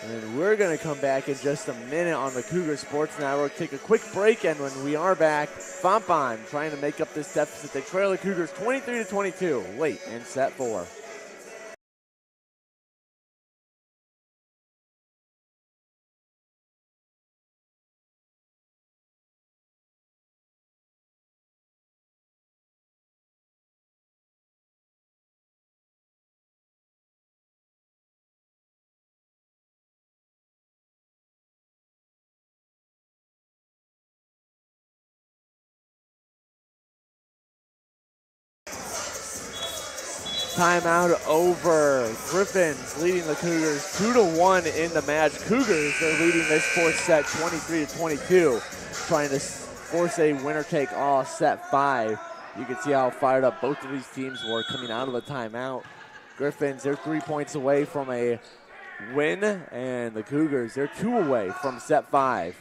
And we're going to come back in just a minute on the Cougar Sports Network. Take a quick break, and when we are back, Fontbonne trying to make up this deficit. They trail the Cougars 23-22 late in set 4. Timeout over. Griffins leading the Cougars 2-1 in the match. Cougars are leading this 4th set 23-22, trying to force a winner-take-all set 5. You can see how fired up both of these teams were coming out of the timeout. Griffins, they're 3 points away from a win, and the Cougars, they're 2 away from set 5.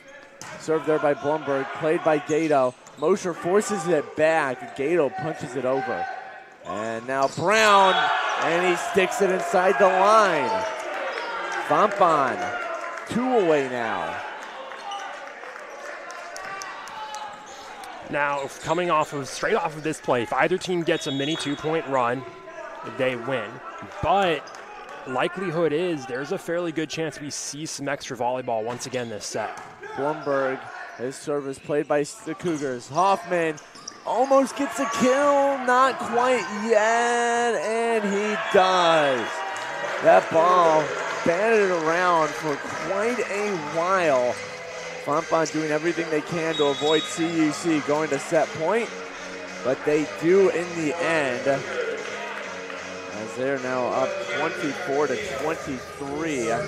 Served there by Blumberg, played by Gato. Mosher forces it back. Gato punches it over. And now Brown, and he sticks it inside the line. Fontbonne, 2 away now. Now, straight off of this play, if either team gets a mini 2-point run, they win. But likelihood is there's a fairly good chance we see some extra volleyball once again this set. Blumberg, his service played by the Cougars. Hoffman almost gets a kill, not quite yet, and he does. That ball batted around for quite a while. Fontbonne doing everything they can to avoid CUC going to set point, but they do in the end, as they're now up 24-23.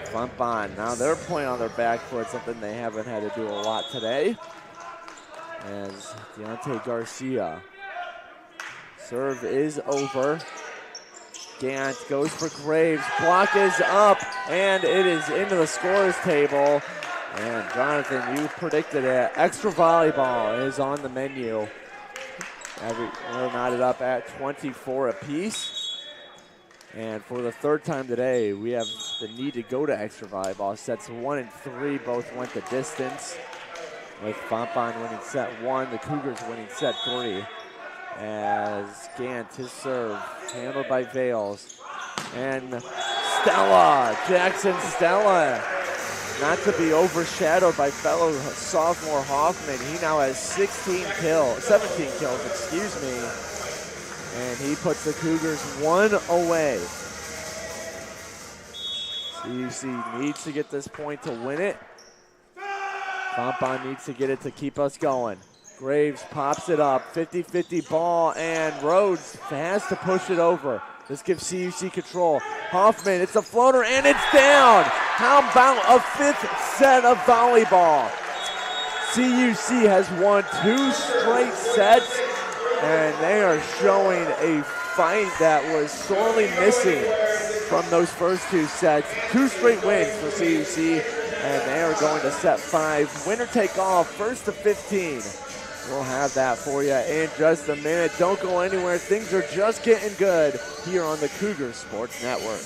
Fontbonne, now they're playing on their back foot, something they haven't had to do a lot today. As Deontay Garcia, serve is over. Gant goes for Graves, block is up, and it is into the scorer's table. And Jonathan, you predicted it. Extra volleyball is on the menu. We're knotted up at 24 apiece. And for the third time today, we have the need to go to extra volleyball. Sets 1 and 3 both went the distance, with Fontbonne winning set 1, the Cougars winning set 3. As Gant, his serve, handled by Vales. And Stella, Jackson Stella, not to be overshadowed by fellow sophomore Hoffman. He now has 17 kills, and he puts the Cougars 1 away. CUC needs to get this point to win it. Fontbonne needs to get it to keep us going. Graves pops it up, 50-50 ball, and Rhodes has to push it over. This gives CUC control. Hoffman, it's a floater, and it's down. How about a 5th set of volleyball? CUC has won 2 straight sets, and they are showing a fight that was sorely missing from those first 2 sets. 2 straight wins for CUC, and they are going to set 5. Winner take all, 1st to 15. We'll have that for you in just a minute. Don't go anywhere. Things are just getting good here on the Cougar Sports Network.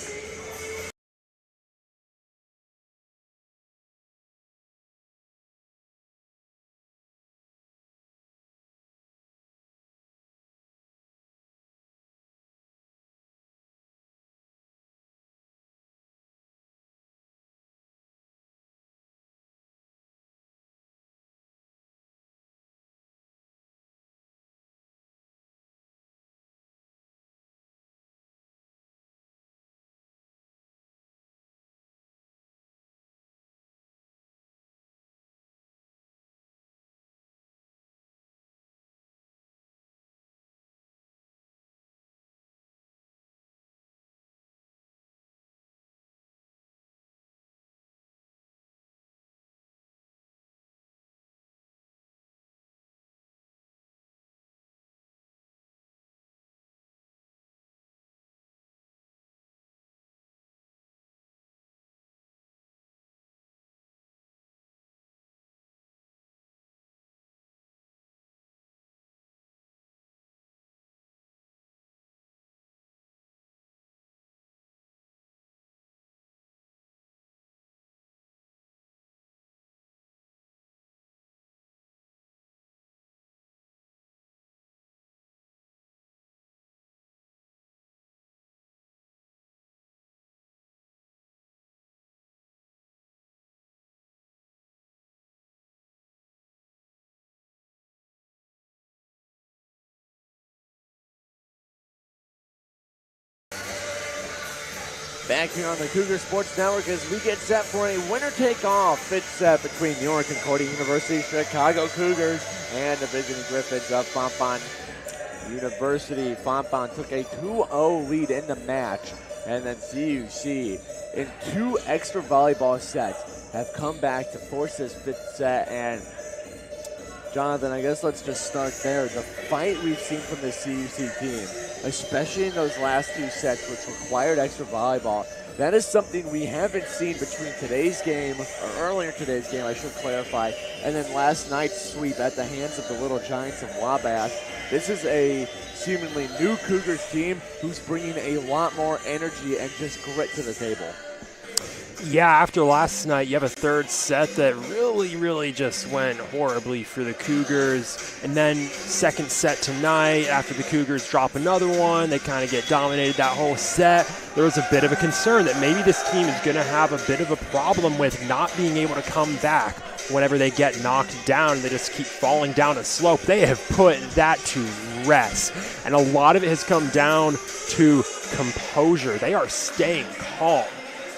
Back here on the Cougar Sports Network as we get set for a winner-take-all 5th set between New York and Concordia University Chicago Cougars and the visiting Griffins of Fontbonne University. Fontbonne took a 2-0 lead in the match, and then CUC in 2 extra volleyball sets have come back to force this 5th set. And Jonathan, I guess let's just start there. The fight we've seen from the CUC team, especially in those last 2 sets, which required extra volleyball, That is something we haven't seen between today's game, or earlier today's game, I should clarify, and then last night's sweep at the hands of the Little Giants of Wabash. This is a seemingly new Cougars team who's bringing a lot more energy and just grit to the table. Yeah, after last night, you have a third set that really just went horribly for the Cougars. And then second set tonight, after the Cougars drop another one, they kind of get dominated that whole set. There was a bit of a concern that maybe this team is going to have a bit of a problem with not being able to come back whenever they get knocked down. They just keep falling down a slope. They have put that to rest. And a lot of it has come down to composure. They are staying calm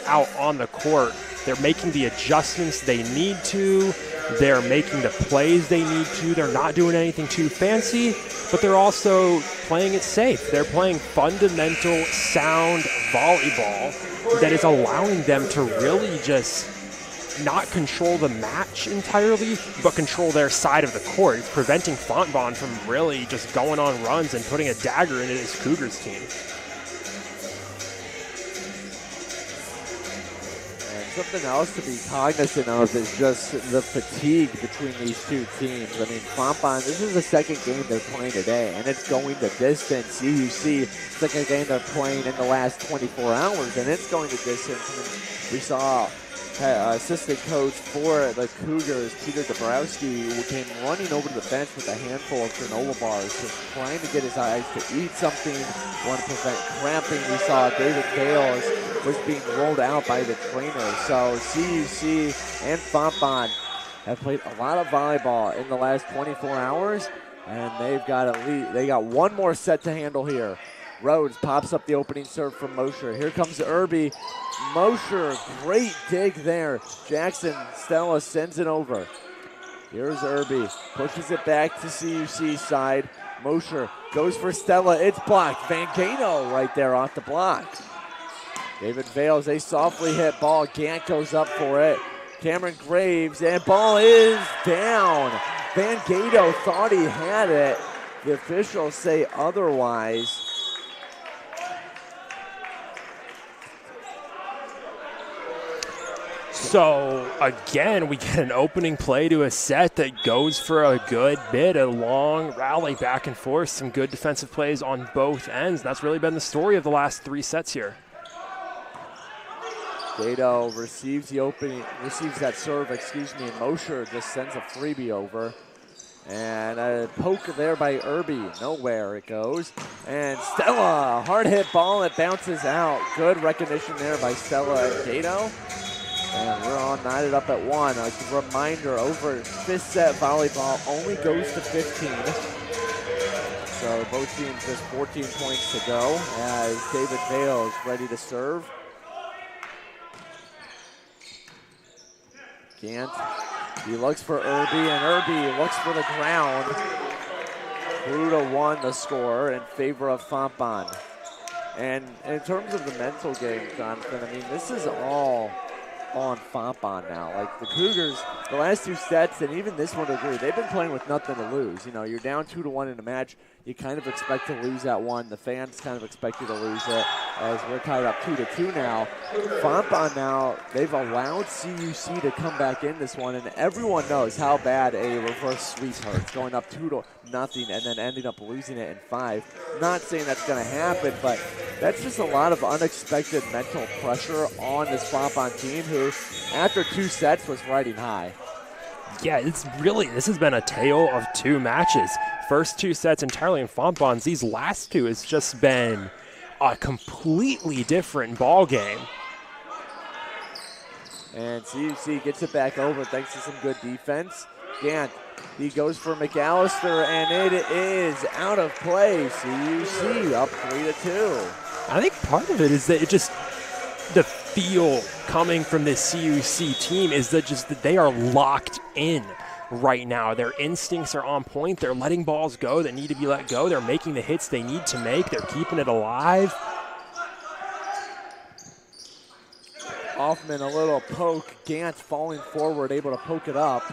out on the court. They're making the adjustments they need to. They're making the plays they need to. They're not doing anything too fancy, but they're also playing it safe. They're playing fundamental, sound volleyball that is allowing them to really just not control the match entirely, but control their side of the court. It's preventing Fontbonne from really just going on runs and putting a dagger into this Cougars team. Something else to be cognizant of is just the fatigue between these two teams. I mean, Fontbonne, this is the second game they're playing today, and it's going the distance. CUC, second game they're playing in the last 24 hours, and it's going the distance. And we saw assistant coach for the Cougars, Peter Dabrowski, who came running over to the bench with a handful of granola bars, just trying to get his eyes to eat something, want to prevent cramping. We saw David Bales was being rolled out by the trainer. So CUC and Fontbonne have played a lot of volleyball in the last 24 hours, and they've got they got one more set to handle here. Rhodes pops up the opening serve from Mosher. Here comes Irby. Mosher, great dig there. Jackson Stella sends it over. Here's Irby, pushes it back to CUC side. Mosher goes for Stella. It's blocked. Van Gano right there off the block. David Vales, a softly hit ball. Gant goes up for it. Cameron Graves, and ball is down. Van Gano thought he had it. The officials say otherwise. So, again, we get an opening play to a set that goes for a good bit, a long rally back and forth, some good defensive plays on both ends. That's really been the story of the last three sets here. Gato receives that serve, and Mosher just sends a freebie over. And a poke there by Irby, nowhere it goes. And Stella, hard hit ball, it bounces out. Good recognition there by Stella and Gato. And we're all knotted up at one. A reminder, over fifth set volleyball only goes to 15. So both teams just 14 points to go as David Vales ready to serve. Gant, he looks for Irby, and Irby looks for the ground. Pluto won the score in favor of Fontbonne. And in terms of the mental game, Jonathan, I mean, this is all on Fontbonne now. Like the Cougars, the last two sets, and even this one to agree, they've been playing with nothing to lose. You know, you're down 2-1 in a match. You kind of expect to lose that one. The fans kind of expect you to lose it as we're tied up 2-2 now. Fontbonne now, they've allowed CUC to come back in this one, and everyone knows how bad a reverse sweep hurts, going up 2-0 and then ending up losing it in 5. Not saying that's going to happen, but that's just a lot of unexpected mental pressure on this Fontbonne team who, after 2 sets, was riding high. Yeah, this has been a tale of 2 matches. First 2 sets entirely in Fontbonne's. These last 2 has just been a completely different ball game. And CUC gets it back over thanks to some good defense. Gant, he goes for McAllister, and it is out of play. CUC up 3-2. I think part of it is that the feel coming from this CUC team is that they are locked in right now. Their instincts are on point. They're letting balls go that need to be let go. They're making the hits they need to make. They're keeping it alive. Hoffman, a little poke. Gant falling forward, able to poke it up.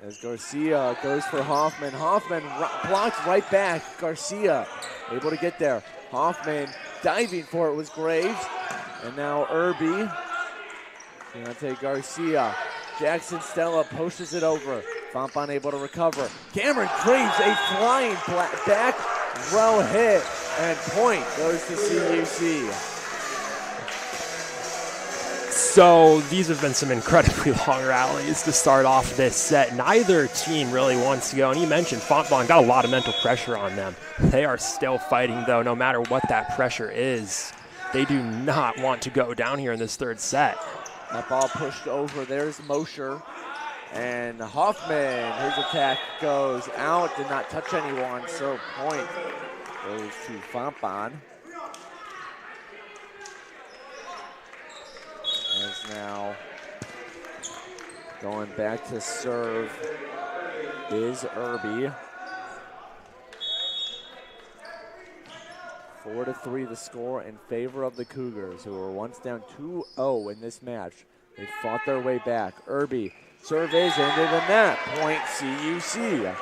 As Garcia goes for Hoffman. Hoffman blocked right back. Garcia able to get there. Hoffman diving for it was Graves. And now Irby. Deontay Garcia. Jackson Stella pushes it over. Fontbonne able to recover. Cameron Graves, a flying back row hit. And point goes to CUC. So these have been some incredibly long rallies to start off this set. Neither team really wants to go. And you mentioned Fontbonne got a lot of mental pressure on them. They are still fighting, though, no matter what that pressure is. They do not want to go down here in this third set. That ball pushed over. There's Mosher. And Hoffman, his attack goes out, did not touch anyone, so point goes to Fontbonne. As now going back to serve is Irby. 4-3 the score in favor of the Cougars, who were once down 2-0 in this match. They fought their way back. Irby, serve is into the net. Point CUC.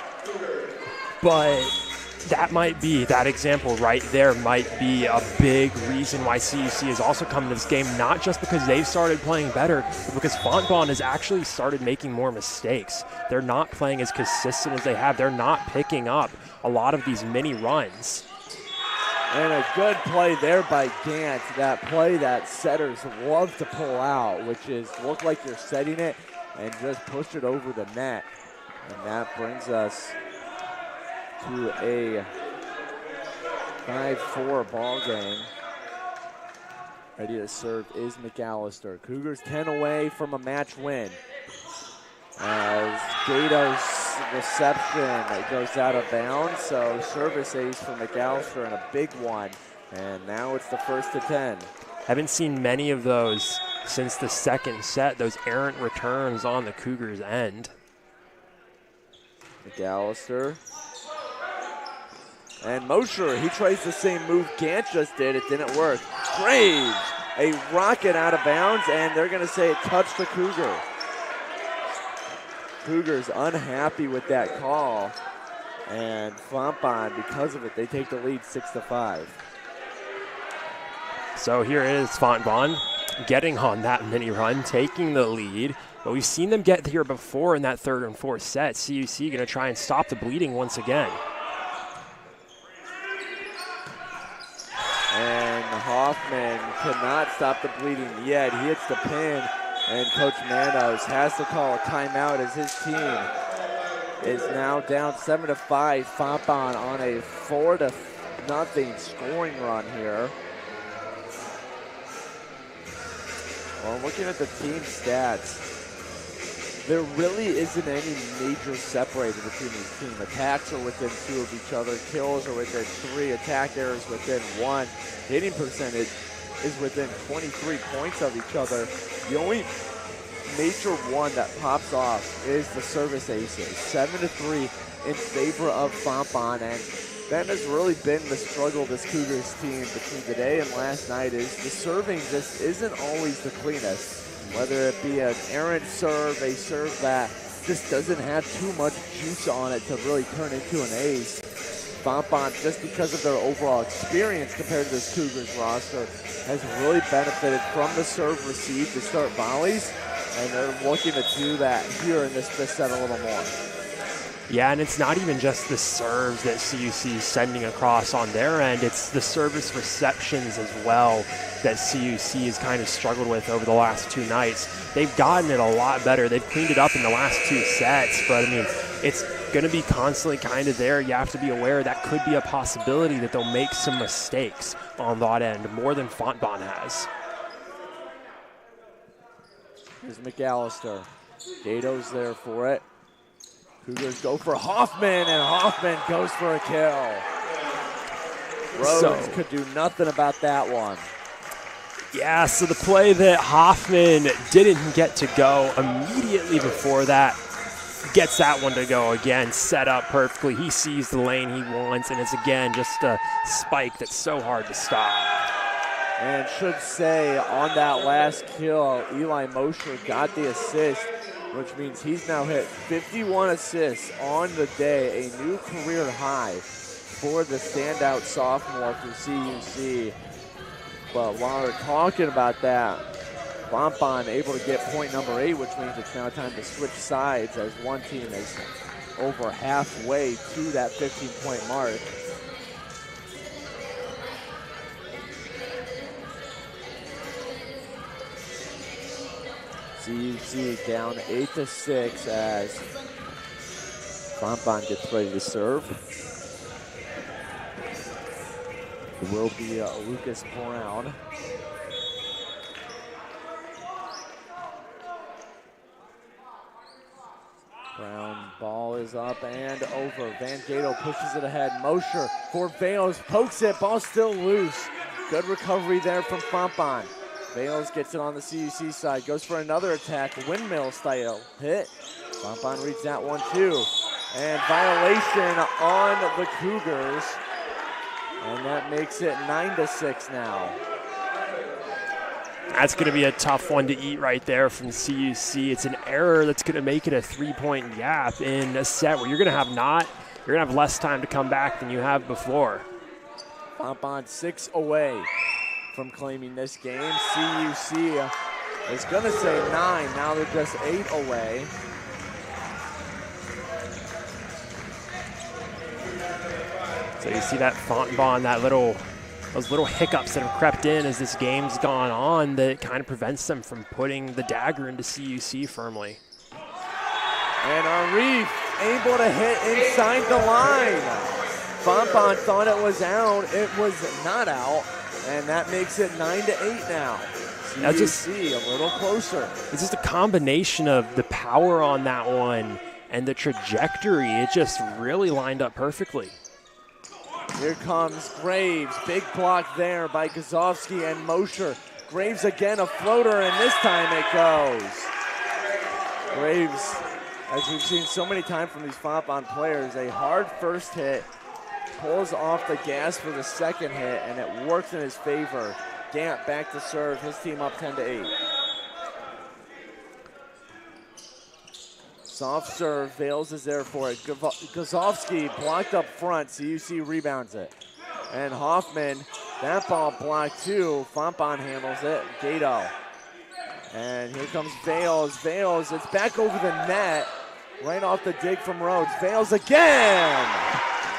But that might be, that example right there might be a big reason why CUC is also coming to this game, not just because they've started playing better, but because Fontbonne has actually started making more mistakes. They're not playing as consistent as they have. They're not picking up a lot of these mini runs. And a good play there by Gant. That play that setters love to pull out, which is look like you're setting it and just push it over the net. And that brings us to a 5-4 ball game. Ready to serve is McAllister. Cougars 10 away from a match win. As Gato's reception goes out of bounds, so service ace for McAllister and a big one. And now it's the 1st to 10. Haven't seen many of those since the second set, those errant returns on the Cougars' end. McAllister. And Mosher, he tries the same move Gant just did. It didn't work. Graves, a rocket out of bounds, and they're going to say it touched the Cougar. Cougars unhappy with that call. And Fontbonne, because of it, they take the lead 6-5. So here is Fontbonne getting on that mini run, taking the lead. But we've seen them get here before in that third and fourth set. CUC going to try and stop the bleeding once again. And Hoffman cannot stop the bleeding yet. He hits the pin, and Coach Manos has to call a timeout as his team is now down 7-5. Fontbonne on a 4-0 scoring run here. Well, looking at the team stats, there really isn't any major separator between these teams. Attacks are within 2 of each other. Kills are within 3. Attack errors within 1. Hitting percentage is within 23 points of each other. The only major one that pops off is the service aces. 7-3 in favor of Fontbonne, and that has really been the struggle of this Cougars team between today and last night. Is the serving just isn't always the cleanest. Whether it be an errant serve, a serve that just doesn't have too much juice on it to really turn into an ace. Fontbonne, just because of their overall experience compared to this Cougars roster, has really benefited from the serve receive to start volleys, and they're looking to do that here in this fifth set a little more. Yeah, and it's not even just the serves that CUC is sending across on their end. It's the service receptions as well that CUC has kind of struggled with over the last 2 nights. They've gotten it a lot better. They've cleaned it up in the last 2 sets, but I mean, it's going to be constantly kind of there. You have to be aware that could be a possibility that they'll make some mistakes on that end, more than Fontbonne has. Here's McAllister. Gato's there for it. Cougars go for Hoffman, and Hoffman goes for a kill. Rhodes could do nothing about that one. Yeah, so the play that Hoffman didn't get to go immediately before that gets that one to go again, set up perfectly. He sees the lane he wants, and it's again just a spike that's so hard to stop. And should say on that last kill, Eli Mosher got the assist, which means he's now hit 51 assists on the day, a new career high for the standout sophomore from CUC. But while we're talking about that, Fontbonne able to get point number 8, which means it's now time to switch sides as one team is over halfway to that 15-point mark. CUC down 8-6 as Fontbonne gets ready to serve. It will be Lucas Brown. Brown ball is up and over. Van Gato pushes it ahead. Mosher for Vales, pokes it, ball still loose. Good recovery there from Fontbonne. Vales gets it on the CUC side, goes for another attack, windmill style hit. Fontbonne reads that one too. And violation on the Cougars. And that makes it 9-6 now. That's going to be a tough one to eat right there from CUC. It's an error that's going to make it a 3-point gap in a set where you're going to have less time to come back than you have before. Fontbonne 6 away from claiming this game. CUC is going to say 9. Now they're just 8 away. So you see that Fontbonne, those little hiccups that have crept in as this game's gone on that kind of prevents them from putting the dagger into CUC firmly. And Arif able to hit inside the line. Fontbonne thought it was out. It was not out. And that makes it 9-8 now. CUC a little closer. It's just a combination of the power on that one and the trajectory. It just really lined up perfectly. Here comes Graves, big block there by Gazovsky and Mosher. Graves again, a floater, and this time it goes. Graves, as we've seen so many times from these Fontbonne players, a hard first hit, pulls off the gas for the second hit, and it works in his favor. Gant back to serve, his team up 10-8. Soft serve, Vales is there for it. Gazovsky blocked up front, CUC rebounds it. And Hoffman, that ball blocked too. Fontbonne handles it, Gato. And here comes Vales. Vales, it's back over the net, right off the dig from Rhodes. Vales again!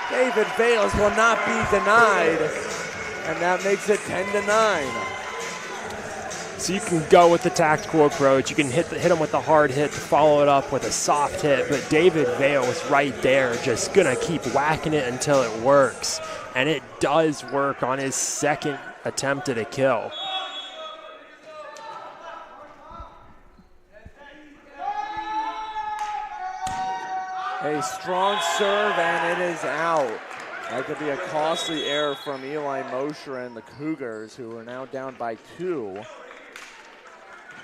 David Vales will not be denied. And that makes it 10-9. So you can go with the tactical approach. You can hit him with the hard hit, follow it up with a soft hit. But David Vale is right there, just going to keep whacking it until it works. And it does work on his second attempt at a kill. A strong serve, and it is out. That could be a costly error from Eli Mosher and the Cougars, who are now down by 2.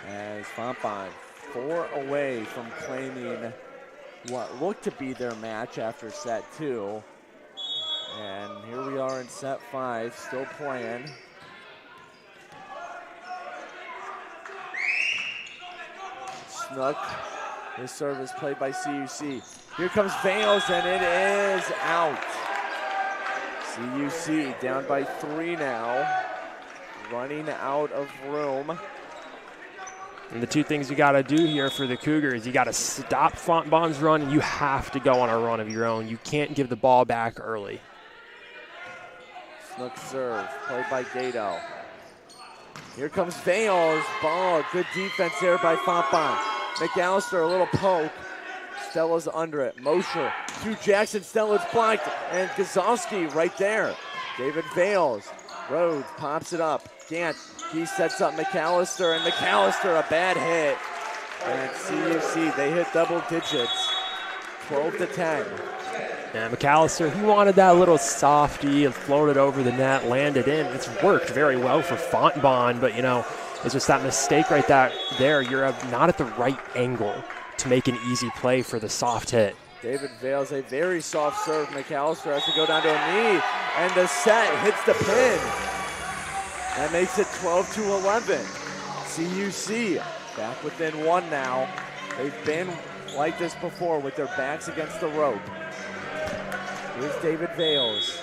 As Fontbonne 4 away from claiming what looked to be their match after set 2. And here we are in set 5, still playing. Snook, his serve is played by CUC. Here comes Vales, and it is out. CUC down by 3 now, running out of room. And the two things you got to do here for the Cougars, you got to stop Fontbonne's run, and you have to go on a run of your own. You can't give the ball back early. Snook serve, played by Gato. Here comes Vales, ball, good defense there by Fontbonne. McAllister, a little poke. Stella's under it. Mosher to Jackson. Stella's blocked. And Gazowski right there. David Vales. Rhodes pops it up. Gant, he sets up McAllister. And McAllister, a bad hit. And CUC, they hit double digits. 12-10. Yeah, McAllister, he wanted that little softy and floated over the net, landed in. It's worked very well for Fontbonne, but, you know, it's just that mistake right there. You're not at the right angle to make an easy play for the soft hit. David Vales, a very soft serve. McAllister has to go down to a knee, and the set hits the pin. That makes it 12-11. CUC back within 1 now. They've been like this before with their backs against the rope. Here's David Vales.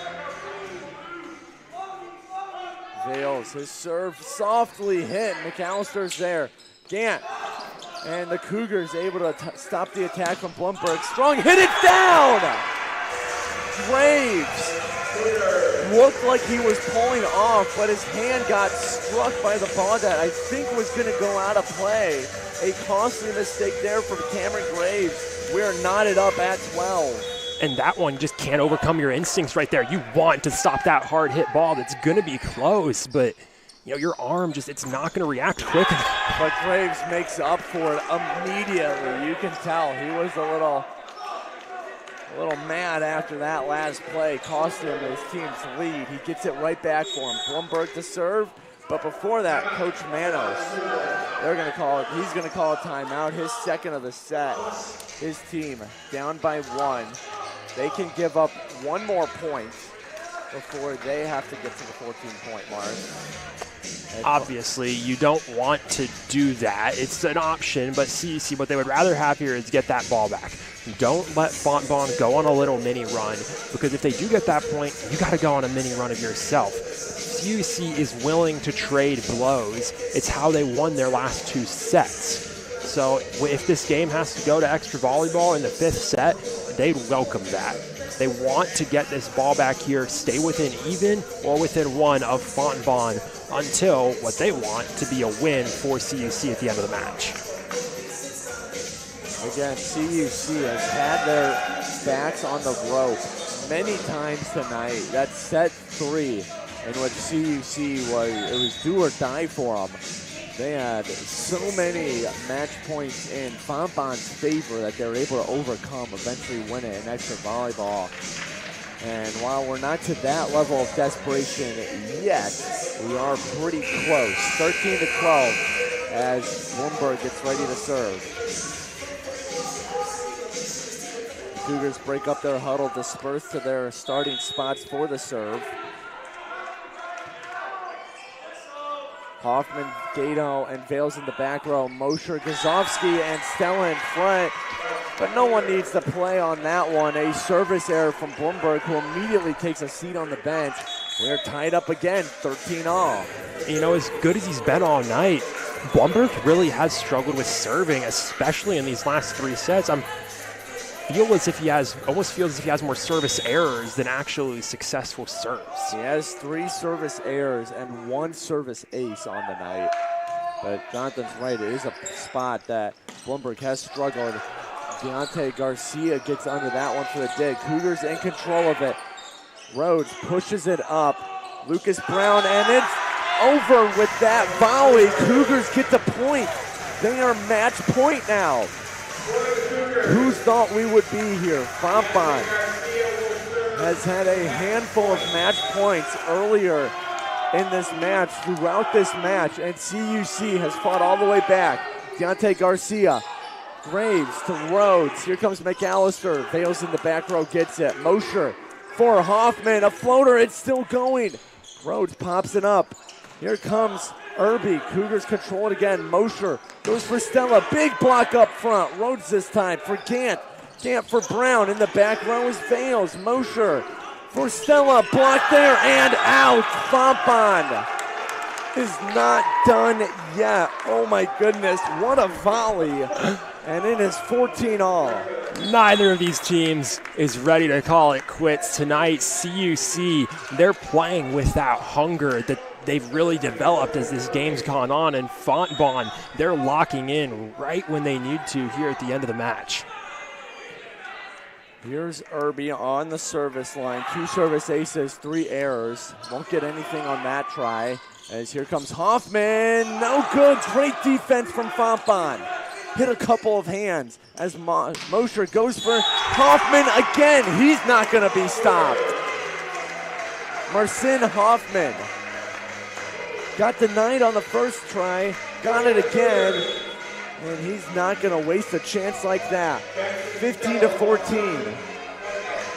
Vales, his serve softly hit. McAllister's there. Gant. And the Cougars able to stop the attack from Blumberg. Strong hit it down! Graves looked like he was pulling off, but his hand got struck by the ball that I think was going to go out of play. A costly mistake there from Cameron Graves. We're knotted up at 12. And that one just can't overcome your instincts right there. You want to stop that hard hit ball that's going to be close, but your arm it's not going to react quick enough. But Graves makes up for it immediately. You can tell he was a little mad after that last play. Cost him his team's lead. He gets it right back for him. Blumberg to serve. But before that, Coach Manos, he's going to call a timeout, his second of the set. His team down by 1. They can give up one more point before they have to get to the 14-point mark. Obviously, you don't want to do that. It's an option, but CUC, what they would rather have here is get that ball back. Don't let Fontbonne go on a little mini run, because if they do get that point, you got to go on a mini run of yourself. CUC is willing to trade blows. It's how they won their last 2 sets. So if this game has to go to extra volleyball in the 5th set, they'd welcome that. They want to get this ball back here, stay within even or within 1 of Fontbonne until what they want to be a win for CUC at the end of the match. Again, CUC has had their backs on the rope many times tonight. That's set 3 in which CUC was do or die for them. They had so many match points in Fontbonne's favor that they were able to overcome, eventually win it in extra volleyball. And while we're not to that level of desperation yet, we are pretty close. 13-12 as Bloomberg gets ready to serve. The Cougars break up their huddle, disperse to their starting spots for the serve. Hoffman, Gato, and Vales in the back row. Mosher, Gazovsky, and Stella in front. But no one needs to play on that one. A service error from Bloomberg, who immediately takes a seat on the bench. We're tied up again, 13-all. As good as he's been all night, Bloomberg really has struggled with serving, especially in these last 3 sets. Almost feels as if he has more service errors than actually successful serves. He has 3 service errors and 1 service ace on the night. But Jonathan's right, it is a spot that Bloomberg has struggled. Deontay Garcia gets under that one for the dig. Cougars in control of it. Rhodes pushes it up. Lucas Brown, and it's over with that volley. Cougars get the point. They are match point now. Who thought we would be here? Fontbonne has had a handful of match points earlier in this match, throughout this match, and CUC has fought all the way back. Deontay Garcia, Graves to Rhodes. Here comes McAllister. Vales in the back row gets it. Mosher for Hoffman. A floater, it's still going. Rhodes pops it up. Here comes Irby. Cougars control it again. Mosher goes for Stella. Big block up front. Rhodes this time for Gant. Gant for Brown. In the back row is Vales. Mosher for Stella. Blocked there and out. Fontbonne is not done yet. Oh my goodness. What a volley. And it is 14-all. Neither of these teams is ready to call it quits tonight. CUC, they're playing with that hunger that they've really developed as this game's gone on, and Fontbonne, they're locking in right when they need to here at the end of the match. Here's Irby on the service line. 2 service aces, 3 errors. Won't get anything on that try. As here comes Hoffman. No good. Great defense from Fontbonne. Hit a couple of hands as Mosher goes for Hoffman again. He's not going to be stopped. Marcin Hoffman got denied on the first try, got it again, and he's not going to waste a chance like that. 15-14.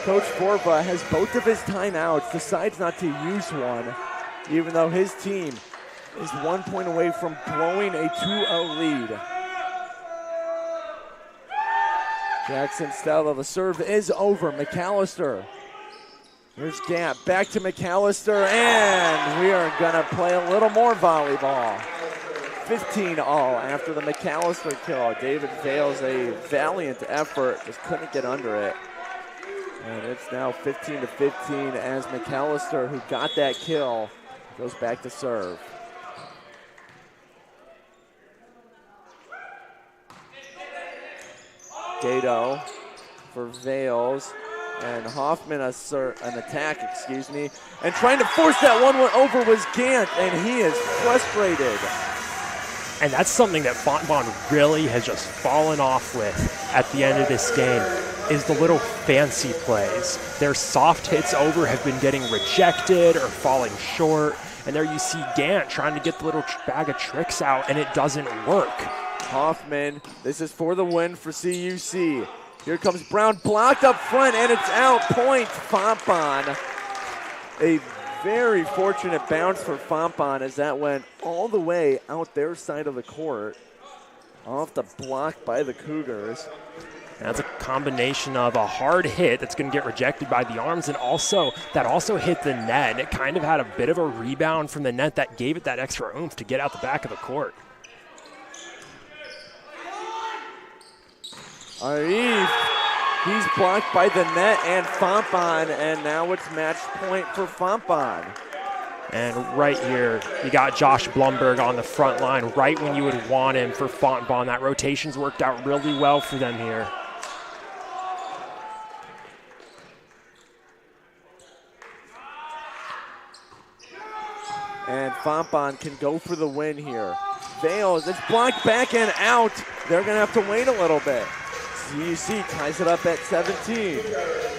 Coach Forba has both of his timeouts, decides not to use one, even though his team is 1 point away from blowing a 2-0 lead. Jackson Stella, the serve is over. McAllister Here's Gant, back to McAllister, and we are gonna play a little more volleyball. 15 all after the McAllister kill. David Vales, a valiant effort, just couldn't get under it. And it's now 15-15 as McAllister, who got that kill, goes back to serve. Gato for Vales. And Hoffman an attack, and trying to force that one over was Gant, and he is frustrated. And that's something that Fontbonne really has just fallen off with at the end of this game, is the little fancy plays. Their soft hits over have been getting rejected or falling short, and there you see Gant trying to get the little bag of tricks out, and it doesn't work. Hoffman, this is for the win for CUC. Here comes Brown, blocked up front, and it's out. Point, Fontbonne. A very fortunate bounce for Fontbonne as that went all the way out their side of the court. Off the block by the Cougars. And that's a combination of a hard hit that's going to get rejected by the arms, and also that also hit the net. And it kind of had a bit of a rebound from the net that gave it that extra oomph to get out the back of the court. Arif, he's blocked by the net and Fontbonne, and now it's match point for Fontbonne. And right here, you got Josh Blumberg on the front line, right when you would want him for Fontbonne. That rotation's worked out really well for them here. And Fontbonne can go for the win here. Vales, it's blocked back and out. They're going to have to wait a little bit. CUC ties it up at 17.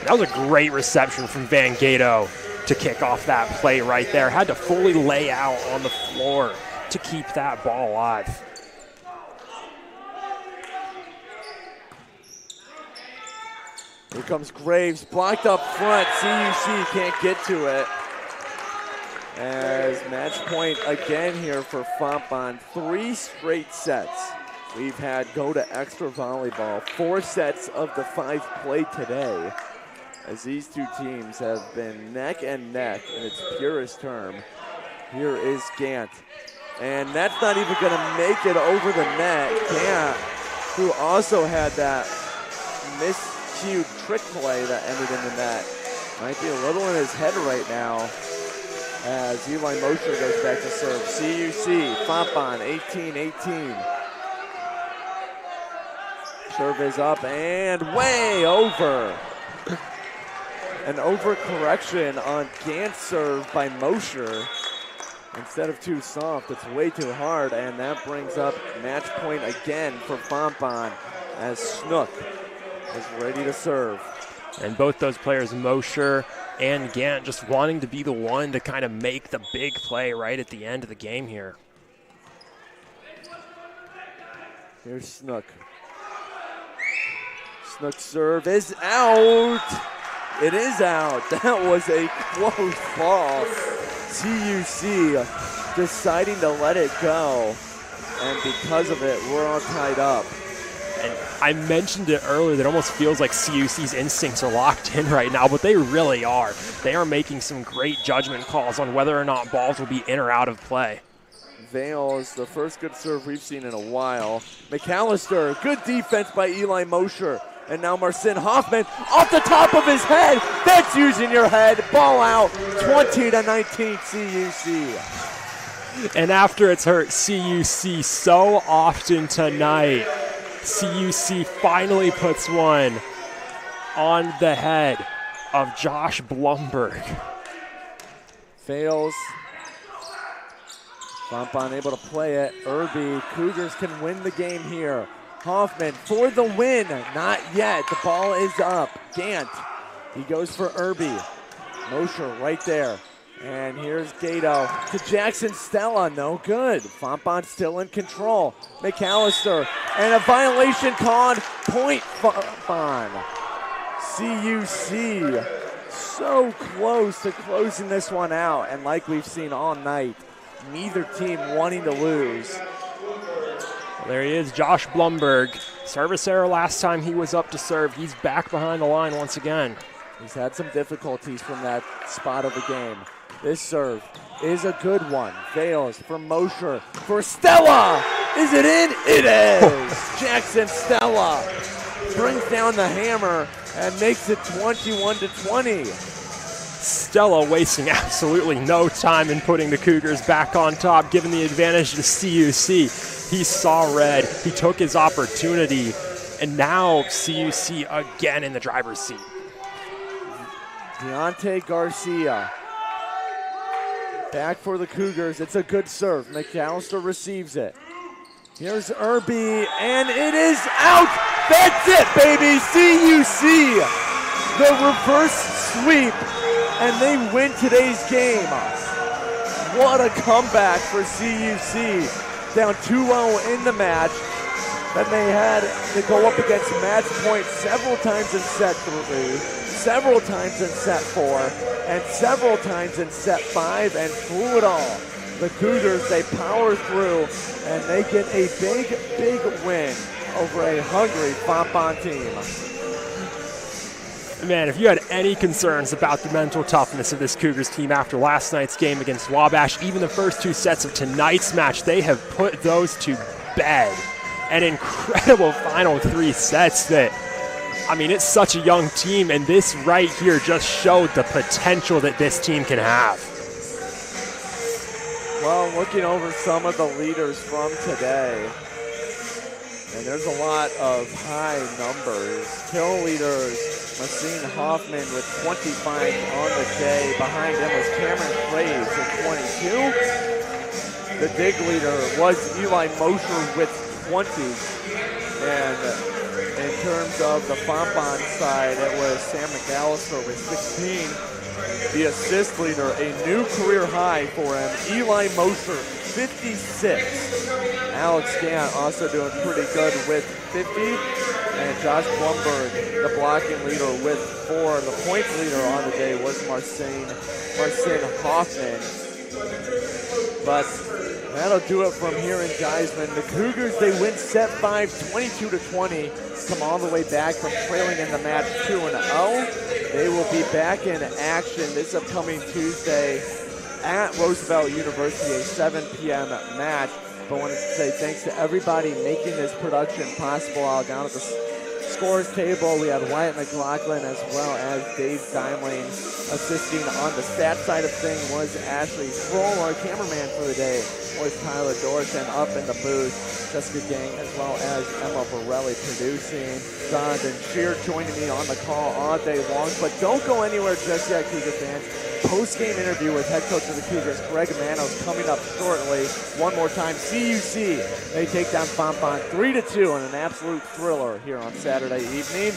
That was a great reception from Van Gato to kick off that play right there. Had to fully lay out on the floor to keep that ball alive. Here comes Graves, blocked up front. CUC can't get to it. As match point again here for Fontbonne. 3 straight sets. We've had go to extra volleyball. 4 sets of the 5 played today, as these two teams have been neck and neck in its purest term. Here is Gant. And that's not even going to make it over the net. Gant, who also had that miscued trick play that ended in the net, might be a little in his head right now as Eli Mosher goes back to serve. CUC, Fontbonne, 18-18. Serve is up and way over. An overcorrection on Gant's serve by Mosher. Instead of too soft, it's way too hard, and that brings up match point again for Fontbonne as Snook is ready to serve. And both those players, Mosher and Gant, just wanting to be the one to kind of make the big play right at the end of the game here. Here's Snook. Snook's serve is out. It is out. That was a close ball. CUC deciding to let it go. And because of it, we're all tied up. And I mentioned it earlier that it almost feels like CUC's instincts are locked in right now, but they really are. They are making some great judgment calls on whether or not balls will be in or out of play. Vales, the first good serve we've seen in a while. McAllister, good defense by Eli Mosher. And now Marcin Hoffman off the top of his head. That's using your head. Ball out, 20-19 CUC. And after it's hurt CUC so often tonight, CUC finally puts one on the head of Josh Blumberg. Fails. Fontbonne able to play it. Irby, Cougars can win the game here. Hoffman for the win. Not yet. The ball is up. Gant. He goes for Irby. Mosher right there. And here's Gato to Jackson Stella. No good. Fontbonne still in control. McAllister. And a violation called. Point Fontbonne. CUC. So close to closing this one out. And like we've seen all night, neither team wanting to lose. There he is, Josh Blumberg. Service error last time he was up to serve. He's back behind the line once again. He's had some difficulties from that spot of the game. This serve is a good one. Vales for Mosher, for Stella. Is it in? It is. Jackson Stella brings down the hammer and makes it 21-20. Stella wasting absolutely no time in putting the Cougars back on top, giving the advantage to CUC. He saw red, he took his opportunity, and now CUC again in the driver's seat. Deontay Garcia back for the Cougars. It's a good serve. McAllister receives it. Here's Irby, and it is out. That's it, baby. CUC, the reverse sweep, and they win today's game. What a comeback for CUC. Down 2-0 in the match. Then they had to go up against match point several times in set 3, several times in set 4, and several times in set 5, and through it all, the Cougars, they power through, and they get a big, big win over a hungry Fontbonne team. Man, if you had any concerns about the mental toughness of this Cougars team after last night's game against Wabash, even the first 2 sets of tonight's match, they have put those to bed. An incredible final 3 sets that, I mean, it's such a young team, and this right here just showed the potential that this team can have. Well, looking over some of the leaders from today, and there's a lot of high numbers. Kill leaders, Massine Hoffman with 25 on the day. Behind him was Cameron Claves at 22. The dig leader was Eli Mosher with 20. And in terms of the Fontbonne side, it was Sam McAllister with 16. The assist leader, a new career high for him, Eli Mosher, 56. Alex Gant also doing pretty good with 50. And Josh Blumberg, the blocking leader, with 4. The points leader on the day was Marcin Hoffman. But that'll do it from here in Geisman. The Cougars, they win set 5, 22-20. Come all the way back from trailing in the match 2-0. They will be back in action this upcoming Tuesday at Roosevelt University, a 7 p.m. match. But I wanted to say thanks to everybody making this production possible. Down at the scores table, we had Wyatt McLaughlin as well as Dave Dimling. Assisting on the stat side of things was Ashley Kroll. Our cameraman for the day was Tyler Dorson. Up in the booth, Jessica Gang as well as Emma Borelli producing. Jonathan Shear joining me on the call all day long. But don't go anywhere just yet, Cougar fans. Post-game interview with head coach of the Cougars, Greg Manos, coming up shortly. One more time, CUC, they take down Fontbonne 3-2 in an absolute thriller here on Saturday evening.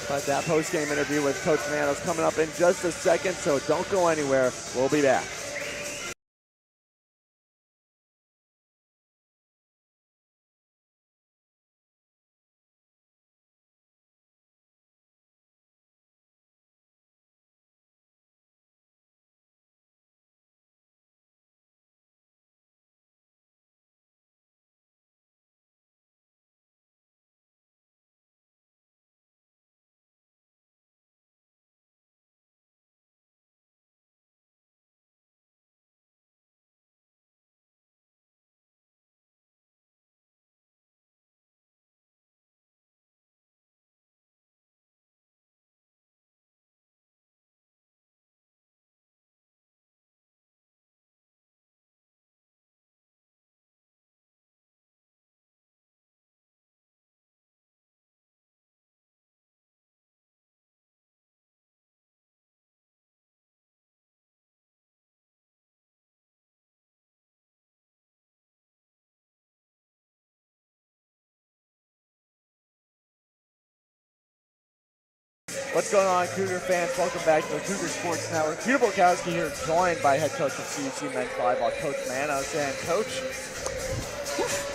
But that post-game interview with Coach Manos coming up in just a second, so don't go anywhere. We'll be back. What's going on, Cougar fans? Welcome back to the Cougar Sports Network. Peter Borkowski here, joined by head coach of CUC men's volleyball, Coach Manos. And Coach,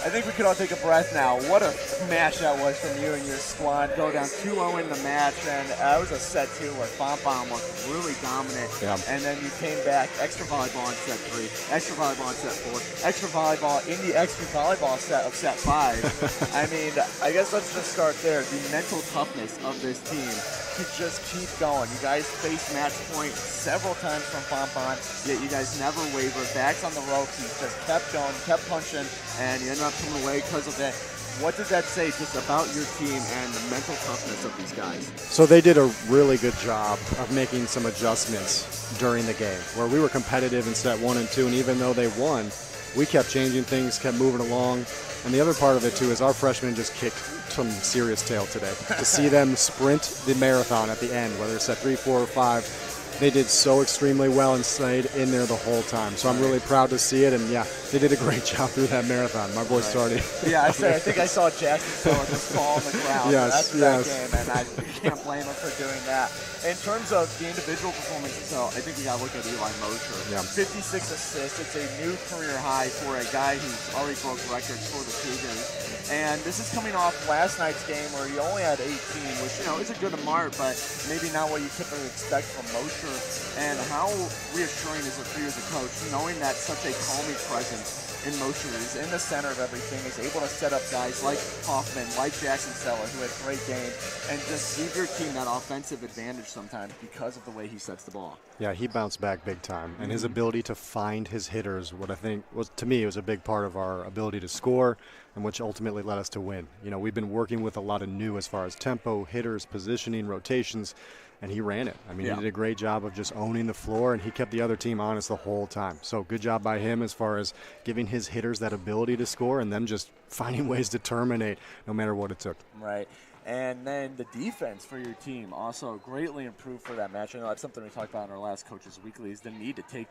I think we could all take a breath now. What a match that was from you and your squad. Go down 2-0 in the match, and it was a set 2 where Fontbonne was really dominant. Yeah. And then you came back, extra volleyball in set 3, extra volleyball in set 4, extra volleyball in the extra volleyball set of set 5. I mean, I guess let's just start there. The mental toughness of this team. to just keep going. You guys faced match point several times from Fontbonne, yet you guys never wavered. Backs on the ropes, you just kept going, kept punching, and you ended up coming away because of that. What does that say just about your team and the mental toughness of these guys? So they did a really good job of making some adjustments during the game, where we were competitive in set 1 and 2, and even though they won, we kept changing things, kept moving along. And the other part of it, too, is our freshmen just kicked some serious tail today. To see them sprint the marathon at the end, whether it's at 3, 4, or 5, they did so extremely well and stayed in there the whole time. So I'm really proud to see it, and yeah, they did a great job through that marathon. My boy started. Yeah, I think I saw Jackson Stone just fall on the ground after that game, and I can't blame him for doing that. In terms of the individual performances, so I think we got to look at Eli Mosher. Yeah. 56 assists. It's a new career high for a guy who's already broke records for the Cougars. And this is coming off last night's game where he only had 18, which, is a good mark, but maybe not what you typically expect from Mosher. And how reassuring is it for you as a coach, knowing that such a calming presence in Mosher is in the center of everything, is able to set up guys like Hoffman, like Jackson Stella, who had great games, and just give your team that offensive advantage sometimes because of the way he sets the ball. Yeah, he bounced back big time, and his ability to find his hitters, what I think was, to me, was a big part of our ability to score, and which ultimately led us to win. We've been working with a lot of new as far as tempo, hitters, positioning, rotations, and he ran it. He did a great job of just owning the floor, and he kept the other team honest the whole time. So good job by him as far as giving his hitters that ability to score and them just finding ways to terminate no matter what it took. Right. And then the defense for your team also greatly improved for that match. That's something we talked about in our last Coaches Weekly, is the need to take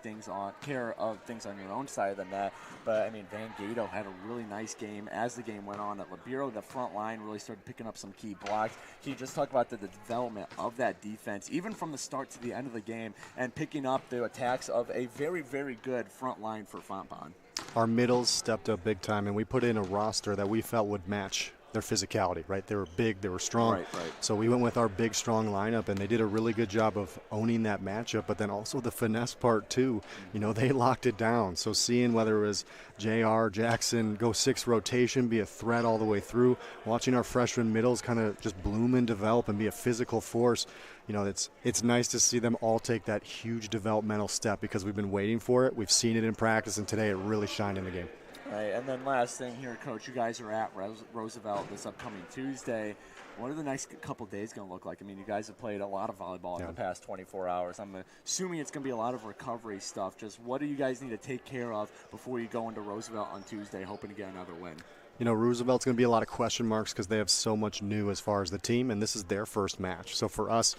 care of things on your own side of the net. But, Van Gato had a really nice game as the game went on. At Libero, the front line really started picking up some key blocks. Can you just talk about the development of that defense, even from the start to the end of the game, and picking up the attacks of a very, very good front line for Fontbonne? Our middles stepped up big time, and we put in a roster that we felt would match their physicality, right? They were big, they were strong. Right. So we went with our big, strong lineup, and they did a really good job of owning that matchup, but then also the finesse part too. They locked it down. So seeing whether it was JR, Jackson, go 6 rotation, be a threat all the way through, watching our freshman middles kind of just bloom and develop and be a physical force, it's nice to see them all take that huge developmental step because we've been waiting for it. We've seen it in practice, and today it really shined in the game. Right, and then last thing here, Coach, you guys are at Roosevelt this upcoming Tuesday. What are the next couple days going to look like? You guys have played a lot of volleyball in the past 24 hours. I'm assuming it's going to be a lot of recovery stuff. Just what do you guys need to take care of before you go into Roosevelt on Tuesday, hoping to get another win? Roosevelt's going to be a lot of question marks because they have so much new as far as the team, and this is their first match. So for us,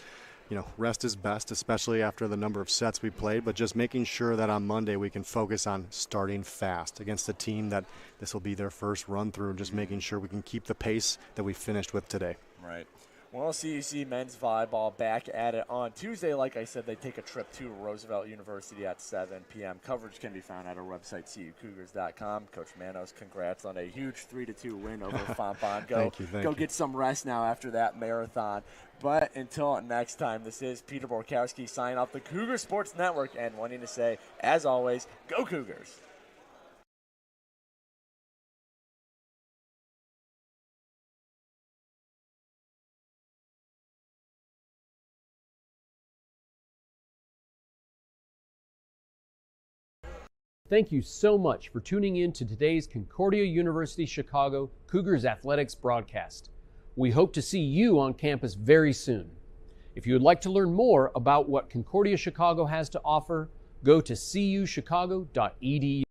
rest is best, especially after the number of sets we played, but just making sure that on Monday we can focus on starting fast against a team that this will be their first run through, and just making sure we can keep the pace that we finished with today. Right. Well, CUC men's volleyball back at it on Tuesday. Like I said, they take a trip to Roosevelt University at 7 p.m. Coverage can be found at our website, cucougars.com. Coach Manos, congrats on a huge 3-2 win over Fontbonne. Thank you. Go get some rest now after that marathon. But until next time, this is Peter Borkowski signing off the Cougar Sports Network and wanting to say, as always, go Cougars. Thank you so much for tuning in to today's Concordia University Chicago Cougars Athletics broadcast. We hope to see you on campus very soon. If you would like to learn more about what Concordia Chicago has to offer, go to cuchicago.edu.